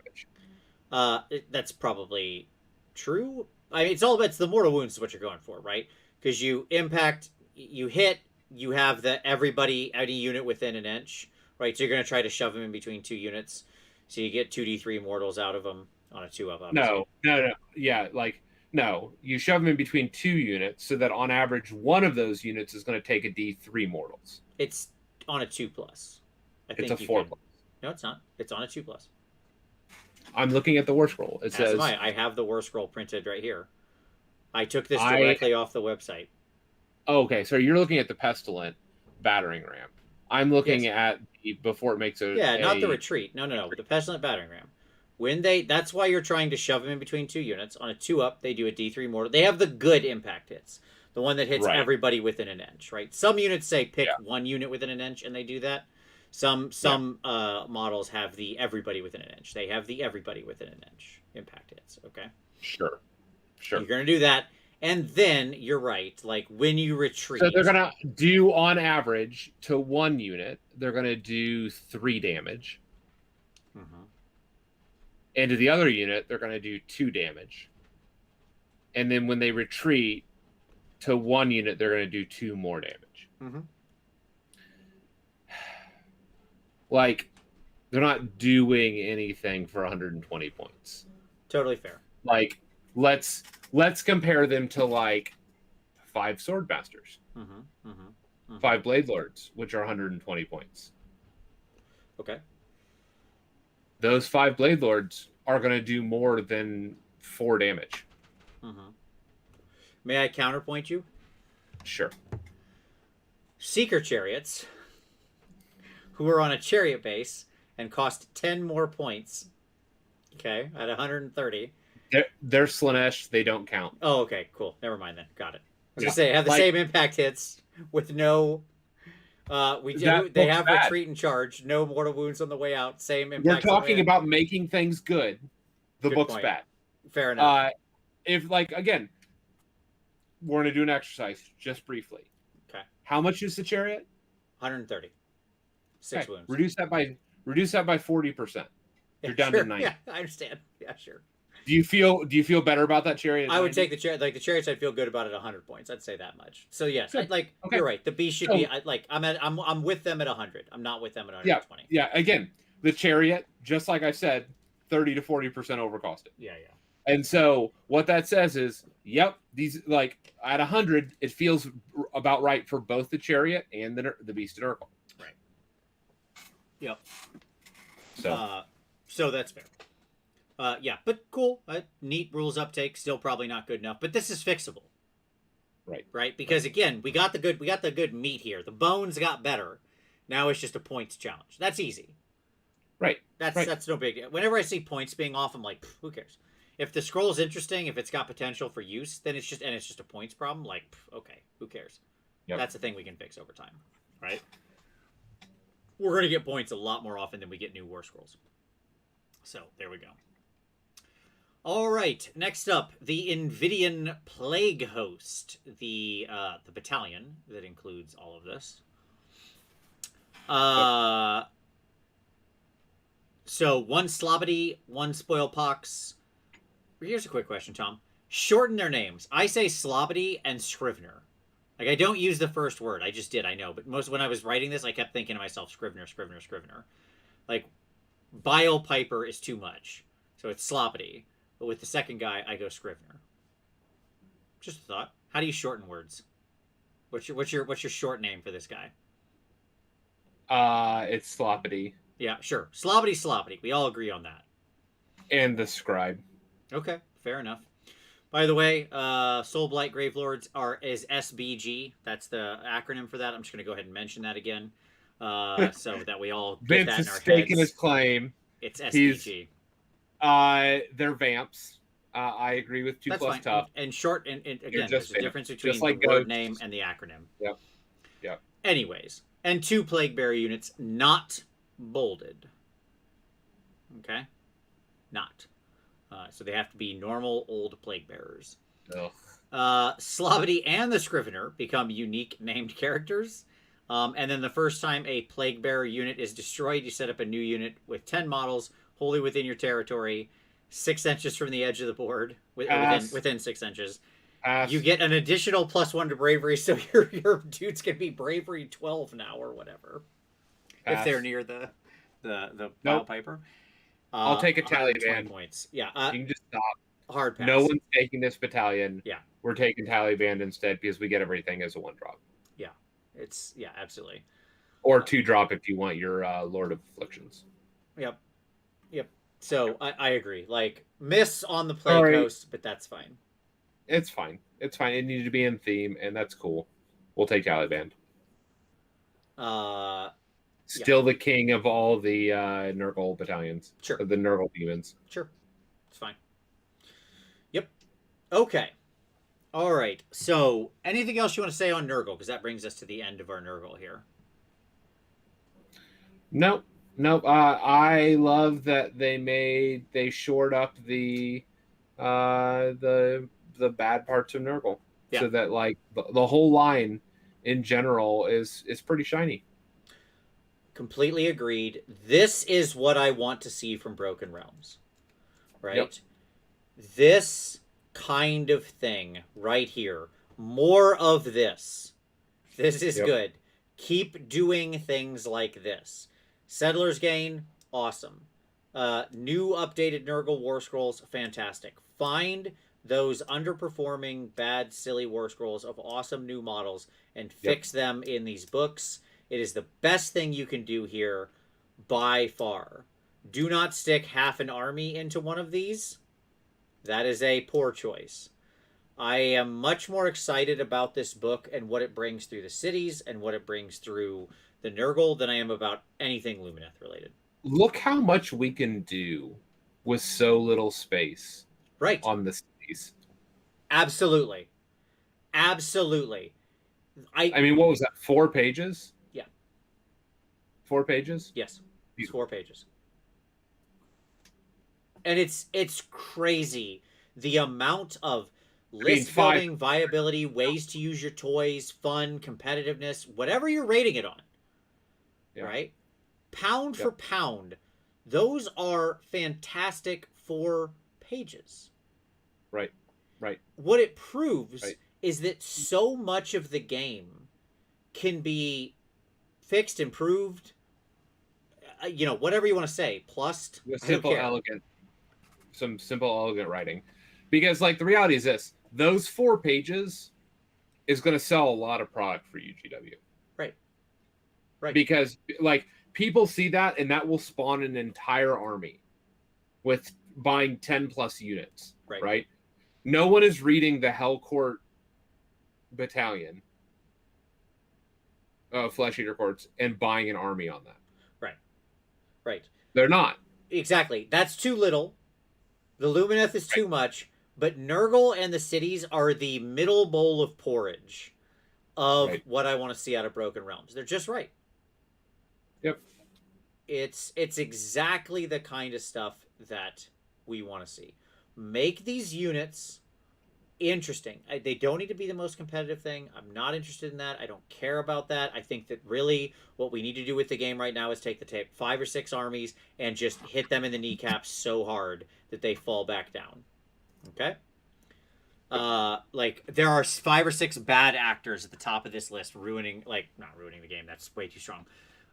Speaker 2: damage.
Speaker 1: That's probably true. I mean, it's the mortal wounds is what you're going for, right? Because you impact, you hit, you have the everybody any unit within an inch, right? So you're going to try to shove them in between two units, so you get 2d3 mortals out of them on a 2-up, obviously.
Speaker 2: No. Yeah, like no. You shove them in between 2 units so that on average one of those units is going to take a D3 mortals.
Speaker 1: It's on a 2+. I
Speaker 2: It's a
Speaker 1: think you
Speaker 2: 4
Speaker 1: can.
Speaker 2: plus.
Speaker 1: No, it's not. It's on a 2+.
Speaker 2: I'm looking at the war scroll. It
Speaker 1: As
Speaker 2: says
Speaker 1: am I. I have the war scroll printed right here. I took this
Speaker 2: I.
Speaker 1: directly off the website.
Speaker 2: Oh, okay, so you're looking at the pestilent battering ram. I'm looking
Speaker 1: Yes.
Speaker 2: at the, before it makes
Speaker 1: Yeah, not the
Speaker 2: a
Speaker 1: retreat. No. The pestilent battering ram. That's why you're trying to shove them in between two units. On a 2-up, they do a D3 mortal. They have the good impact hits, the one that hits
Speaker 2: right.
Speaker 1: everybody within an inch, right? Some units say pick
Speaker 2: Yeah.
Speaker 1: one unit within an inch, and they do that. Some models have the everybody within an inch. They have the everybody within an inch impact hits. Okay,
Speaker 2: Sure.
Speaker 1: you're gonna do that, and then you're right. Like when you retreat,
Speaker 2: So they're gonna do on average to 1 unit, they're gonna do 3 damage.
Speaker 1: Mm-hmm.
Speaker 2: And to the other unit, they're gonna do 2 damage. And then when they retreat to 1 unit, they're gonna do 2 more damage.
Speaker 1: Mm-hmm.
Speaker 2: Like they're not doing anything for 120 points.
Speaker 1: Totally fair.
Speaker 2: Like let's compare them to like 5 sword masters,
Speaker 1: Mm-hmm. Mm-hmm. Mm-hmm.
Speaker 2: 5 blade lords, which are 120 points.
Speaker 1: Okay.
Speaker 2: Those 5 blade lords are going to do more than 4 damage.
Speaker 1: Mm-hmm. May I counterpoint you?
Speaker 2: Sure.
Speaker 1: Seeker chariots, who are on a chariot base and cost 10 more points. Okay, at 130.
Speaker 2: They're Slanesh. They don't count.
Speaker 1: Oh, okay, cool. Never mind then. Got it. I was
Speaker 2: Yeah.
Speaker 1: gonna say have the
Speaker 2: Like-
Speaker 1: same impact hits with no. They have
Speaker 2: bad.
Speaker 1: retreat and charge. No mortal wounds on the way out. Same impact.
Speaker 2: We're talking about making things good. The
Speaker 1: Good
Speaker 2: book's
Speaker 1: point.
Speaker 2: bad.
Speaker 1: Fair enough.
Speaker 2: If like again, we're gonna do an exercise just briefly.
Speaker 1: Okay.
Speaker 2: How much is the chariot?
Speaker 1: 130. 6 wounds.
Speaker 2: Reduce that by 40%. You're down to 90.
Speaker 1: Yeah, I understand. Yeah, sure.
Speaker 2: Do you feel better about that chariot?
Speaker 1: I would take the chariot. Like the chariots, I'd feel good about it at 100 points. I'd say that much. So yes,
Speaker 2: Good.
Speaker 1: okay. You're right. The beast should be I'm with them at 100. I'm not with them at 120.
Speaker 2: Yeah. Again, the chariot, just like I said, 30 to 40% overcosted.
Speaker 1: Yeah.
Speaker 2: And so what that says is, yep, these like at 100, it feels about right for both the chariot and the beast of Nurgle.
Speaker 1: Right. Yep.
Speaker 2: So
Speaker 1: that's fair. Yeah, but cool. Neat rules uptake. Still probably not good enough, but this is fixable. Right. Because again, we got the good meat here. The bones got better. Now it's just a points challenge. That's easy.
Speaker 2: Right.
Speaker 1: That's no big deal. Whenever I see points being off, I'm like, who cares? If the scroll is interesting, if it's got potential for use, then it's just a points problem. Like, okay, who cares?
Speaker 2: Yep.
Speaker 1: That's a thing we can fix over time, right? We're gonna get points a lot more often than we get new war scrolls. So there we go. All right, next up, the Invidian Plague Host, the battalion that includes all of this. So 1 Slobbity, 1 Spoilpox. Here's a quick question, Tom. Shorten their names. I say Slobbity and Scrivener. Like, I don't use the first word. I just did, I know. But when I was writing this, I kept thinking to myself, Scrivener. Like, Bile Piper is too much. So it's Sloppity. But with the second guy, I go Scrivener. Just a thought. How do you shorten words? What's your short name for this guy?
Speaker 2: It's Sloppity.
Speaker 1: Yeah, sure. Sloppity. We all agree on that.
Speaker 2: And the scribe.
Speaker 1: Okay, fair enough. By the way, Soulblight Gravelords is SBG. That's the acronym for that. I'm just going to go ahead and mention that again. so that we all get
Speaker 2: Vince
Speaker 1: that in
Speaker 2: is
Speaker 1: our
Speaker 2: staking his
Speaker 1: heads.
Speaker 2: claim.
Speaker 1: It's
Speaker 2: He's
Speaker 1: SPG.
Speaker 2: they're vamps. I agree with two
Speaker 1: That's
Speaker 2: plus
Speaker 1: fine.
Speaker 2: tough.
Speaker 1: And short, and
Speaker 2: They're
Speaker 1: again, there's
Speaker 2: just
Speaker 1: a
Speaker 2: vamps,
Speaker 1: difference
Speaker 2: just
Speaker 1: between the
Speaker 2: like
Speaker 1: word name
Speaker 2: ghosts.
Speaker 1: and the acronym.
Speaker 2: Yep. Yep.
Speaker 1: Anyways, and 2 plague bearer units not bolded. Okay, not. So they have to be normal old plague bearers.
Speaker 2: Ugh.
Speaker 1: Slavity and the Scrivener become unique named characters. And then the first time a plague bearer unit is destroyed, you set up a new unit with 10 models wholly within your territory, 6 inches from the edge of the board, within 6 inches. You
Speaker 2: Pass.
Speaker 1: get an additional +1 to bravery, so your dudes can be bravery 12 now or whatever, if they're near the
Speaker 2: Nope.
Speaker 1: Piper.
Speaker 2: I'll take a Taliban.
Speaker 1: Points. Yeah.
Speaker 2: You can just stop.
Speaker 1: Hard pass.
Speaker 2: No one's taking this battalion.
Speaker 1: Yeah.
Speaker 2: We're taking Taliban instead because we get everything as a 1-drop.
Speaker 1: Yeah. Yeah, absolutely.
Speaker 2: Or 2-drop if you want your Lord of Afflictions.
Speaker 1: Yep. So I agree. Like, miss on the Plague Host, but that's fine.
Speaker 2: It's fine. It's fine. It needed to be in theme, and that's cool. We'll take Taliban. Still the king of all the Nurgle battalions.
Speaker 1: Sure.
Speaker 2: The Nurgle demons.
Speaker 1: Sure. It's fine. Yep. Okay. All right. So, anything else you want to say on Nurgle? Because that brings us to the end of our Nurgle here.
Speaker 2: Nope. I love that they shored up the bad parts of Nurgle, so that like the whole line in general is pretty shiny.
Speaker 1: Completely agreed. This is what I want to see from Broken Realms, right? Yep. This kind of thing right here. More of this. This is good. Keep doing things like this. Settlers Gain, awesome. New updated Nurgle War Scrolls, fantastic. Find those underperforming, bad, silly War Scrolls of awesome new models and fix them in these books. It is the best thing you can do here by far. Do not stick half an army into one of these. That is a poor choice. I am much more excited about this book and what it brings through the cities and what it brings through the Nurgle than I am about anything Lumineth related.
Speaker 2: Look how much we can do with so little space on the cities.
Speaker 1: Absolutely. I
Speaker 2: mean, what was that? 4 pages?
Speaker 1: Yeah.
Speaker 2: 4 pages?
Speaker 1: Yes. It's 4 pages. And it's crazy the amount of list building, viability, ways to use your toys, fun, competitiveness, whatever you're rating it on. Right? Pound for pound, those are fantastic 4 pages.
Speaker 2: Right.
Speaker 1: What it proves is that so much of the game can be fixed, improved, whatever you want to say, plussed.
Speaker 2: Some simple, elegant writing. Because, like, the reality is this. Those 4 pages is going to sell a lot of product for UGW. Right. Because, like, people see that, and that will spawn an entire army with buying 10-plus units. Right? No one is reading the Hellcourt battalion of Flesh Eater Courts and buying an army on that.
Speaker 1: Right.
Speaker 2: They're not.
Speaker 1: Exactly. That's too little. The Lumineth is too much. But Nurgle and the cities are the middle bowl of porridge of what I want to see out of Broken Realms. They're just right.
Speaker 2: Yep.
Speaker 1: It's exactly the kind of stuff that we want to see. Make these units interesting. They don't need to be the most competitive thing. I'm not interested in that. I don't care about that. I think that really what we need to do with the game right now is take the 5 or 6 armies and just hit them in the kneecaps so hard that they fall back down. Okay? Like, there are 5 or 6 bad actors at the top of this list not ruining the game. That's way too strong.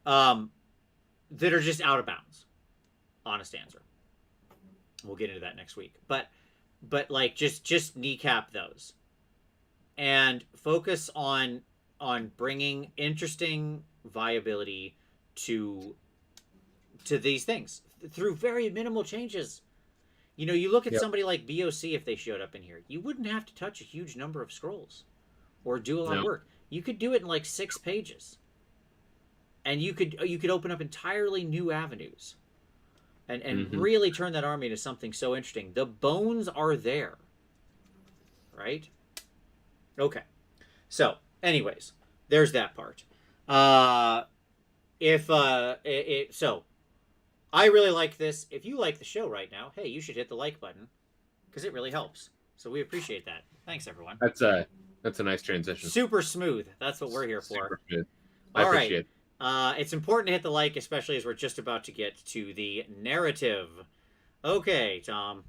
Speaker 1: That are just out of bounds. Honest answer. We'll get into that next week. But like, just kneecap those. And focus on bringing interesting viability to these things through very minimal changes. You look at somebody like BOC, if they showed up in here, you wouldn't have to touch a huge number of scrolls or do a lot of work. You could do it in like 6 pages. and you could open up entirely new avenues, and
Speaker 2: Mm-hmm.
Speaker 1: really turn that army into something so interesting. The bones are there, right? Okay. So, anyways, there's that part. If so, I really like this. If you like the show right now, hey, you should hit the like button because it really helps. So we appreciate that. Thanks, everyone.
Speaker 2: That's a nice transition.
Speaker 1: Super smooth. That's what we're here for.
Speaker 2: Super smooth. I
Speaker 1: All
Speaker 2: appreciate
Speaker 1: right. It's important to hit the like, especially as we're just about to get to the narrative. Okay, Tom.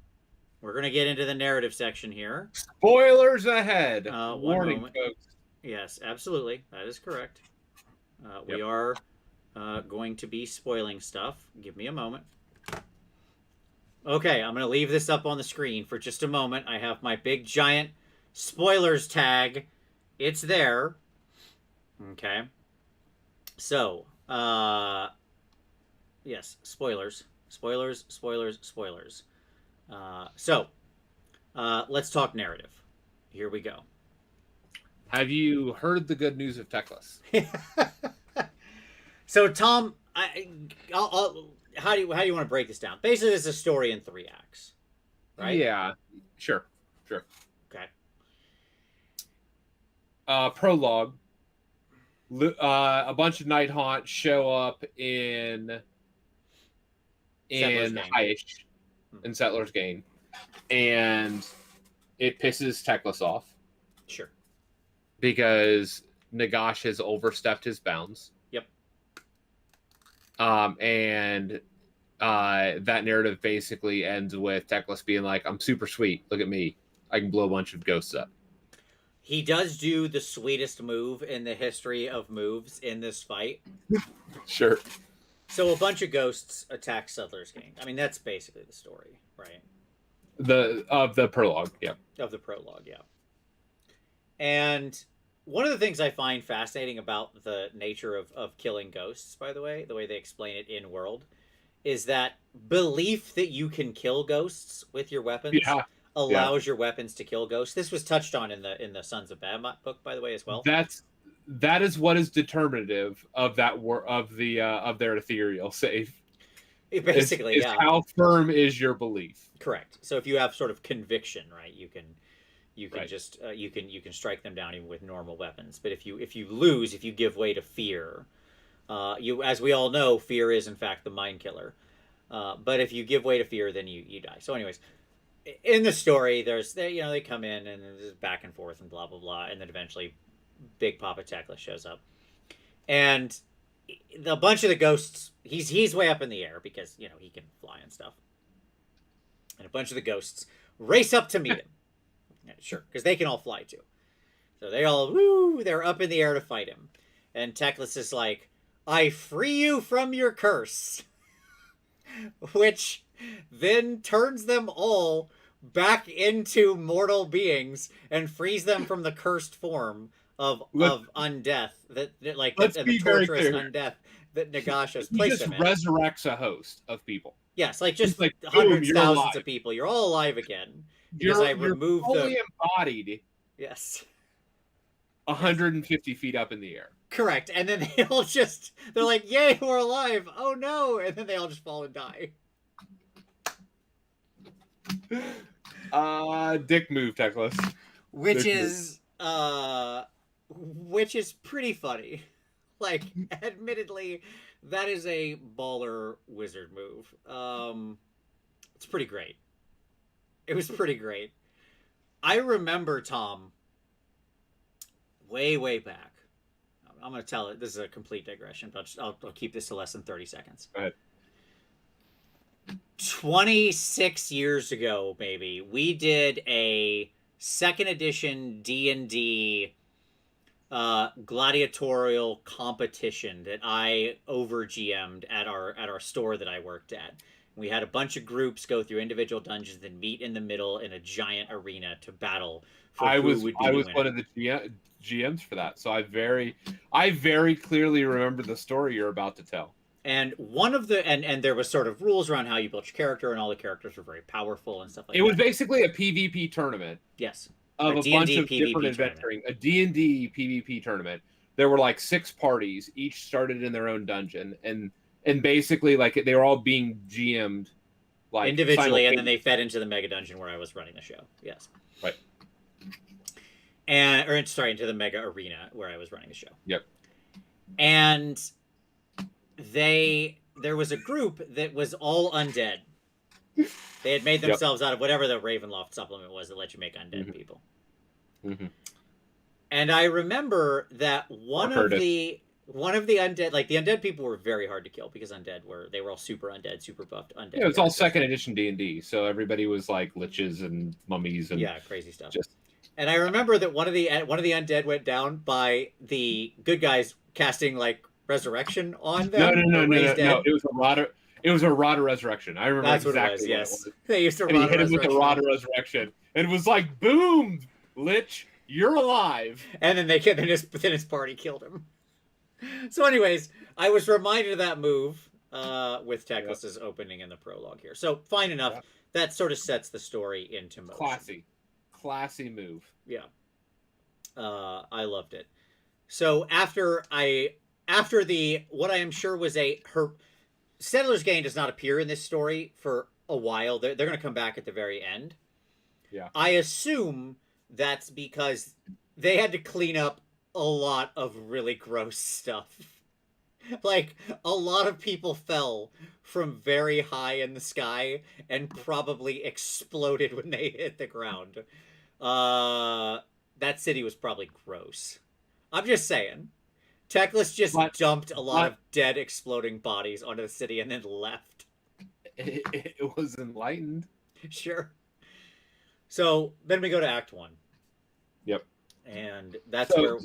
Speaker 1: We're going to get into the narrative section here.
Speaker 2: Spoilers ahead.
Speaker 1: One
Speaker 2: Warning,
Speaker 1: moment.
Speaker 2: folks.
Speaker 1: Yes, absolutely. That is correct. We are going to be spoiling stuff. Give me a moment. Okay, I'm going to leave this up on the screen for just a moment. I have my big giant spoilers tag. It's there. Okay. So, yes, spoilers. Spoilers, spoilers, spoilers. Let's talk narrative. Here we go.
Speaker 2: Have you heard the good news of Teclis?
Speaker 1: So, Tom, how do you want to break this down? Basically, it's a story in 3 acts, right?
Speaker 2: Yeah, sure.
Speaker 1: Okay.
Speaker 2: Prologue. A bunch of Night Haunts show up in Haish, in Settlers Gain, and it pisses Teclis off.
Speaker 1: Sure.
Speaker 2: Because Nagash has overstepped his bounds.
Speaker 1: Yep.
Speaker 2: And that narrative basically ends with Teclis being like, I'm super sweet. Look at me. I can blow a bunch of ghosts up.
Speaker 1: He does do the sweetest move in the history of moves in this fight.
Speaker 2: Sure.
Speaker 1: So a bunch of ghosts attack Settlers Gain. I mean, that's basically the story, right?
Speaker 2: Of the prologue, yeah.
Speaker 1: Of the prologue, yeah. And one of the things I find fascinating about the nature of killing ghosts, by the way they explain it in world, is that belief that you can kill ghosts with your weapons allows your weapons to kill ghosts. This was touched on in the Sons of Bahamut book, by the way, as well.
Speaker 2: That is what is determinative of that of their ethereal save.
Speaker 1: Basically,
Speaker 2: is how firm is your belief?
Speaker 1: Correct. So if you have sort of conviction, right, you can
Speaker 2: right.
Speaker 1: just you can strike them down even with normal weapons. But if you give way to fear, as we all know, fear is in fact the mind killer. But if you give way to fear, then you die. So, anyways, in the story, they come in and there's back and forth and blah blah blah, and then eventually, Big Papa Teclis shows up, and a bunch of the ghosts. He's way up in the air because he can fly and stuff, and a bunch of the ghosts race up to meet him. Yeah, sure, because they can all fly too. So they're up in the air to fight him, and Teclis is like, "I free you from your curse," which then turns them all back into mortal beings and frees them from the cursed form of undeath the torturous undeath that Nagash has placed them in.
Speaker 2: He just resurrects a host of people.
Speaker 1: Yes, just hundreds, thousands of people. You're all alive again because I removed
Speaker 2: fully embodied.
Speaker 1: Yes.
Speaker 2: 150 feet up in the air.
Speaker 1: Correct, and then they're like, "Yay, we're alive!" Oh no, and then they all just fall and die.
Speaker 2: Dick move, Teclis.
Speaker 1: Which is pretty funny. Like, admittedly, that is a baller wizard move. It's pretty great. It was pretty great. I remember, Tom, way back. I'm going to tell it. This is a complete digression, but I'll keep this to less than 30 seconds.
Speaker 2: Go ahead.
Speaker 1: 26 years ago, maybe, we did a 2nd edition D&D gladiatorial competition that I over GM'd at our store that I worked at. We had a bunch of groups go through individual dungeons and meet in the middle in a giant arena to battle for who would be the winner.
Speaker 2: One of the GMs for that, so I very clearly remember the story you're about to tell.
Speaker 1: And one of the and there was sort of rules around how you built your character, and all the characters were very powerful and stuff like that.
Speaker 2: It was basically a PvP tournament.
Speaker 1: Yes.
Speaker 2: Of a bunch of different adventuring, a D&D PvP tournament there were like 6 parties, each started in their own dungeon, and basically like they were all being GM'd like
Speaker 1: individually, and then they fed into the mega dungeon where I was running the show. Yes.
Speaker 2: Right.
Speaker 1: And or sorry, into the mega arena where I was running the show.
Speaker 2: Yep.
Speaker 1: And there was a group that was all undead. They had made themselves out of whatever the Ravenloft supplement was that let you make undead people.
Speaker 2: Mm-hmm.
Speaker 1: And I remember that one of the undead, like the undead people were very hard to kill because they were all super undead, super buffed undead.
Speaker 2: Yeah, it was all 2nd edition D&D, so everybody was like liches and mummies and
Speaker 1: crazy stuff. And I remember that one of the undead went down by the good guys casting like resurrection on them.
Speaker 2: No. It was a rod of resurrection. I remember
Speaker 1: that's
Speaker 2: exactly
Speaker 1: what it was. Yes,
Speaker 2: it was.
Speaker 1: They used to
Speaker 2: and he hit him with a rod of resurrection, and it was like, boom, lich, you're alive.
Speaker 1: And then his party killed him. So, anyways, I was reminded of that move with Teclis' opening in the prologue here. So, fine enough. Yep. That sort of sets the story into motion.
Speaker 2: Classy move.
Speaker 1: Yeah. I loved it. So after what I am sure was Settler's Gain does not appear in this story for a while. They're going to come back at the very end.
Speaker 2: Yeah.
Speaker 1: I assume that's because they had to clean up a lot of really gross stuff. Like, a lot of people fell from very high in the sky and probably exploded when they hit the ground. That city was probably gross. I'm just saying. Teclis just dumped a lot of dead, exploding bodies onto the city and then left.
Speaker 2: It was enlightened.
Speaker 1: Sure. So, then we go to Act 1.
Speaker 2: Yep.
Speaker 1: And that's where...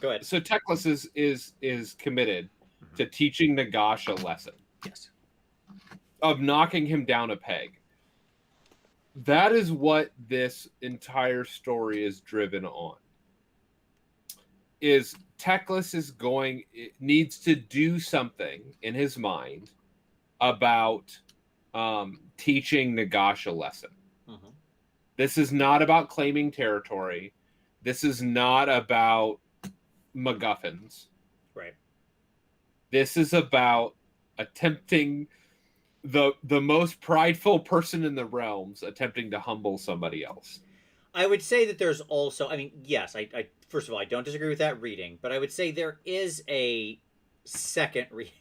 Speaker 1: Go ahead.
Speaker 2: So Teclis is committed to teaching Nagash a lesson.
Speaker 1: Yes.
Speaker 2: Of knocking him down a peg. That is what this entire story is driven on. Is Teclis needs to do something in his mind about teaching Nagash a lesson. Mm-hmm. This is not about claiming territory. This is not about MacGuffins.
Speaker 1: Right.
Speaker 2: This is about attempting the most prideful person in the realms attempting to humble somebody else.
Speaker 1: I would say that there's also, I mean, yes, I first of all, I don't disagree with that reading, but I would say there is a second reading.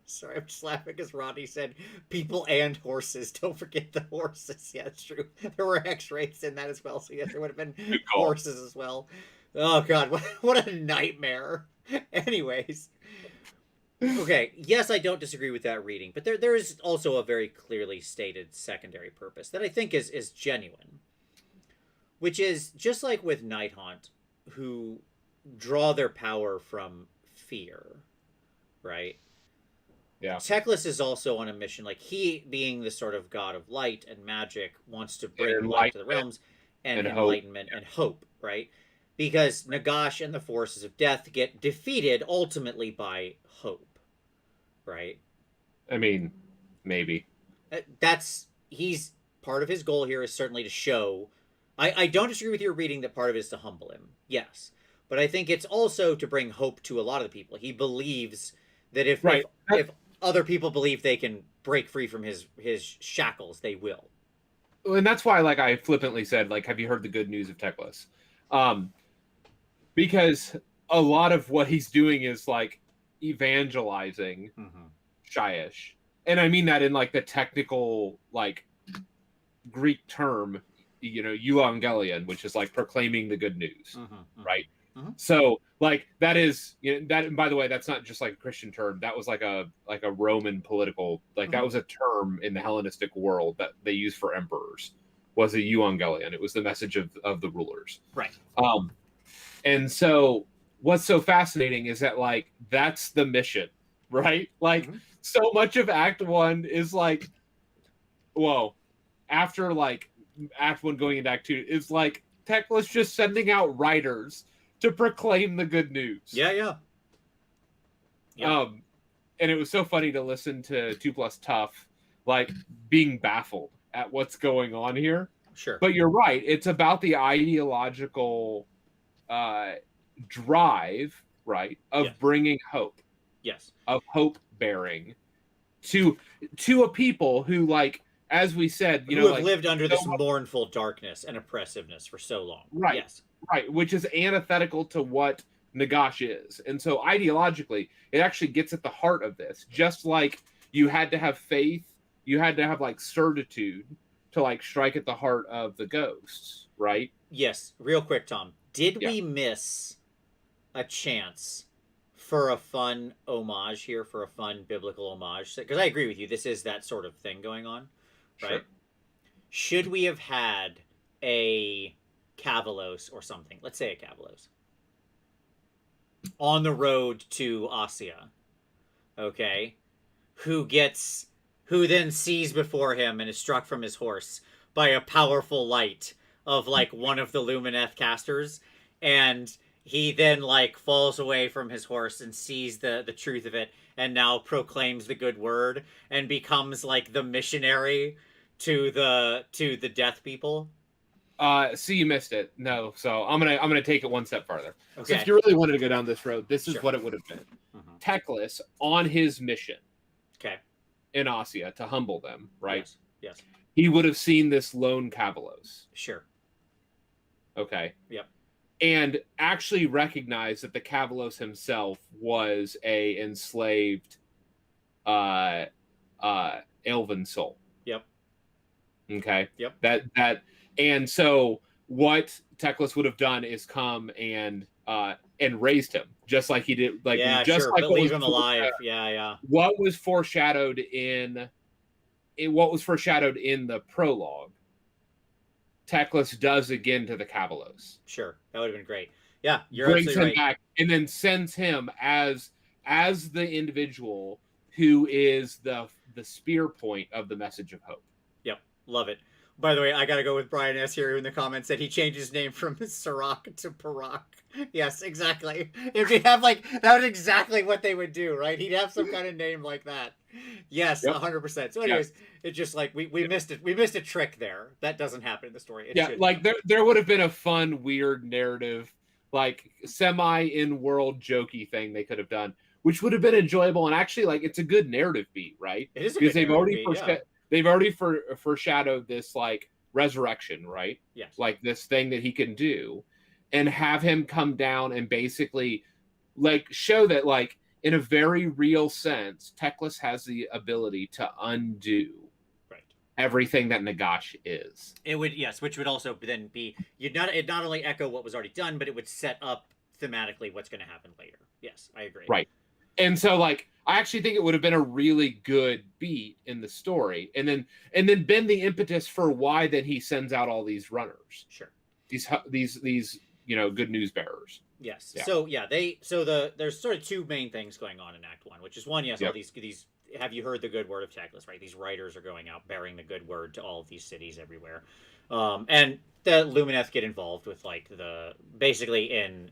Speaker 1: Sorry, I'm just laughing because Rodney said people and horses. Don't forget the horses. Yeah, it's true. There were X-rays in that as well, so yes, there would have been horses as well. Oh, God, what a nightmare. Anyways. Okay, yes, I don't disagree with that reading, but there is also a very clearly stated secondary purpose that I think is genuine, which is just like with Nighthaunt, who draw their power from fear, right?
Speaker 2: Yeah.
Speaker 1: Teclis is also on a mission, like he, being the sort of god of light and magic, wants to bring light to the realms and enlightenment and hope, right? Because Nagash and the forces of death get defeated ultimately by hope, right?
Speaker 2: I mean, maybe.
Speaker 1: He's part of his goal here is certainly to show. I don't disagree with your reading that part of it is to humble him, yes. But I think it's also to bring hope to a lot of the people. He believes that if other people believe they can break free from his shackles, they will.
Speaker 2: And that's why, like, I flippantly said, like, have you heard the good news of Teclis? Because a lot of what he's doing is, like, evangelizing Shyish. And I mean that in, like, the technical, like, Greek term, you know, euangelion, which is, like, proclaiming the good news, right? So, like, that is, you know, that, and by the way, that's not just like a Christian term. That was like a Roman political, like that was a term in the Hellenistic world that they used for emperors, was a euangelion. It was the message of the rulers.
Speaker 1: Right.
Speaker 2: And so what's so fascinating is that, like, that's the mission, right? Like, so much of Act 1 is like, whoa, after, like, Act 1 going into Act 2, it's like Teclis just sending out writers to proclaim the good news.
Speaker 1: Yeah.
Speaker 2: And it was so funny to listen to 2 Plus Tough, like, being baffled at what's going on here.
Speaker 1: Sure.
Speaker 2: But you're right. It's about the ideological drive, right, of
Speaker 1: Yes.
Speaker 2: bringing hope,
Speaker 1: Yes.
Speaker 2: of hope bearing to a people who, like, as we said,
Speaker 1: Who have
Speaker 2: like,
Speaker 1: lived under
Speaker 2: so
Speaker 1: this mournful darkness and oppressiveness for so long.
Speaker 2: right,
Speaker 1: Yes.
Speaker 2: right, which is antithetical to what Nagash is. And so ideologically, it actually gets at the heart of this. Just like you had to have faith, you had to have like certitude to like strike at the heart of the ghosts, right?
Speaker 1: Yes. Real quick, Tom. Did
Speaker 2: Yeah,
Speaker 1: we miss a chance for a fun homage here, for a fun biblical homage? Because I agree with you. This is that sort of thing going on,
Speaker 2: sure.
Speaker 1: right? Should we have had a Cavalos or something? Let's say a Cavalos on the road to Ossia, okay? Who gets who then sees before him and is struck from his horse by a powerful light of like one of the Lumineth casters, and he then like falls away from his horse and sees the truth of it, and now proclaims the good word and becomes like the missionary to the death people.
Speaker 2: See, you missed it. No, so I'm gonna take it one step farther. So if
Speaker 1: Okay.
Speaker 2: you really wanted to go down this road, this is
Speaker 1: Sure.
Speaker 2: what it would have been.
Speaker 1: Mm-hmm.
Speaker 2: Teclis on his mission
Speaker 1: Okay.
Speaker 2: in Ossia to humble them, right?
Speaker 1: Yes. Yes.
Speaker 2: He would have seen this lone Cavalos.
Speaker 1: Sure.
Speaker 2: Okay.
Speaker 1: Yep.
Speaker 2: And actually recognized that the Cavalos himself was a enslaved elven soul.
Speaker 1: Yep.
Speaker 2: Okay.
Speaker 1: Yep.
Speaker 2: And so what Teclis would have done is come and raised him, just like he did, like
Speaker 1: Yeah,
Speaker 2: just
Speaker 1: sure.
Speaker 2: like
Speaker 1: But leave him alive. Yeah, yeah.
Speaker 2: what was foreshadowed in the prologue. Teclis does again to the Cavalos.
Speaker 1: Sure. That would have been great. Yeah, you're
Speaker 2: Brings
Speaker 1: absolutely
Speaker 2: him
Speaker 1: right.
Speaker 2: back and then sends him as the individual who is the spear point of the message of hope.
Speaker 1: Yep. Love it. By the way, I gotta go with Brian S. here in the comments that he changed his name from Sirach to Parak. Yes, exactly. If you have like that was exactly what they would do, right? He'd have some kind of name like that. Yes,
Speaker 2: Yep.
Speaker 1: 100%. So, anyways, it's just like we missed it. We missed a trick there. That doesn't happen in the story. It should.
Speaker 2: Like there would have been a fun, weird narrative, like semi in world jokey thing they could have done, which would have been enjoyable and actually like it's a good narrative beat, right?
Speaker 1: It is a
Speaker 2: Because
Speaker 1: good narrative beat,
Speaker 2: they've already foreshadowed this like resurrection, right?
Speaker 1: Yes.
Speaker 2: Like this thing that he can do, and have him come down and basically like show that like in a very real sense, Teclis has the ability to undo
Speaker 1: Right.
Speaker 2: everything that Nagash is.
Speaker 1: It would, yes, which would also then be it not only echo what was already done, but it would set up thematically what's going to happen later. Yes, I agree.
Speaker 2: Right. And so like I actually think it would have been a really good beat in the story, and then been the impetus for why then he sends out all these runners.
Speaker 1: Sure.
Speaker 2: These good news bearers.
Speaker 1: Yes.
Speaker 2: Yeah.
Speaker 1: So yeah, there's sort of two main things going on in Act One, which is one, yes, all these have you heard the good word of Teclis, right? These writers are going out bearing the good word to all of these cities everywhere, and the Lumineth get involved with like basically in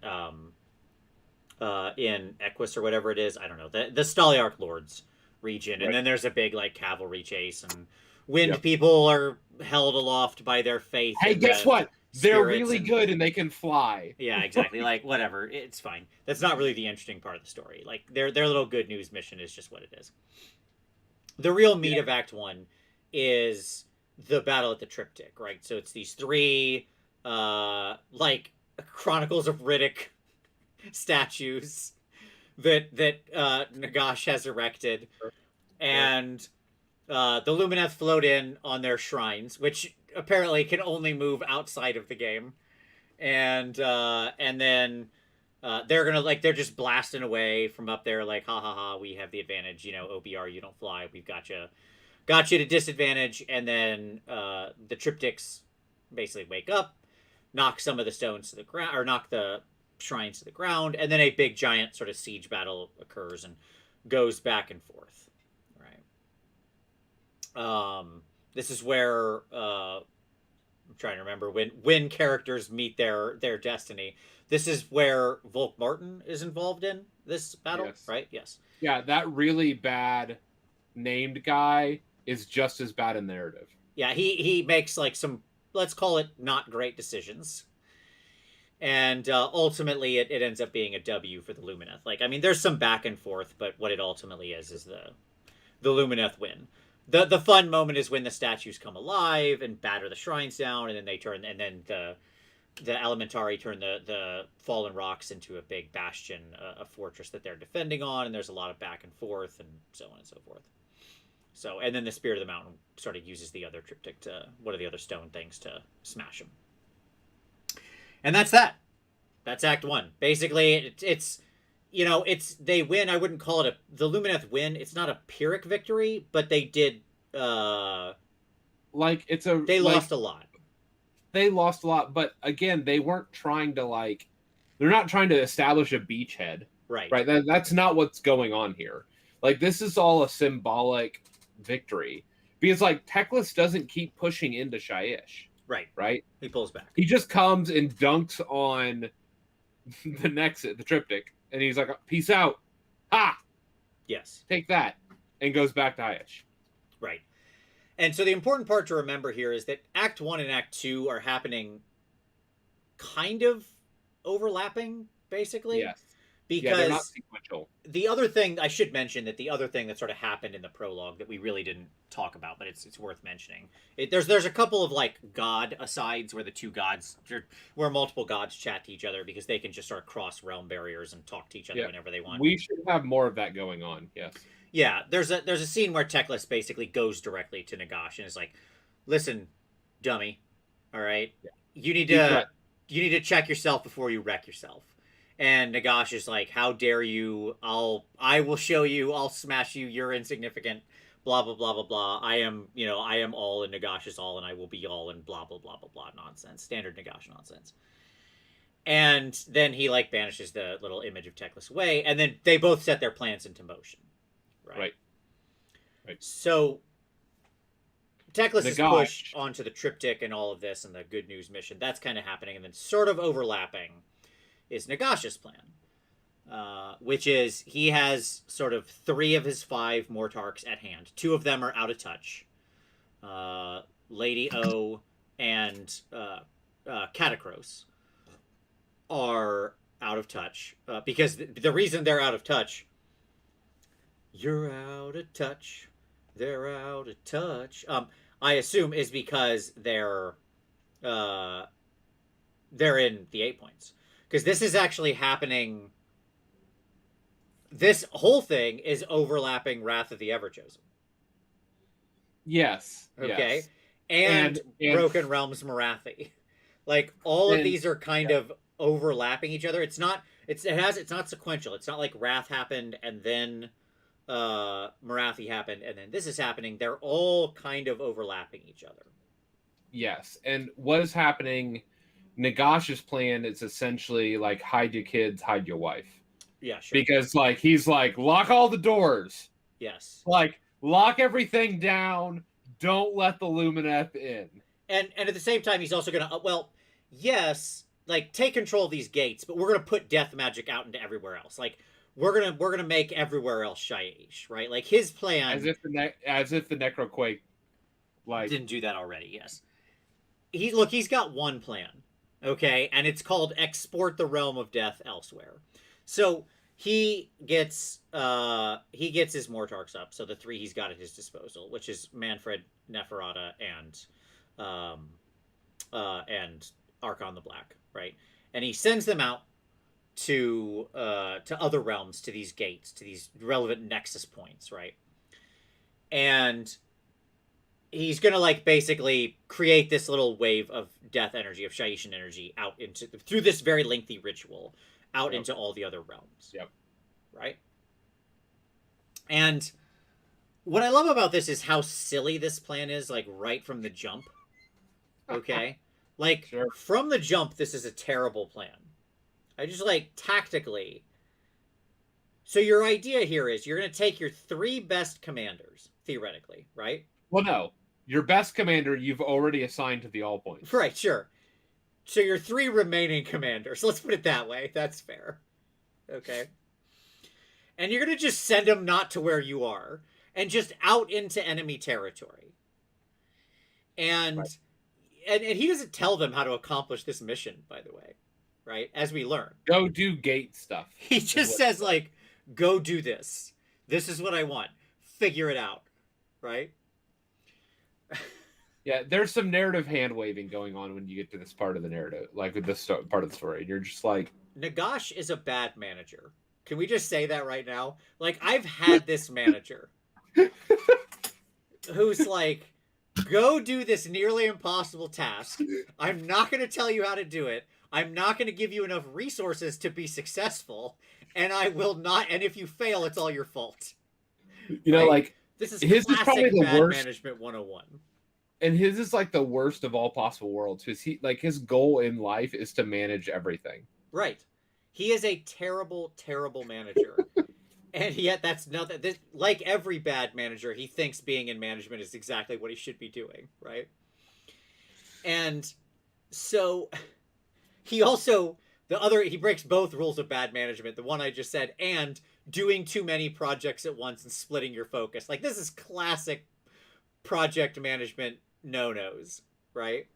Speaker 1: Equus or whatever it is, I don't know, the Staliarch Lords region, and then there's a big like cavalry chase, and wind people are held aloft by their faith.
Speaker 2: Hey, guess what? They're really good and they can fly.
Speaker 1: Yeah, exactly. Like whatever, it's fine. That's not really the interesting part of the story. Like their little good news mission is just what it is. The real meat of Act One is the battle at the Triptych, right? So it's these three like Chronicles of Riddick statues that Nagash has erected, and the Lumineth float in on their shrines, which apparently can only move outside of the game, and then they're just blasting away from up there like ha ha ha, we have the advantage, OBR, you don't fly, we've got you to disadvantage, and then the Triptychs basically wake up, knock some of the stones to the ground, or knock the shrines to the ground, and then a big giant sort of siege battle occurs and goes back and forth, right? This is where I'm trying to remember when characters meet their destiny. This is where Volk Martin is involved in this battle, right? Yes.
Speaker 2: Yeah, that really bad named guy is just as bad in narrative.
Speaker 1: Yeah, he makes like some, let's call it, not great decisions. And ultimately, it ends up being a W for the Lumineth. Like, I mean, there's some back and forth, but what it ultimately is the Lumineth win. The fun moment is when the statues come alive and batter the shrines down, and then they turn, and then the Elementari turn the fallen rocks into a big bastion, a fortress that they're defending on, and there's a lot of back and forth, and so on and so forth. So, and then the Spirit of the Mountain sort of uses the other triptych to, one of the other stone things, to smash them. And that's that. That's Act 1. Basically, it's you know, they win. I wouldn't call it the Lumineth win. It's not a Pyrrhic victory, but they did.
Speaker 2: Like it's a
Speaker 1: They lost a lot.
Speaker 2: They lost a lot, but again, they weren't trying to like. They're not trying to establish a beachhead,
Speaker 1: Right?
Speaker 2: Right. That's not what's going on here. Like this is all a symbolic victory because like Teclis doesn't keep pushing into Shyish.
Speaker 1: Right.
Speaker 2: Right.
Speaker 1: He pulls back.
Speaker 2: He just comes and dunks on the triptych, and he's like, "Peace out." Ha!
Speaker 1: Yes.
Speaker 2: Take that, and goes back to Shyish.
Speaker 1: Right. And so the important part to remember here is that Act 1 and Act 2 are happening kind of overlapping, basically.
Speaker 2: Yes.
Speaker 1: Because
Speaker 2: they're not sequential.
Speaker 1: The other thing, I should mention that the other thing that sort of happened in the prologue that we really didn't talk about, but it's worth mentioning. There's a couple of like god asides where the two gods, where multiple gods chat to each other because they can just sort of cross realm barriers and talk to each other whenever they want.
Speaker 2: We should have more of that going on. Yes.
Speaker 1: Yeah, there's a scene where Teclis basically goes directly to Nagash and is like, "Listen, dummy, all right, you need to check yourself before you wreck yourself." And Nagash is like, "How dare you? I will show you. I'll smash you. You're insignificant. Blah blah blah blah blah. I am all, and Nagash is all, and I will be all, and blah blah blah blah blah nonsense. Standard Nagash nonsense." And then he like banishes the little image of Teclis away, and then they both set their plans into motion. Right. So Teclis is pushed onto the triptych and all of this and the good news mission. That's kind of happening. And then sort of overlapping is Nagash's plan, which is he has sort of 3 of his 5 Mortarchs at hand. 2 of them are out of touch. Lady O and Catacros are out of touch because the reason they're out of touch... You're out of touch. They're out of touch. I assume is because they're in the 8 points. Because this is actually happening. This whole thing is overlapping Wrath of the Everchosen.
Speaker 2: Yes.
Speaker 1: Okay. Yes. And Broken Realms Morathi. Like all of these are kind of overlapping each other. It's not sequential. It's not like Wrath happened and then Morathi happened and then this is happening. They're all kind of overlapping each other.
Speaker 2: Yes. And what is happening, Nagash's plan is essentially like hide your kids, hide your wife.
Speaker 1: Yeah, sure.
Speaker 2: Because like he's like, lock all the doors.
Speaker 1: Yes.
Speaker 2: Like lock everything down. Don't let the Lumineth in.
Speaker 1: And at the same time he's also gonna yes, like take control of these gates, but we're gonna put death magic out into everywhere else. Like we're gonna make everywhere else Shyish, right? Like his plan,
Speaker 2: as if the Necroquake like
Speaker 1: didn't do that already. Yes, he's got one plan, okay, and it's called export the realm of death elsewhere. So he gets his Mortarchs up. So the 3 he's got at his disposal, which is Manfred, Neferata, and Archon the Black, right? And he sends them out to other realms, to these gates, to these relevant nexus points, right? And he's gonna like basically create this little wave of death energy, of Shyishan energy, out into through this very lengthy ritual out into all the other realms.
Speaker 2: Yep.
Speaker 1: Right. And what I love about this is how silly this plan is, like right from the jump. Okay. Like from the jump, this is a terrible plan. I just like tactically. So your idea here is you're going to take your 3 best commanders, theoretically, right?
Speaker 2: Well, no. Your best commander you've already assigned to the all points.
Speaker 1: Right, sure. So your 3 remaining commanders, let's put it that way. That's fair. Okay. And you're going to just send them not to where you are and just out into enemy territory. And, and he doesn't tell them how to accomplish this mission, by the way. right? As we learn.
Speaker 2: Go do gate stuff.
Speaker 1: He just says, like, go do this. This is what I want. Figure it out, right?
Speaker 2: Yeah, there's some narrative hand waving going on when you get to this part of the narrative, like with this part of the story. And you're just like,
Speaker 1: Nagash is a bad manager. Can we just say that right now? Like, I've had this manager who's like, go do this nearly impossible task. I'm not going to tell you how to do it. I'm not going to give you enough resources to be successful. And I will not. And if you fail, it's all your fault.
Speaker 2: you know,
Speaker 1: Right?
Speaker 2: like,
Speaker 1: This is
Speaker 2: his is
Speaker 1: classic
Speaker 2: probably the
Speaker 1: bad
Speaker 2: worst.
Speaker 1: management 101.
Speaker 2: And his is like the worst of all possible worlds because he, like, his goal in life is to manage everything.
Speaker 1: Right. He is a terrible, terrible manager. And yet that's nothing. This, like every bad manager, he thinks being in management is exactly what he should be doing, right? And so he also he breaks both rules of bad management, the one I just said, and doing too many projects at once and splitting your focus. Like, this is classic project management no-nos, right?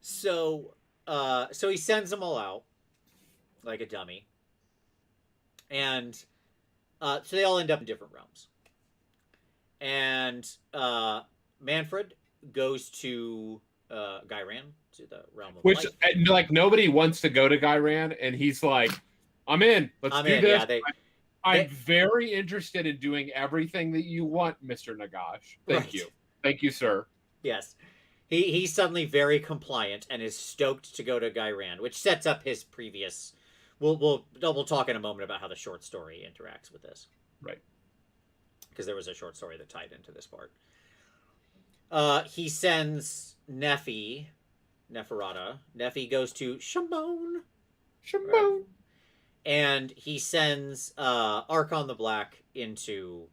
Speaker 1: So so he sends them all out like a dummy. And so they all end up in different realms. And Manfred goes to Gairan, to the realm of
Speaker 2: Which,
Speaker 1: light.
Speaker 2: like, nobody wants to go to Gairan, and he's like, I'm in. Let's do this.
Speaker 1: Yeah,
Speaker 2: I'm very interested in doing everything that you want, Mr. Nagash. Thank you. Thank you, sir.
Speaker 1: Yes. He's suddenly very compliant and is stoked to go to Gairan, which sets up his previous... We'll talk in a moment about how the short story interacts with this.
Speaker 2: Right.
Speaker 1: Because there was a short story that tied into this part. He sends Neferata. Nephi goes to Shimon.
Speaker 2: Right?
Speaker 1: And he sends Archon the Black into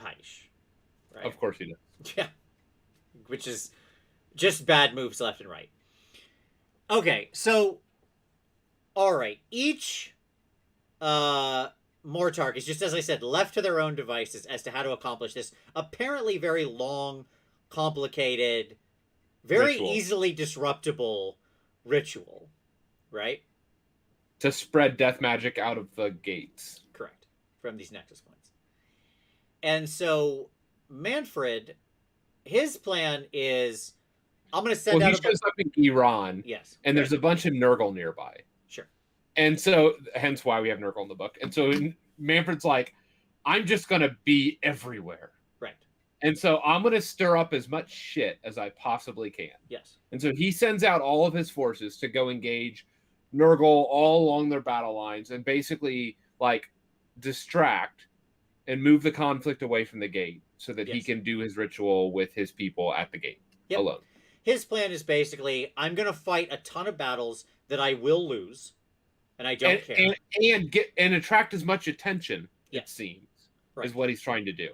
Speaker 1: Haish. Right?
Speaker 2: Of course he does.
Speaker 1: Yeah. Which is just bad moves left and right. Okay, so... Alright, each Mortarch is, just as I said, left to their own devices as to how to accomplish this apparently very long, complicated, very easily disruptible ritual, right?
Speaker 2: To spread death magic out of the gates.
Speaker 1: Correct. From these nexus points. And so, Manfred, his plan is, I'm going to send out...
Speaker 2: He shows up in Iran.
Speaker 1: Yes.
Speaker 2: And there's a bunch of Nurgle nearby.
Speaker 1: Sure.
Speaker 2: And so, hence why we have Nurgle in the book. And so, Manfred's like, I'm just going to be everywhere.
Speaker 1: Right.
Speaker 2: And so, I'm going to stir up as much shit as I possibly can.
Speaker 1: Yes.
Speaker 2: And so, he sends out all of his forces to go engage Nurgle all along their battle lines and basically, like, distract and move the conflict away from the gate so that he can do his ritual with his people at the gate alone.
Speaker 1: His plan is basically, I'm going to fight a ton of battles that I will lose, and I don't care.
Speaker 2: And attract as much attention, it seems, is what he's trying to do.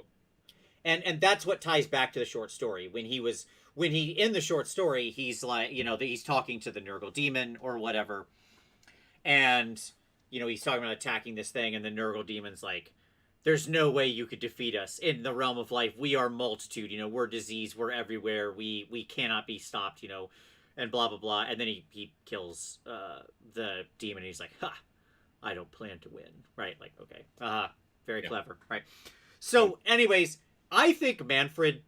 Speaker 1: And that's what ties back to the short story. When he in the short story, he's like, he's talking to the Nurgle demon or whatever, and he's talking about attacking this thing, and the Nurgle demon's like, there's no way you could defeat us in the realm of life. We are multitude, we're disease, we're everywhere, we cannot be stopped, and blah blah blah. And then he kills the demon, and he's like, ha, I don't plan to win. Right? Like, okay. Very clever. Right. So anyways, I think Manfred,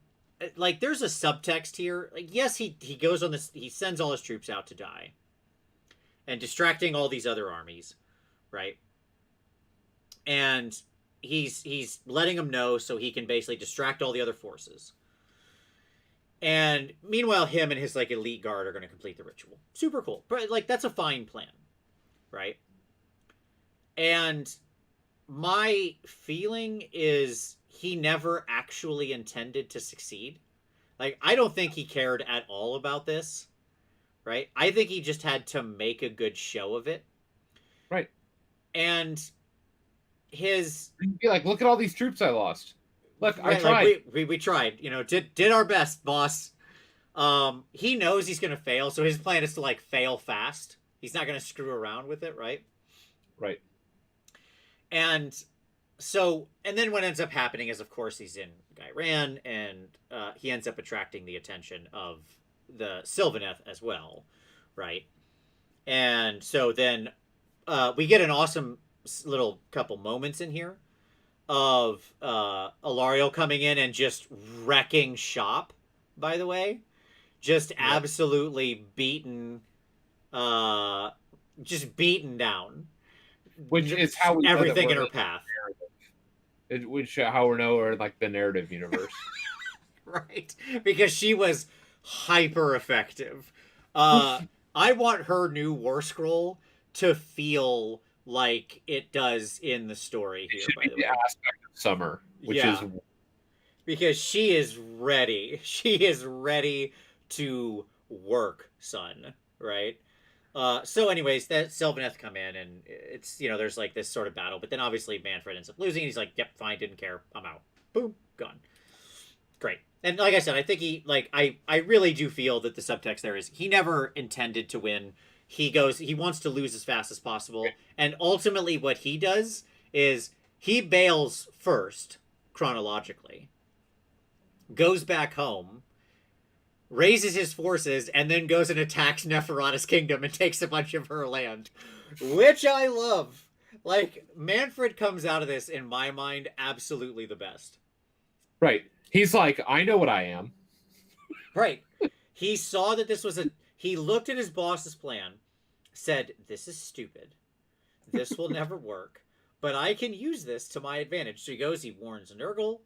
Speaker 1: like, there's a subtext here. Like, yes, he goes on this, he sends all his troops out to die. And distracting all these other armies, right? And he's letting them know so he can basically distract all the other forces. And meanwhile, him and his, like, elite guard are going to complete the ritual. Super cool. But, like, that's a fine plan, right? And my feeling is he never actually intended to succeed. Like, I don't think he cared at all about this, right? I think he just had to make a good show of it.
Speaker 2: Right.
Speaker 1: And his...
Speaker 2: He'd be like, look at all these troops I lost. Look,
Speaker 1: right,
Speaker 2: I tried.
Speaker 1: Like we tried, did our best, boss. He knows he's going to fail, so his plan is to, like, fail fast. He's not going to screw around with it, right?
Speaker 2: Right.
Speaker 1: And so, and then what ends up happening is, of course, he's in Gairan, and he ends up attracting the attention of the Sylvaneth as well, right? And so then we get an awesome little couple moments in here of Ilario coming in and just wrecking shop, by the way. Just
Speaker 2: Yep.
Speaker 1: absolutely uh, just beaten down.
Speaker 2: Which is how we know that
Speaker 1: Everything
Speaker 2: we're
Speaker 1: in her
Speaker 2: in
Speaker 1: path.
Speaker 2: which how we know we're in, like, the narrative universe.
Speaker 1: Right. Because she was hyper effective. Uh, I want her new War Scroll to feel like it does in the story
Speaker 2: It
Speaker 1: here,
Speaker 2: should
Speaker 1: by
Speaker 2: be
Speaker 1: the
Speaker 2: the
Speaker 1: way.
Speaker 2: aspect of summer, which is
Speaker 1: Yeah. Because she is ready. She is ready to work, son. Right? So anyways, that Sylvaneth come in and it's, there's like this sort of battle, but then obviously Manfred ends up losing. He's like, yep, fine, didn't care. I'm out. Boom, gone. Great. And like I said, I think I really do feel that the subtext there is he never intended to win. He wants to lose as fast as possible. And ultimately what he does is he bails first, chronologically, goes back home, raises his forces, and then goes and attacks Neferata's kingdom and takes a bunch of her land. Which I love. Like, Manfred comes out of this, in my mind, absolutely the best.
Speaker 2: right. He's like, I know what I am.
Speaker 1: Right. He saw that this was a. He looked at his boss's plan, said, "This is stupid. This will never work, but I can use this to my advantage." So he goes, he warns Nurgle.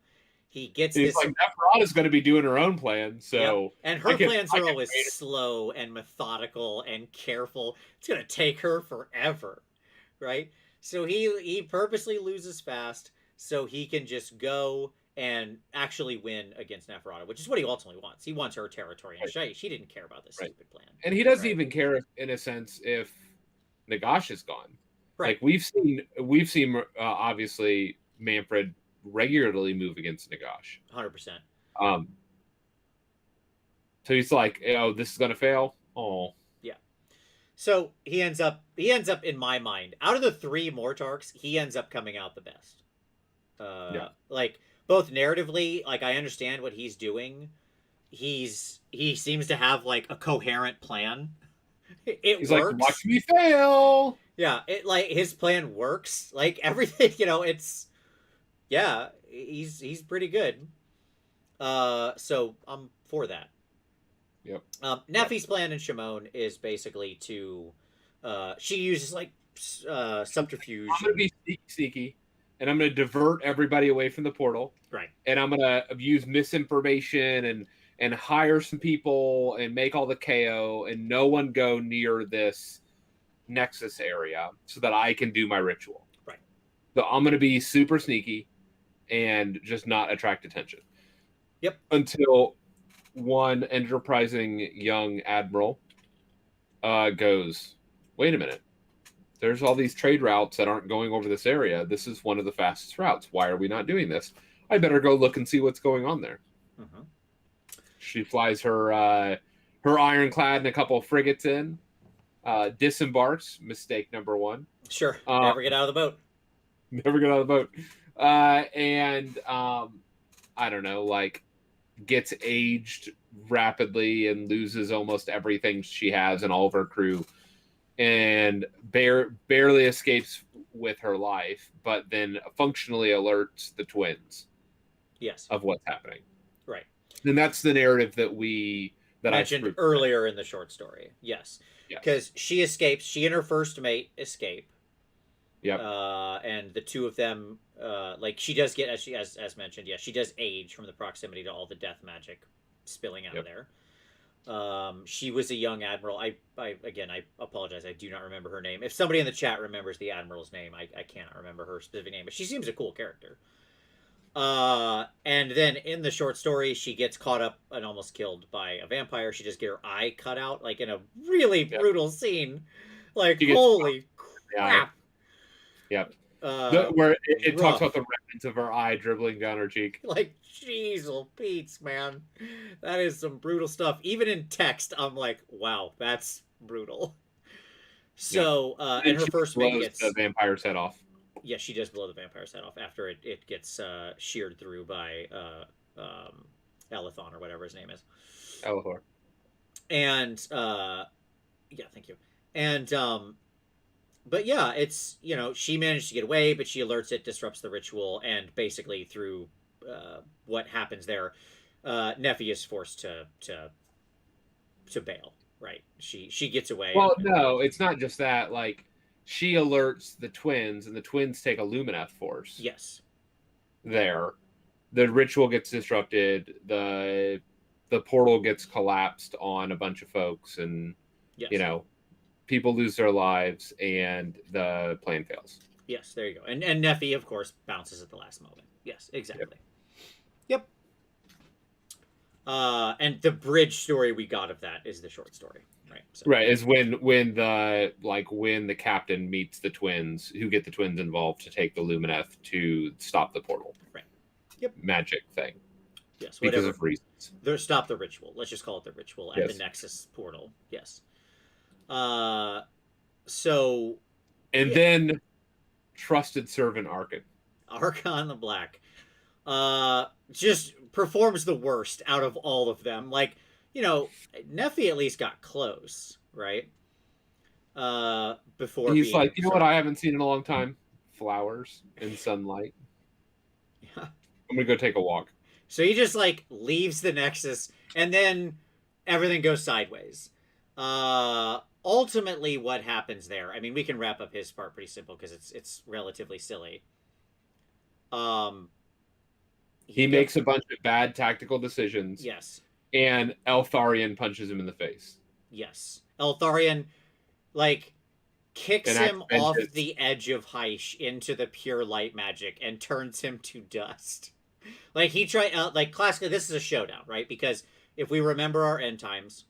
Speaker 1: He gets
Speaker 2: He's
Speaker 1: this.
Speaker 2: like, Neferata's going to be doing her own plan,
Speaker 1: Yep.
Speaker 2: so
Speaker 1: And
Speaker 2: I
Speaker 1: her
Speaker 2: can
Speaker 1: plans
Speaker 2: I
Speaker 1: are
Speaker 2: can
Speaker 1: always
Speaker 2: wait.
Speaker 1: slow and methodical and careful. It's going to take her forever. Right? So he purposely loses fast so he can just go and actually win against Neferata, which is what he ultimately wants. He wants her territory, and she didn't care about this
Speaker 2: Right.
Speaker 1: stupid plan.
Speaker 2: And he doesn't
Speaker 1: Right?
Speaker 2: even care, in a sense, if Nagash is gone.
Speaker 1: Right.
Speaker 2: Like, we've seen obviously Manfred regularly move against Nagash.
Speaker 1: 100%.
Speaker 2: Um, so he's like, oh, this is gonna fail. Oh,
Speaker 1: Yeah. So he ends up in my mind, out of the three Mortarks, he ends up coming out the best.
Speaker 2: yeah.
Speaker 1: Like both narratively, like I understand what he's doing. He seems to have like a coherent plan. It
Speaker 2: He's like, watch
Speaker 1: works.
Speaker 2: me fail.
Speaker 1: Yeah, it like his plan works. Like everything, it's yeah, he's pretty good. So I'm for that.
Speaker 2: Yep. Yep.
Speaker 1: Neffy's plan in Shimon is basically to, she uses like subterfuge
Speaker 2: I'm gonna
Speaker 1: and
Speaker 2: be sneaky, and I'm gonna divert everybody away from the portal,
Speaker 1: right,
Speaker 2: and I'm gonna use misinformation and hire some people and make all the KO, and no one go near this Nexus area so that I can do my ritual.
Speaker 1: right,
Speaker 2: So I'm gonna be super sneaky and just not attract attention.
Speaker 1: yep,
Speaker 2: Until one enterprising young admiral goes, wait a minute. There's all these trade routes that aren't going over this area. This is one of the fastest routes. Why are we not doing this? I better go look and see what's going on there.
Speaker 1: mm-hmm.
Speaker 2: She flies her ironclad and a couple of frigates in, disembarks. Mistake number one.
Speaker 1: Sure,
Speaker 2: Uh,
Speaker 1: never get out of the boat.
Speaker 2: never get out of the boat. And I don't know, like, gets aged rapidly and loses almost everything she has and all of her crew, and barely escapes with her life, but then functionally alerts the twins
Speaker 1: Yes,
Speaker 2: of what's happening.
Speaker 1: right.
Speaker 2: And that's the narrative that I
Speaker 1: Mentioned
Speaker 2: spruiked.
Speaker 1: earlier in the short story. Yes,
Speaker 2: Yes.
Speaker 1: because she escapes. She and her first mate escape.
Speaker 2: Yep.
Speaker 1: And the two of them, like she does get as mentioned, yeah, she does age from the proximity to all the death magic spilling out
Speaker 2: Yep.
Speaker 1: there. She was a young admiral. I again, I apologize. I do not remember her name. If somebody in the chat remembers the admiral's name, I cannot remember her specific name, but she seems a cool character. And then in the short story, she gets caught up and almost killed by a vampire. She just get her eye cut out, like in a really
Speaker 2: Yep.
Speaker 1: brutal scene. Like,
Speaker 2: She gets
Speaker 1: holy
Speaker 2: the eye.
Speaker 1: crap.
Speaker 2: Yep. Where it talks
Speaker 1: Rough.
Speaker 2: about the remnants of her eye dribbling down her cheek.
Speaker 1: Like, jeez, Pete's, man. That is some brutal stuff. Even in text, I'm like, wow, that's brutal. So, and her
Speaker 2: she
Speaker 1: first mate
Speaker 2: blows
Speaker 1: gets.
Speaker 2: the vampire's head off.
Speaker 1: Yeah, she does blow the vampire's head off after it gets sheared through by Elithon or whatever his name is.
Speaker 2: Elithor.
Speaker 1: And, yeah, thank you. And but yeah, it's, she managed to get away, but she alerts it, disrupts the ritual, and basically through what happens there, Nephi is forced to bail. Right? She gets away,
Speaker 2: Well,
Speaker 1: and
Speaker 2: no, it's not just that. Like, she alerts the twins, and the twins take a lumineth force
Speaker 1: yes,
Speaker 2: there. The ritual gets disrupted. The portal gets collapsed on a bunch of folks, and you
Speaker 1: yes,
Speaker 2: know, people lose their lives, and the plan fails.
Speaker 1: yes. There you go. And Nephi, of course, bounces at the last moment. Yes,
Speaker 2: Yep.
Speaker 1: exactly. Yep. And the bridge story we got of that is the short story, right? So
Speaker 2: Right, is when the captain meets the twins, who get the twins involved to take the lumineth to stop the portal.
Speaker 1: right. Yep.
Speaker 2: Magic thing.
Speaker 1: Yes.
Speaker 2: Because
Speaker 1: Whatever.
Speaker 2: of reasons.
Speaker 1: Stop the ritual. Let's just call it the ritual at the
Speaker 2: Yes.
Speaker 1: Nexus portal. Yes. So
Speaker 2: And
Speaker 1: yeah,
Speaker 2: then trusted servant Arkin.
Speaker 1: Archon the Black, just performs the worst out of all of them. Like, Nephi at least got close, right? Before
Speaker 2: He's
Speaker 1: being
Speaker 2: like, you know what I haven't seen in a long time? Flowers and sunlight.
Speaker 1: Yeah.
Speaker 2: I'm gonna go take a walk.
Speaker 1: So he just like leaves the Nexus, and then everything goes sideways. Ultimately, what happens there? I mean, we can wrap up his part pretty simple because it's relatively silly. Um,
Speaker 2: He makes a bunch of bad tactical decisions,
Speaker 1: yes,
Speaker 2: and Eltharion punches him in the face.
Speaker 1: yes. Eltharion like kicks
Speaker 2: And
Speaker 1: him
Speaker 2: acts
Speaker 1: off
Speaker 2: vengeance.
Speaker 1: the edge of Hysh into the pure light magic and turns him to dust. Like he tried, like classically, this is a showdown, right? Because if we remember our end times,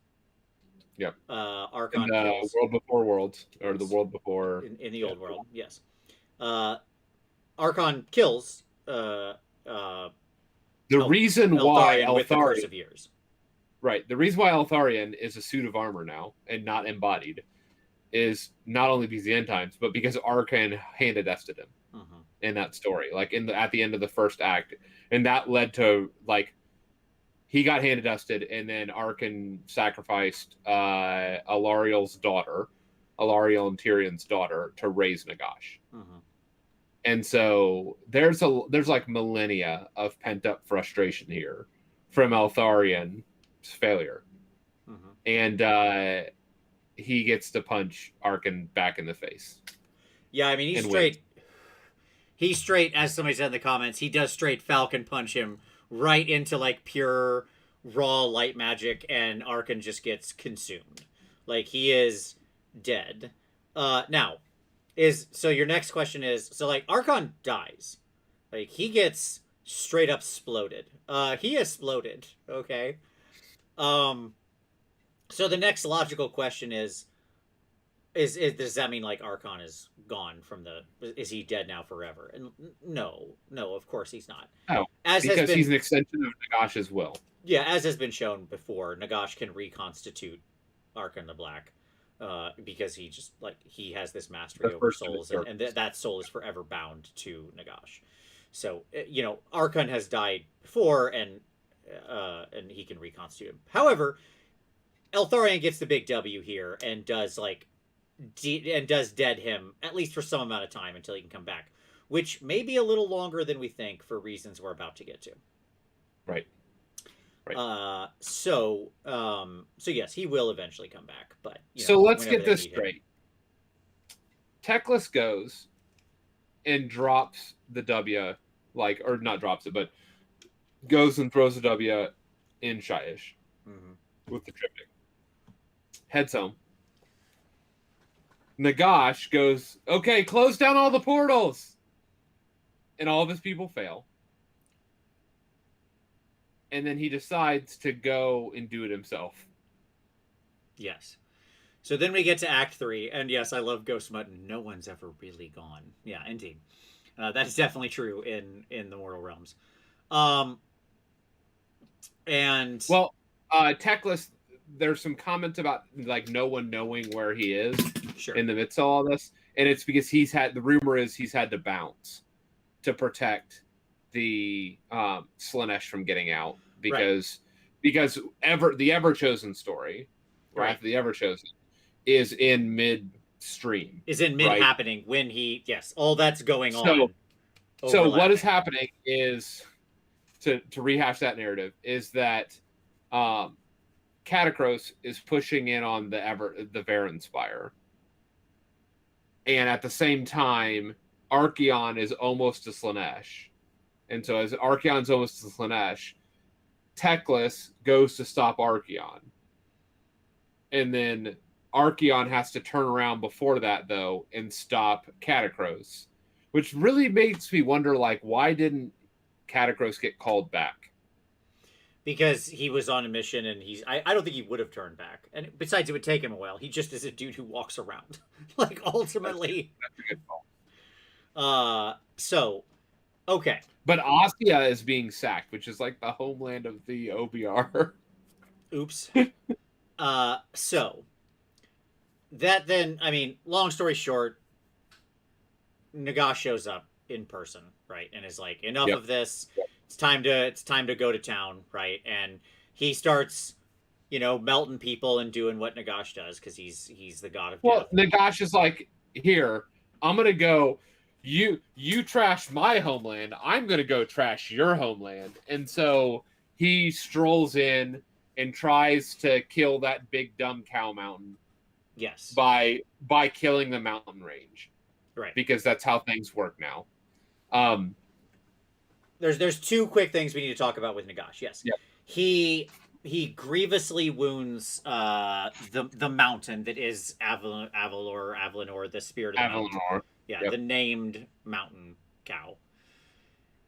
Speaker 2: Yep. In
Speaker 1: Archon
Speaker 2: the
Speaker 1: kills
Speaker 2: world before worlds, or the world before
Speaker 1: in the old world. Yes, Archon kills
Speaker 2: the reason why
Speaker 1: Eltharion with the Curse of Years.
Speaker 2: Right. The reason why Eltharion is a suit of armor now and not embodied is not only because of the end times, but because Arkan handed dusted him in that story. Like at the end of the first act. And that led to like he got handed dusted, and then Arkan sacrificed Alariel's daughter, Alariel and Tyrion's daughter, to raise Nagash. And so there's like millennia of pent up frustration here from Eltharion's failure, and he gets to punch Arkan back in the face.
Speaker 1: Yeah, I mean he's straight, as somebody said in the comments, he does straight Falcon punch him right into like pure raw light magic, and Arkan just gets consumed. Like he is dead. Now, so your next question is, so like Archon dies. Like he gets straight up exploded. He exploded, okay? So the next logical question is does that mean like Archon is gone from is he dead now forever? And no, of course he's not.
Speaker 2: No, because he's an extension of Nagash's will.
Speaker 1: Yeah, as has been shown before, Nagash can reconstitute Archon the Black, because he has this mastery over souls, and that soul is forever bound to Nagash. So Archon has died before, and he can reconstitute him. However, Eltharion gets the big W here and does dead him, at least for some amount of time, until he can come back, which may be a little longer than we think for reasons we're about to get to.
Speaker 2: Right.
Speaker 1: So yes, he will eventually come back, but
Speaker 2: so let's get this straight. Teclis goes and drops the W, or not drops it, but goes and throws the W in Shyish with the triptych. Heads home. Nagash goes, okay, close down all the portals, and all of his people fail. And then he decides to go and do it himself. Yes.
Speaker 1: So then we get to Act 3, and yes, I love Ghost Mutton. No one's ever really gone. Yeah, indeed. That is definitely true in the Mortal Realms. And...
Speaker 2: Well, Teclis, there's some comments about, like, no one knowing where he is in the midst of all this. And it's because the rumor is he's had to bounce to protect the Slaanesh from getting out, because the Ever Chosen story, right? After the Ever Chosen, is in midstream.
Speaker 1: Is in mid
Speaker 2: right?
Speaker 1: happening when all that's going
Speaker 2: So,
Speaker 1: on
Speaker 2: so what is
Speaker 1: overlapping.
Speaker 2: happening is to rehash that narrative is that um, Catacros is pushing in on the Varanspire, and at the same time, Archeon is almost to Slaanesh, and so as Archeon's almost to Slaanesh, Teclis goes to stop Archeon, and then Archeon has to turn around before that though and stop Catacros, which really makes me wonder, like, why didn't Catacros get called back?
Speaker 1: Because he was on a mission and I don't think he would have turned back. And besides, it would take him a while. He just is a dude who walks around. Like, ultimately.
Speaker 2: That's a good call.
Speaker 1: So, okay.
Speaker 2: But Ostia is being sacked, which is like the homeland of the OBR.
Speaker 1: Oops. So that then, I mean, long story short, Nagash shows up in person, right, and is like, enough
Speaker 2: Yep.
Speaker 1: of this. It's time to go to town, right? And he starts, melting people and doing what Nagash does because he's the god of death.
Speaker 2: Nagash is like, here, I'm gonna go. You trash my homeland. I'm gonna go trash your homeland, and so he strolls in and tries to kill that big dumb cow mountain.
Speaker 1: Yes.
Speaker 2: By killing the mountain range.
Speaker 1: Right.
Speaker 2: Because that's how things work now.
Speaker 1: There's two quick things we need to talk about with Nagash. Yes.
Speaker 2: Yep.
Speaker 1: He grievously wounds the mountain that is Avalenor, the spirit of the mountain. Yeah, yep. The named mountain cow.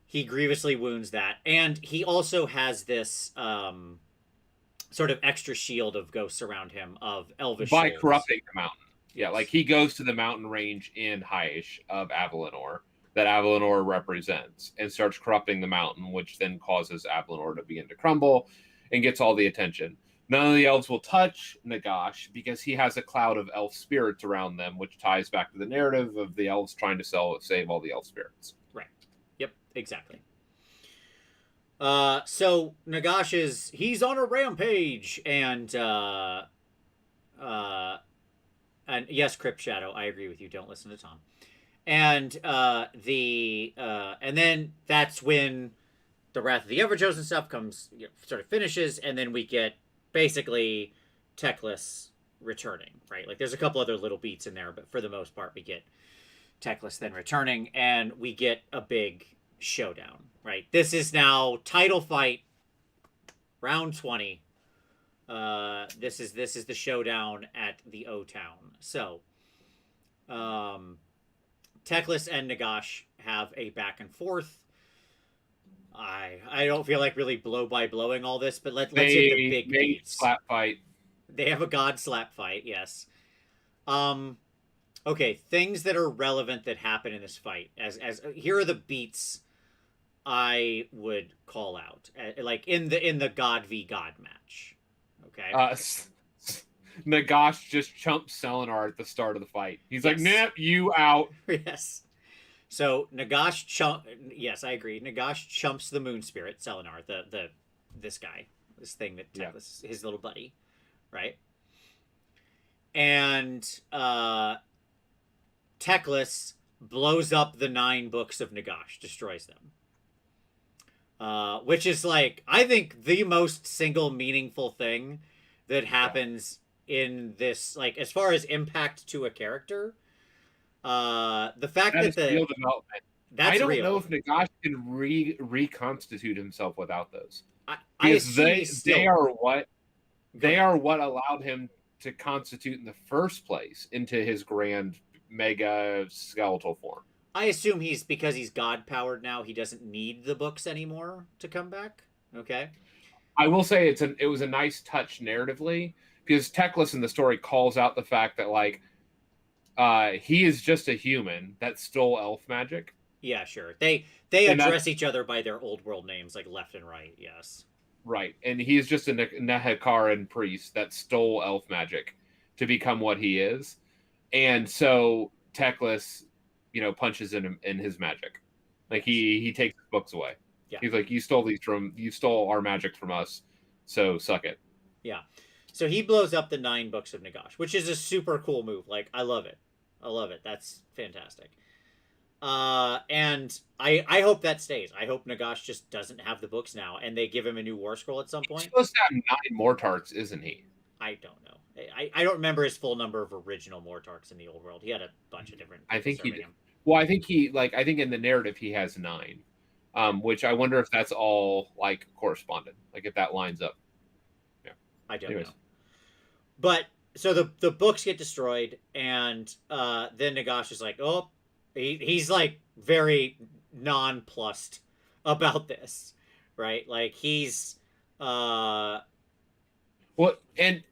Speaker 1: He grievously wounds that, and he also has this sort of extra shield of ghosts around him of elvish
Speaker 2: by
Speaker 1: souls.
Speaker 2: Corrupting the mountain. Yeah, like he goes to the mountain range in Haish of Avalenor that Avalenor represents and starts corrupting the mountain, which then causes Avalenor to begin to crumble and gets all the attention. None of the elves will touch Nagash because he has a cloud of elf spirits around them, which ties back to the narrative of the elves trying to save all the elf spirits.
Speaker 1: Right. Yep, exactly. So Nagash he's on a rampage, and yes, Crypt Shadow, I agree with you. Don't listen to Tom. And and then that's when the Wrath of the Everchosen stuff comes, sort of finishes, and then we get basically Teclis returning, right? Like, there's a couple other little beats in there, but for the most part, we get Teclis then returning, and we get a big showdown, right? This is now title fight, round 20. This is the showdown at the O Town. So, Teclis and Nagash have a back and forth. I don't feel like really blow by blowing all this, but let's hit the big beats.
Speaker 2: Slap fight.
Speaker 1: They have a god slap fight, yes. Okay, things that are relevant that happen in this fight. As here are the beats I would call out, like in the god v god match. Okay.
Speaker 2: Nagash just chumps Selenar at the start of the fight. He's like, "Nah, you out."
Speaker 1: Yes. So Nagash yes, I agree. Nagash chumps the moon spirit, Selenar, this guy, this thing that Teclis, his little buddy, right? And Teclis blows up the 9 books of Nagash, destroys them. Which is, like, I think the most single meaningful thing that happens in this, like, as far as impact to a character. The fact that the
Speaker 2: real development.
Speaker 1: That's
Speaker 2: I don't
Speaker 1: real.
Speaker 2: know if Nagash can reconstitute himself without those.
Speaker 1: They
Speaker 2: are what allowed him to constitute in the first place into his grand mega skeletal form.
Speaker 1: I assume because he's god powered now, he doesn't need the books anymore to come back. Okay.
Speaker 2: I will say it was a nice touch narratively, because Teclis in the story calls out the fact that, like, he is just a human that stole elf magic.
Speaker 1: Yeah, sure. They address each other by their old world names, like left and right. Yes.
Speaker 2: Right, and he's just a Nehekaran priest that stole elf magic to become what he is, and so Teclis, punches in his magic, like he takes his books away.
Speaker 1: Yeah.
Speaker 2: He's like, you stole our magic from us, so suck it.
Speaker 1: Yeah. So he blows up the 9 books of Nagash, which is a super cool move. Like, I love it. I love it. That's fantastic. And I hope that stays. I hope Nagash just doesn't have the books now, and they give him a new war scroll at some
Speaker 2: He's
Speaker 1: point.
Speaker 2: supposed to have 9 Mortarks, isn't he?
Speaker 1: I don't know. I don't remember his full number of original Mortarks in the old world. He had a bunch of different.
Speaker 2: I think he
Speaker 1: serving
Speaker 2: did.
Speaker 1: him.
Speaker 2: Well, I think I think in the narrative he has 9, which I wonder if that's all like corresponded, like if that lines up. Yeah.
Speaker 1: I don't
Speaker 2: Anyways.
Speaker 1: know. But so the books get destroyed, and then Nagash is like, oh, he's like very nonplussed about this, right? Like he's
Speaker 2: Well, and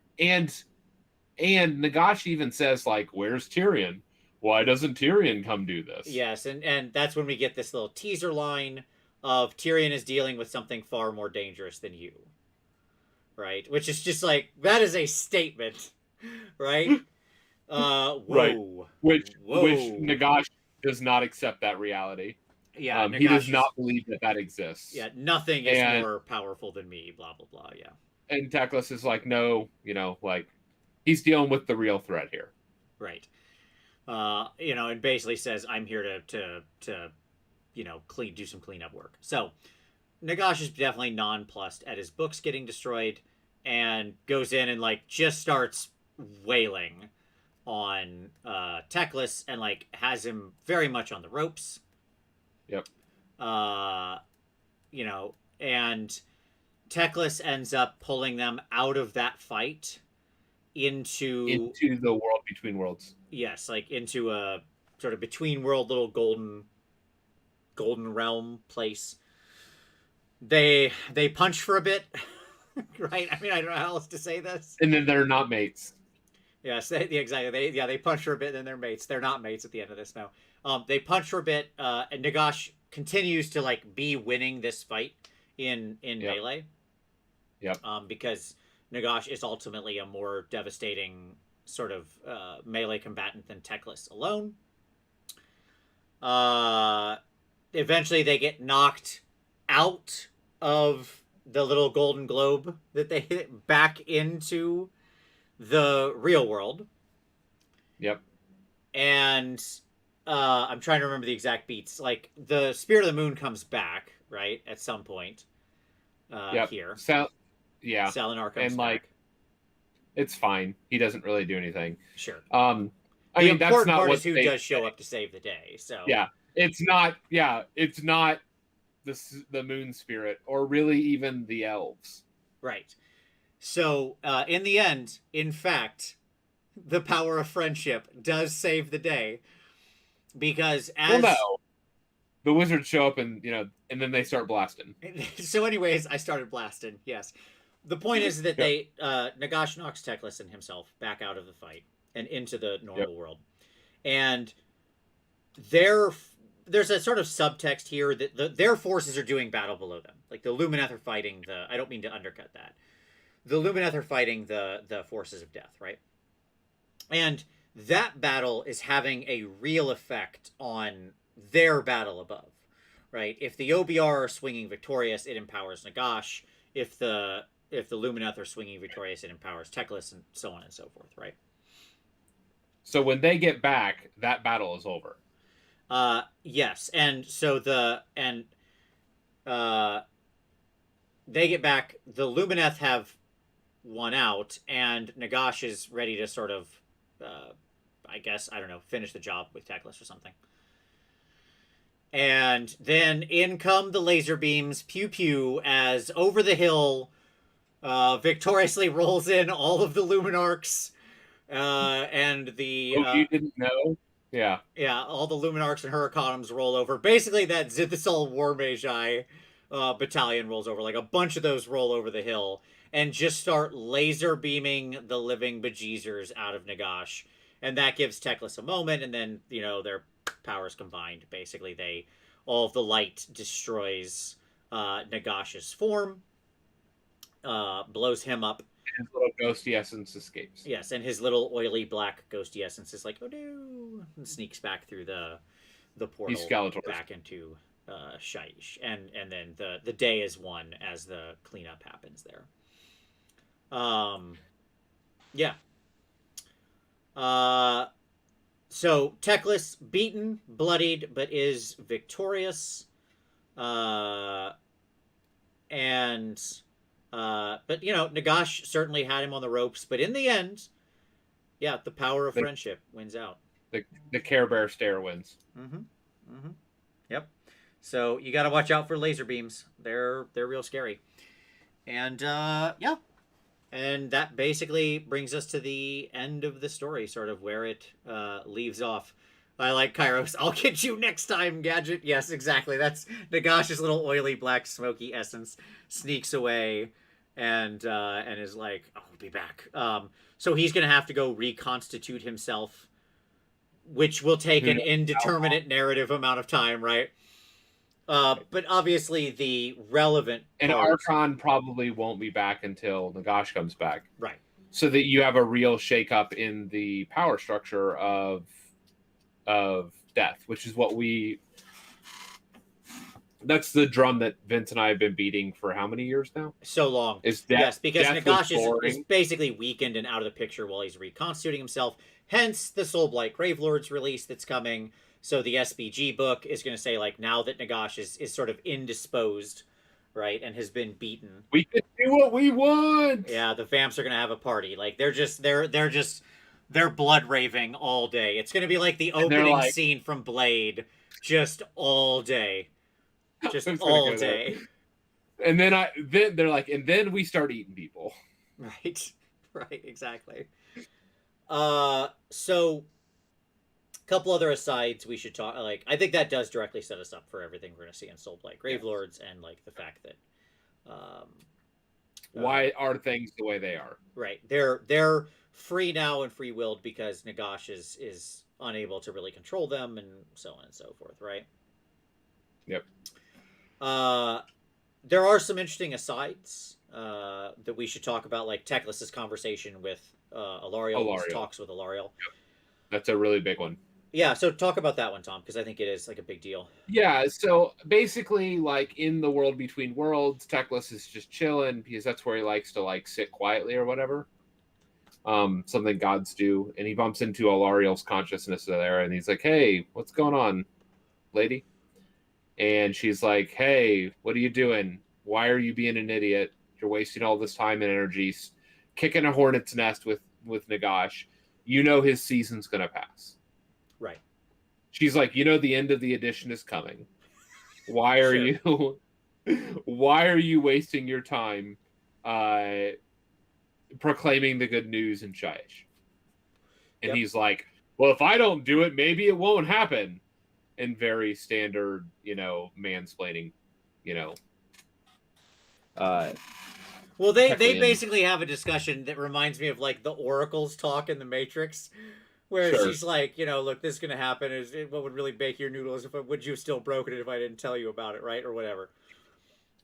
Speaker 2: Nagash even says like, "Where's Tyrion? Why doesn't Tyrion come do this?"
Speaker 1: yes, and that's when we get this little teaser line of Tyrion is dealing with something far more dangerous than you, right? Which is just like that is a statement, right? Whoa,
Speaker 2: Right. Which
Speaker 1: whoa,
Speaker 2: Nagash does not accept that reality.
Speaker 1: yeah,
Speaker 2: He does
Speaker 1: Nagash
Speaker 2: not
Speaker 1: is,
Speaker 2: believe that exists.
Speaker 1: yeah, nothing is more powerful than me. Blah blah blah. Yeah.
Speaker 2: And Teclis is like, no, like he's dealing with the real threat here.
Speaker 1: Right. And basically says, I'm here to do some cleanup work. So Nagash is definitely nonplussed at his books getting destroyed and goes in and like just starts wailing on Teclis and like has him very much on the ropes.
Speaker 2: Yep.
Speaker 1: And Teclis ends up pulling them out of that fight into
Speaker 2: the world between worlds.
Speaker 1: Yes, like into a sort of between world little golden realm place. They punch for a bit, right? I mean, I don't know how else to say this.
Speaker 2: And then they're not mates.
Speaker 1: Yes, exactly. They punch for a bit, and then they're mates. They're not mates at the end of this now. They punch for a bit, and Nagash continues to like be winning this fight in melee.
Speaker 2: Yep.
Speaker 1: Because Nagash is ultimately a more devastating sort of melee combatant than Teclis alone. Eventually, they get knocked out of the little golden globe that they hit back into the real world.
Speaker 2: Yep.
Speaker 1: And I'm trying to remember the exact beats. Like the Spirit of the Moon comes back, right, at some point. Here.
Speaker 2: Yeah.
Speaker 1: Salinar comes
Speaker 2: and like,
Speaker 1: back.
Speaker 2: It's fine. He doesn't really do anything.
Speaker 1: Sure.
Speaker 2: I mean, that's not what
Speaker 1: is who does show up to save the day. So
Speaker 2: yeah, it's not. Yeah, it's not the moon spirit or really even the elves.
Speaker 1: Right. So in the end, in fact, the power of friendship does save the day because
Speaker 2: the wizards show up and and then they start blasting.
Speaker 1: So, anyways, I started blasting. Yes. The point is that they Nagash knocks Teclis and himself back out of the fight and into the normal world, and there's a sort of subtext here that their forces are doing battle below them. Like the Lumineth are fighting I don't mean to undercut that. The Lumineth are fighting the forces of death, right? And that battle is having a real effect on their battle above, right? If the OBR are swinging victorious, it empowers Nagash. If the Lumineth are swinging victorious, it empowers Teclis, and so on and so forth, right?
Speaker 2: So when they get back, that battle is over.
Speaker 1: Yes, and so they get back. The Lumineth have won out, and Nagash is ready to sort of, I guess, I don't know, finish the job with Teclis or something. And then in come the laser beams, pew pew, as over the hill, victoriously rolls in all of the Luminarchs, and the...
Speaker 2: you didn't know? Yeah.
Speaker 1: Yeah, all the Luminarchs and Hurricanums roll over. Basically, that Zithusol War Magi battalion rolls over. Like, a bunch of those roll over the hill and just start laser beaming the living bejeezers out of Nagash. And that gives Teclis a moment, and then, their powers combined. Basically, all of the light destroys Nagash's form, blows him up.
Speaker 2: His little ghosty essence escapes.
Speaker 1: Yes, and his little oily black ghosty essence is like, oh no, and sneaks back through the portal back into Shaish, and then the day is won as the cleanup happens there. Yeah. Uh, so Teclis beaten, bloodied, but is victorious. Uh, and but Nagash certainly had him on the ropes, but in the end, yeah, the power of
Speaker 2: The
Speaker 1: friendship wins out.
Speaker 2: the Care Bear stare wins.
Speaker 1: Mm-hmm. Mm-hmm. Yep. So you got to watch out for laser beams. They're real scary. And yeah, and that basically brings us to the end of the story, sort of where it leaves off. I like Kairos. I'll get you next time, Gadget. Yes, exactly. That's Nagash's little oily black smoky essence sneaks away and is like, "I'll be back." So he's gonna have to go reconstitute himself, which will take
Speaker 2: Who
Speaker 1: an
Speaker 2: knows how long?
Speaker 1: indeterminate narrative amount of time, right? But obviously the relevant
Speaker 2: And
Speaker 1: part,
Speaker 2: Archon probably won't be back until Nagash comes back,
Speaker 1: right?
Speaker 2: so that you have a real shakeup in the power structure of death, which is what we. That's the drum that Vince and I have been beating for how many years now?
Speaker 1: So long.
Speaker 2: Is death?
Speaker 1: Yes, because
Speaker 2: Death was
Speaker 1: Nagash is
Speaker 2: boring.
Speaker 1: basically weakened and out of the picture while he's reconstituting himself. Hence the Soulblight Gravelords release that's coming. So the SBG book is going to say, like, now that Nagash is sort of indisposed, right, and has been beaten.
Speaker 2: We can do what we want.
Speaker 1: Yeah, the Vamps are going to have a party. Like, they're blood raving all day. It's going to be like the opening
Speaker 2: like,
Speaker 1: scene from Blade, just all day. Just
Speaker 2: I'm gonna
Speaker 1: all
Speaker 2: go there.
Speaker 1: day.
Speaker 2: And then they're like, and then we start eating people.
Speaker 1: Right. Right, exactly. So a couple other asides we should talk, like, I think that does directly set us up for everything we're going to see in Soulblight Gravelords, and like the fact that um
Speaker 2: Why are things the way they are?
Speaker 1: right, they're free now and free willed because Nagash is unable to really control them, and so on and so forth, right?
Speaker 2: Yep.
Speaker 1: There are some interesting asides that we should talk about, like Teclis' conversation with Alariel, his talks with Alariel.
Speaker 2: Yep. That's a really big one.
Speaker 1: Yeah, so talk about that one, Tom, because I think it is like a big deal.
Speaker 2: Yeah, so basically, like in the world between worlds, Teclis is just chilling because that's where he likes to like sit quietly or whatever. Something gods do, and he bumps into Alariel's consciousness there, and he's like, "Hey, what's going on, lady?" And she's like, "Hey, what are you doing? Why are you being an idiot? You're wasting all this time and energy, kicking a hornet's nest with Nagash. You know his season's gonna pass."
Speaker 1: Right.
Speaker 2: She's like, the end of the edition is coming. Why are
Speaker 1: Sure.
Speaker 2: why are you wasting your time proclaiming the good news in Shyish? And
Speaker 1: Yep.
Speaker 2: he's like, well, if I don't do it, maybe it won't happen. In very standard, mansplaining,
Speaker 1: Well, they basically have a discussion that reminds me of like the Oracle's talk in the Matrix, where
Speaker 2: Sure.
Speaker 1: she's like, look, this is gonna happen. What would really bake your noodles? Would you still broken it if I didn't tell you about it, right, or whatever?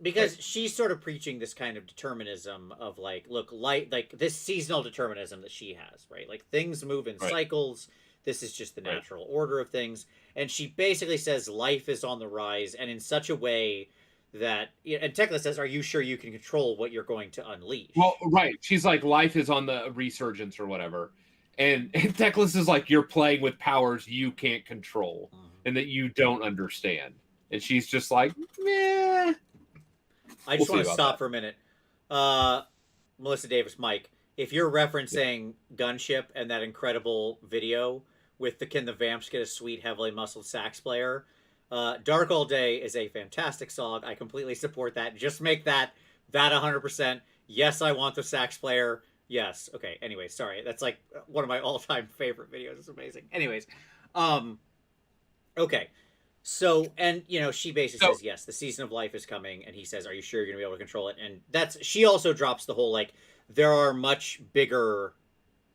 Speaker 1: Because
Speaker 2: Right.
Speaker 1: she's sort of preaching this kind of determinism of like, look, like this seasonal determinism that she has, right? Like things move in
Speaker 2: Right.
Speaker 1: cycles. This is just the
Speaker 2: Right.
Speaker 1: natural order of things. And she basically says life is on the rise, and in such a way that, and Tekla says, are you sure you can control what you're going to unleash?
Speaker 2: Well, right. She's like, life is on the resurgence or whatever. And Teclis is like, you're playing with powers you can't control and that you don't understand. And she's just like, meh.
Speaker 1: I just want to stop for a minute. Melissa Davis, Mike, if you're referencing Gunship and that incredible video with the Can the Vamps Get a Sweet Heavily Muscled Sax Player, Dark All Day is a fantastic song. I completely support that. Just make that 100%. Yes, I want the sax player. Yes. Okay. Anyway, sorry. That's like one of my all-time favorite videos. It's amazing. Anyways, okay. So, and she basically says, yes, the season of life is coming, and he says, are you sure you're gonna be able to control it? And she also drops the whole like, there are much bigger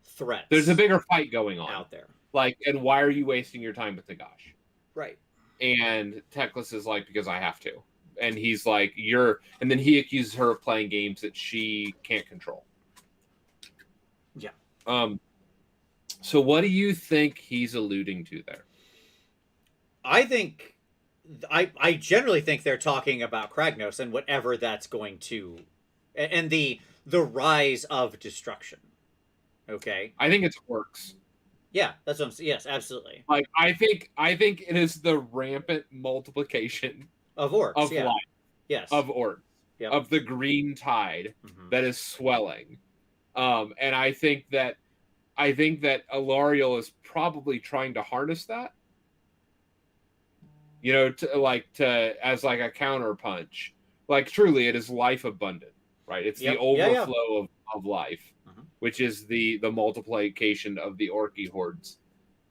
Speaker 1: threats.
Speaker 2: There's a bigger fight going on
Speaker 1: out there.
Speaker 2: Like, and why are you wasting your time with Nagash?
Speaker 1: Right.
Speaker 2: And Teclis is like, because I have to. And he's like, and then he accuses her of playing games that she can't control.
Speaker 1: Yeah.
Speaker 2: So what do you think he's alluding to there?
Speaker 1: I think I generally think they're talking about Kragnos and whatever that's going to, and the rise of destruction. Okay.
Speaker 2: I think it's orcs.
Speaker 1: Yeah, that's what I'm saying. Yes, absolutely.
Speaker 2: Like I think it is the rampant multiplication
Speaker 1: Of orcs,
Speaker 2: of
Speaker 1: yeah.
Speaker 2: life,
Speaker 1: Yes.
Speaker 2: of orcs,
Speaker 1: Yep.
Speaker 2: of the green tide
Speaker 1: Hmm.
Speaker 2: that is swelling. And I think that Alariel is probably trying to harness that, to as like a counter punch. Like truly, it is life abundant, right? It's the
Speaker 1: Yep. Yeah, yeah.
Speaker 2: overflow of life,
Speaker 1: Hmm.
Speaker 2: which is the multiplication of the Orky hordes.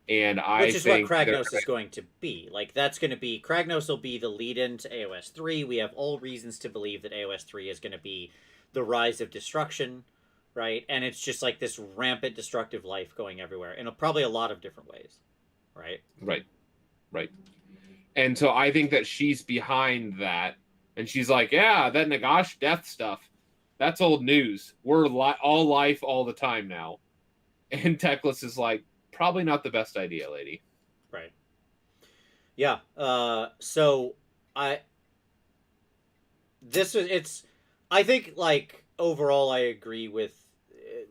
Speaker 2: And I
Speaker 1: Which is what
Speaker 2: think they're
Speaker 1: Kragnos is going to be. Like, that's going to be. Kragnos will be the lead in to AOS 3. We have all reasons to believe that AOS 3 is going to be the rise of destruction, right? And it's just like this rampant destructive life going everywhere in probably a lot of different ways, right?
Speaker 2: right, right. And so I think that she's behind that, and she's like, yeah, that Nagash death stuff, that's old news. We're all life all the time now. And Teclis is like, probably not the best idea, lady.
Speaker 1: Right. Yeah. So I this is it's I think like overall I agree with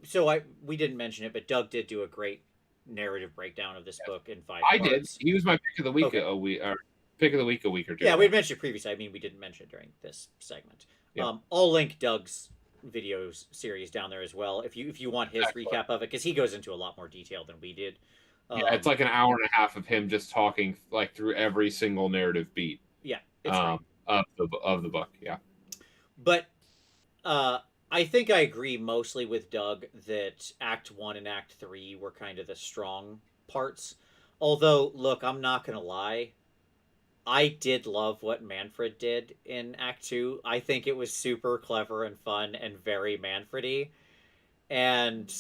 Speaker 1: so I we didn't mention it, but Doug did do a great narrative breakdown of this book in 5
Speaker 2: I did.
Speaker 1: parts.
Speaker 2: He was my pick of the week
Speaker 1: Okay.
Speaker 2: a week, or pick of the week a week or two
Speaker 1: Yeah, we
Speaker 2: ago.
Speaker 1: had mentioned it previously. I mean, we didn't mention it during this segment.
Speaker 2: Yeah.
Speaker 1: I'll link Doug's videos series down there as well if you want his
Speaker 2: Excellent.
Speaker 1: recap of it because he goes into a lot more detail than we did.
Speaker 2: Yeah, it's like an hour and a half of him just talking like through every single narrative beat
Speaker 1: Yeah, it's great.
Speaker 2: Of the book. Yeah.
Speaker 1: But I think I agree mostly with Doug that Act 1 and Act 3 were kind of the strong parts. Although, look, I'm not going to lie. I did love what Manfred did in Act 2. I think it was super clever and fun and very Manfredy. And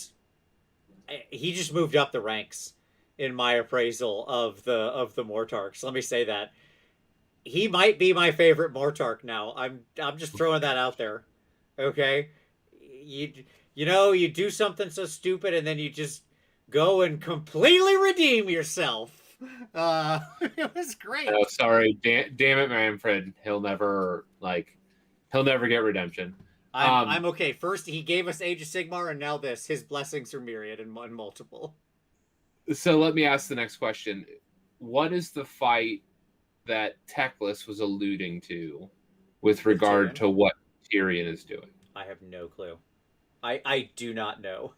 Speaker 1: he just moved up the ranks in my appraisal of the Mortarks. Let me say that. He might be my favorite Mortark now. I'm just throwing that out there. Okay? You you know, you do something so stupid and then you just go and completely redeem yourself. It was
Speaker 2: Oh,
Speaker 1: great.
Speaker 2: sorry, damn it, Manfred. He'll never get redemption.
Speaker 1: I'm okay. First, he gave us Age of Sigmar, and now this. His blessings are myriad and multiple.
Speaker 2: So let me ask the next question: what is the fight that Teclis was alluding to with regard to what Tyrion is doing?
Speaker 1: I have no clue. I do not know.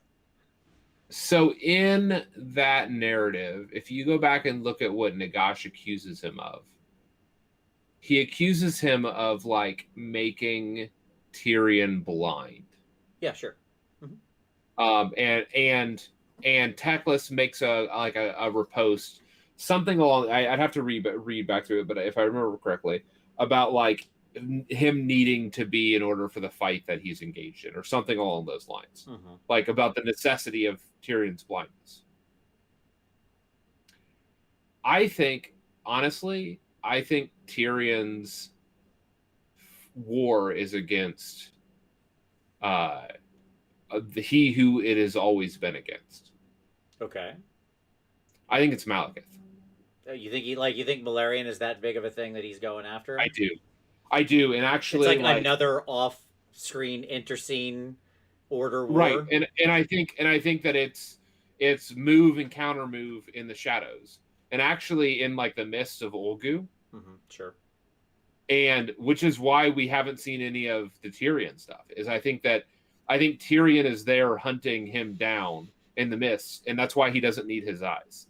Speaker 2: So in that narrative, if you go back and look at what Nagash accuses him of, he accuses him of like making Tyrion blind.
Speaker 1: Yeah, sure.
Speaker 2: And Teclis makes a repost, something along. I'd have to read back through it, but if I remember correctly, about like him needing to be in order for the fight that he's engaged in, or something along those lines, like about the necessity of Tyrion's blindness. Honestly, I think Tyrion's war is against he who it has always been against.
Speaker 1: Okay.
Speaker 2: I think it's Malekith.
Speaker 1: You think you think Malarian is that big of a thing that he's going after?
Speaker 2: I do, and actually,
Speaker 1: it's like another off-screen interscene order war.
Speaker 2: Right, and I think that it's move and counter move in the shadows, and actually in like the mists of Olgu.
Speaker 1: Sure.
Speaker 2: And which is why we haven't seen any of the Tyrion stuff. Is I think Tyrion is there hunting him down in the mists, and that's why he doesn't need his eyes.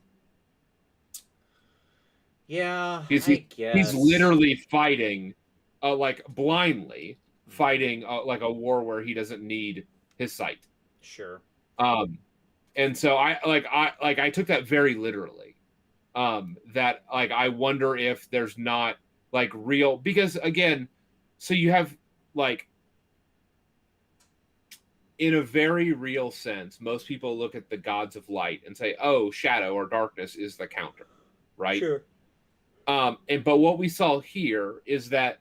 Speaker 1: Yeah,
Speaker 2: I guess he's literally fighting, like blindly fighting, like a war where he doesn't need his sight.
Speaker 1: Sure.
Speaker 2: And so I took that very literally. That like I wonder if there's not like real, because again, so you have like, in a very real sense, most people look at the gods of light and say, oh, shadow or darkness is the counter, right?
Speaker 1: Sure.
Speaker 2: But what we saw here is that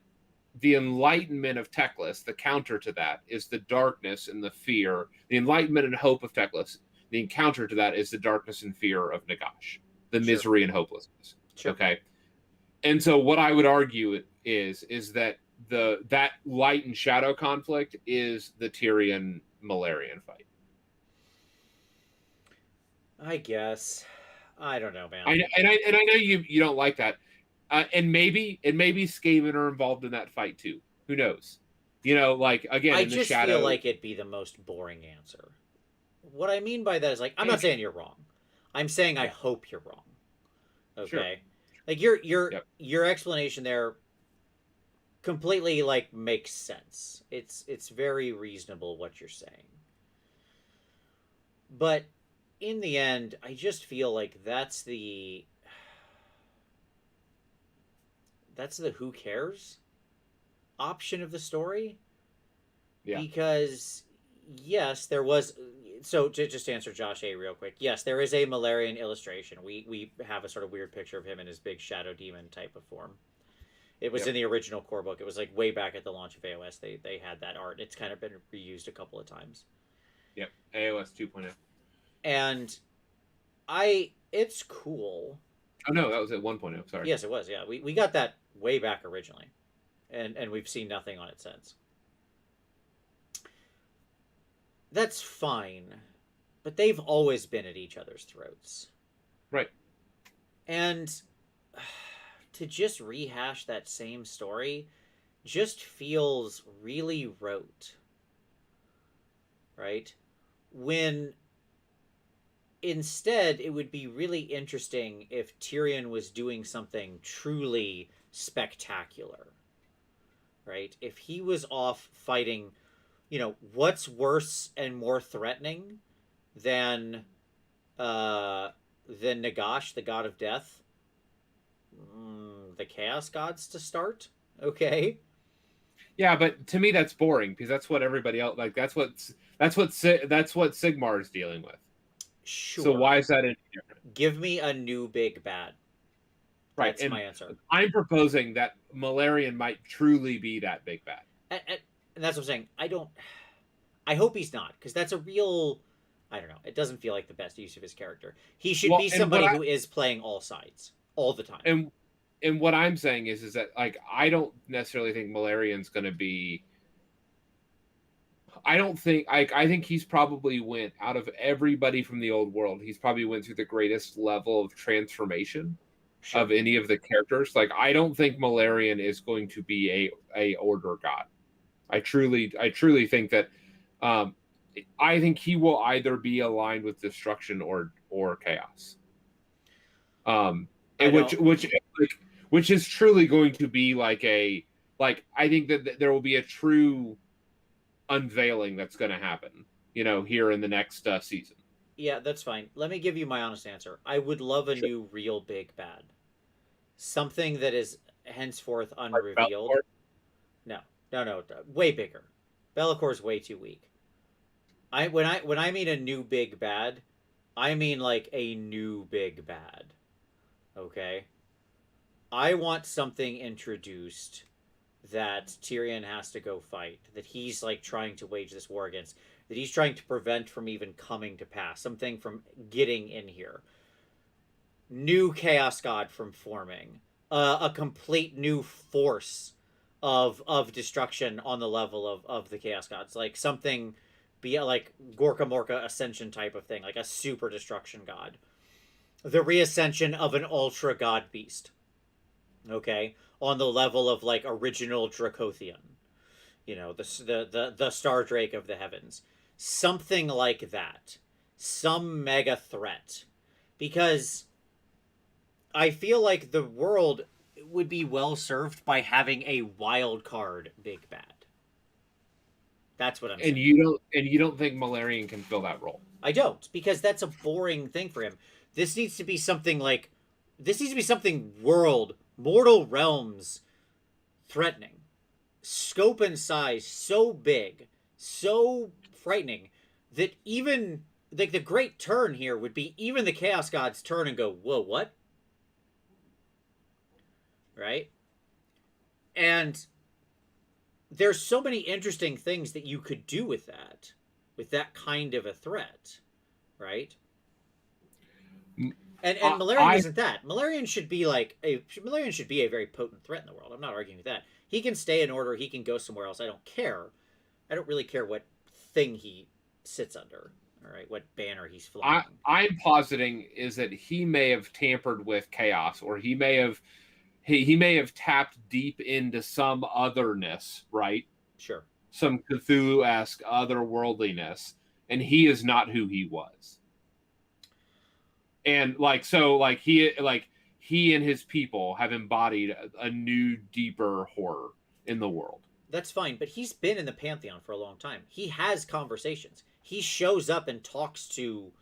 Speaker 2: the enlightenment of Teclis, the counter to that, is the darkness and the fear. The enlightenment and hope of Teclis, the encounter to that is the darkness and fear of Nagash, the misery and hopelessness.
Speaker 1: Sure.
Speaker 2: Okay. And so what I would argue is that that light and shadow conflict is the Tyrion Malarian fight.
Speaker 1: I guess. I don't know, man.
Speaker 2: I know you don't like that, and maybe Skaven are involved in that fight too. Who knows? You know, like again
Speaker 1: I
Speaker 2: in the
Speaker 1: just feel
Speaker 2: shadow.
Speaker 1: like it'd be the most boring answer. What I mean by that is like I'm not
Speaker 2: Maybe.
Speaker 1: saying you're wrong. I'm saying I
Speaker 2: Yeah,
Speaker 1: hope you're wrong.
Speaker 2: sure.
Speaker 1: Okay? Like your
Speaker 2: Yep.
Speaker 1: your explanation there completely like makes sense. It's very reasonable what you're saying. But in the end, I just feel like that's the who cares option of the story
Speaker 2: Yeah.
Speaker 1: because yes, there was. So to just answer Josh A real quick, yes, there is a Malarian illustration. We have a sort of weird picture of him in his big shadow demon type of form. It was
Speaker 2: Yep.
Speaker 1: in the original core book. It was like way back at the launch of AOS. They had that art. It's kind of been reused a couple of times.
Speaker 2: Yep. AOS 2.0.
Speaker 1: And it's cool.
Speaker 2: Oh no, that was at 1.0. Sorry.
Speaker 1: Yes, it was. Yeah, we got that way back originally, and we've seen nothing on it since. That's fine, but they've always been at each other's throats.
Speaker 2: Right.
Speaker 1: And to just rehash that same story just feels really rote, right? When instead it would be really interesting if Tyrion was doing something truly spectacular, right? If he was off fighting, what's worse and more threatening than uh than Nagash, the god of death? The chaos gods to start. Okay.
Speaker 2: Yeah, but to me that's boring because that's what everybody else like. That's what Sigmar is dealing with. So
Speaker 1: Sure.
Speaker 2: why is that any different?
Speaker 1: Give me a new big bad.
Speaker 2: Right.
Speaker 1: That's
Speaker 2: And
Speaker 1: my answer.
Speaker 2: I'm proposing that Malarian might truly be that big bad.
Speaker 1: And that's what I'm saying. I hope he's not, because that's a real. I don't know. It doesn't feel like the best use of his character. He should
Speaker 2: Well,
Speaker 1: be somebody who is playing all sides all the time.
Speaker 2: and what I'm saying is that like I don't necessarily think Malarian's going to be. I don't think I think he's probably went out of everybody from the old world. He's probably went through the greatest level of transformation
Speaker 1: Sure.
Speaker 2: of any of the characters. Like I don't think Malarian is going to be a order god. I truly think that um, I think he will either be aligned with destruction or chaos.
Speaker 1: I
Speaker 2: And
Speaker 1: don't.
Speaker 2: which is truly going to be like a like I think that there will be a true unveiling that's going to happen, you know, here in the next season.
Speaker 1: Yeah, that's fine. Let me give you my honest answer. I would love a
Speaker 2: Sure.
Speaker 1: new real big bad. Something that is henceforth
Speaker 2: Like
Speaker 1: unrevealed.
Speaker 2: Bellator.
Speaker 1: No, no, no, way bigger. Bellacor's way too weak. When I mean a new big bad, I mean like a new big bad. Okay? I want something introduced that Tyrion has to go fight, that he's like trying to wage this war against, that he's trying to prevent from even coming to pass, something from getting in here. New Chaos God from forming, a complete new force of destruction on the level of the Chaos Gods, like something be like Gorka Morka Ascension type of thing, like a super destruction god, the reascension of an ultra god beast. Okay, on the level of like original Dracothian, the Star Drake of the heavens, something like that, some mega threat, because I feel like the world would be well served by having a wild card big bad. That's what I'm saying.
Speaker 2: And you don't think Malarian can fill that role.
Speaker 1: I don't, because that's a boring thing for him. This needs to be something like this needs to be something world, mortal realms threatening. Scope and size so big, so frightening that even like the great turn here would be even the chaos gods turn and go, "Whoa, what?" Right? And there's so many interesting things that you could do with that kind of a threat, right? And Malarian isn't that. Malarian should be a very potent threat in the world. I'm not arguing with that. He can stay in order. He can go somewhere else. I don't care. I don't really care what thing he sits under. All right, what banner he's flying.
Speaker 2: I'm positing is that he may have tampered with chaos, or he may have tapped deep into some otherness, right?
Speaker 1: Sure.
Speaker 2: Some Cthulhu-esque otherworldliness, and he is not who he was. And he and his people have embodied a new, deeper horror in the world.
Speaker 1: That's fine, but he's been in the Pantheon for a long time. He has conversations. He shows up and talks to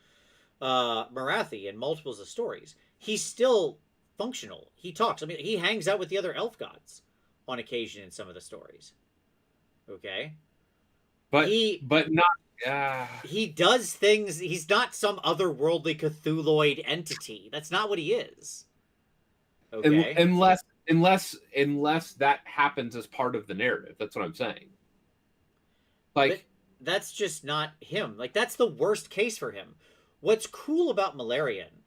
Speaker 1: Marathi in multiples of stories. He's still functional. He talks. I mean, he hangs out with the other elf gods on occasion in some of the stories. Okay,
Speaker 2: but not.
Speaker 1: He does things. He's not some otherworldly Cthulhuoid entity. That's not what he is. Okay,
Speaker 2: unless that happens as part of the narrative. That's what I'm saying. Like,
Speaker 1: but that's just not him. Like, that's the worst case for him. What's cool about Malarian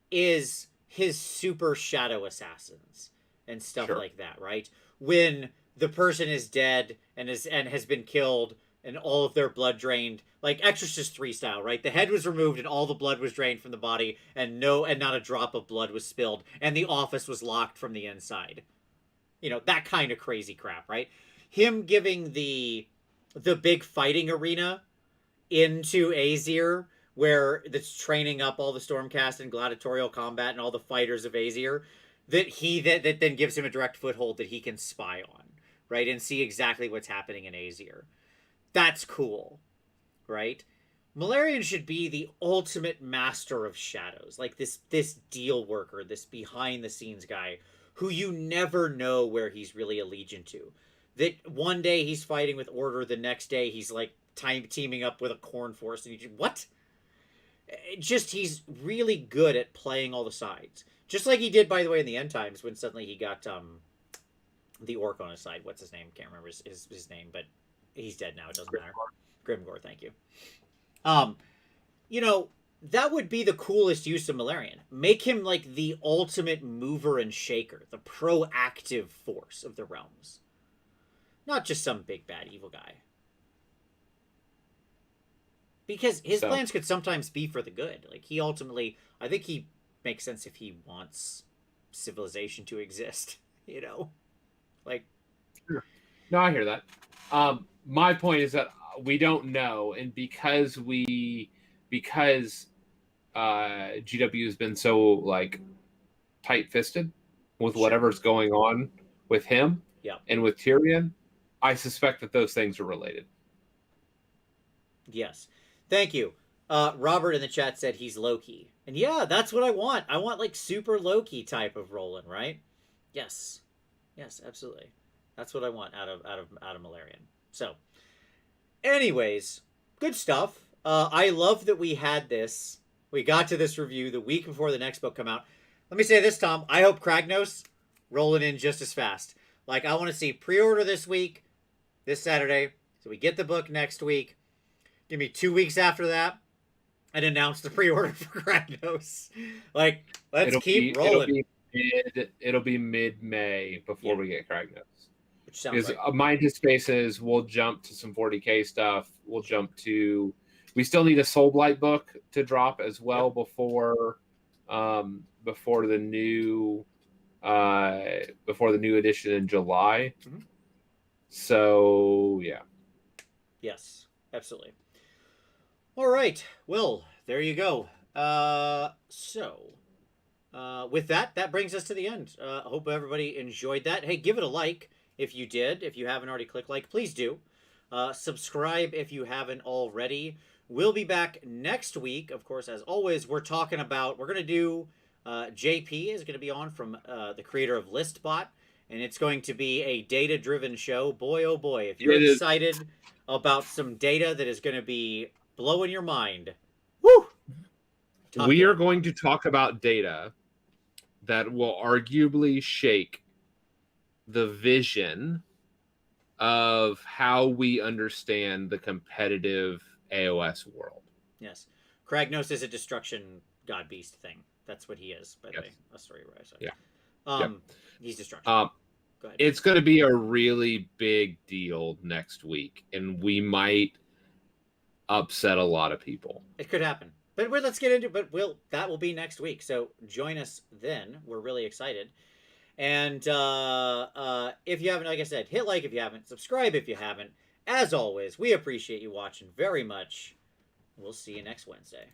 Speaker 1: is his super shadow assassins and stuff like that, right? When the person is dead and has been killed and all of their blood drained, like Exorcist 3 style, right? The head was removed and all the blood was drained from the body, and not a drop of blood was spilled, and the office was locked from the inside. You know, that kind of crazy crap, right? Him giving the big fighting arena into Aesir, where that's training up all the Stormcast and gladiatorial combat and all the fighters of Aesir, that then gives him a direct foothold that he can spy on, right? And see exactly what's happening in Aesir. That's cool, right? Malarian should be the ultimate master of shadows, like this deal worker, this behind the scenes guy who you never know where he's really allegiant to. That one day he's fighting with Order, the next day he's like teaming up with a Khorne force, and what? Just he's really good at playing all the sides, just like he did, by the way, in the end times when suddenly he got the orc on his side. What's his name? Can't remember his name, but he's dead now. It doesn't matter. Grimgor, thank you. You know, that would be the coolest use of Malarian. Make him like the ultimate mover and shaker, the proactive force of the realms. Not just some big bad evil guy. Because his plans could sometimes be for the good. Like, he ultimately, I think he makes sense if he wants civilization to exist, you know? Like,
Speaker 2: sure. No, I hear that. My point is that we don't know, and because GW has been so like tight-fisted with whatever's going on with him and with Tyrion, I suspect that those things are related.
Speaker 1: Yes. Thank you. Robert in the chat said he's Loki. And yeah, that's what I want. I want like super Loki type of Roland, right? Yes. Yes, absolutely. That's what I want out of Malarian. So, anyways, good stuff. I love that we had this. We got to this review the week before the next book come out. Let me say this, Tom. I hope Kragnos rolling in just as fast. Like, I want to see pre-order this week, this Saturday, so we get the book next week. Give me 2 weeks after that and announce the pre-order for Kragnos. Like, let's keep rolling.
Speaker 2: It'll be mid-May before we get Kragnos.
Speaker 1: Which sounds right.
Speaker 2: My anticipation is we'll jump to some 40K stuff. We'll jump to... We still need a Soulblight book to drop as well before the new edition in July. Mm-hmm. So, yeah.
Speaker 1: Yes, absolutely. All right. Well, there you go. With that brings us to the end. Hope everybody enjoyed that. Hey, give it a like if you did. If you haven't already clicked like, please do. Subscribe if you haven't already. We'll be back next week. Of course, as always, we're going to do, JP is going to be on from the creator of ListBot, and it's going to be a data-driven show. Boy, oh boy, if you're excited about some data that is going to be blowing your mind, woo!
Speaker 2: We are going to talk about data that will arguably shake the vision of how we understand the competitive AOS world.
Speaker 1: Yes. Kragnos is a destruction god beast thing. That's what he is, by the way. A story where I said.
Speaker 2: Yeah.
Speaker 1: He's destruction.
Speaker 2: Go ahead. It's going to be a really big deal next week, and we might upset a lot of people.
Speaker 1: It could happen. But let's get into. But that will be next week. So join us then. We're really excited. And if you haven't, like I said, hit like if you haven't, subscribe if you haven't. As always, we appreciate you watching very much. We'll see you next Wednesday.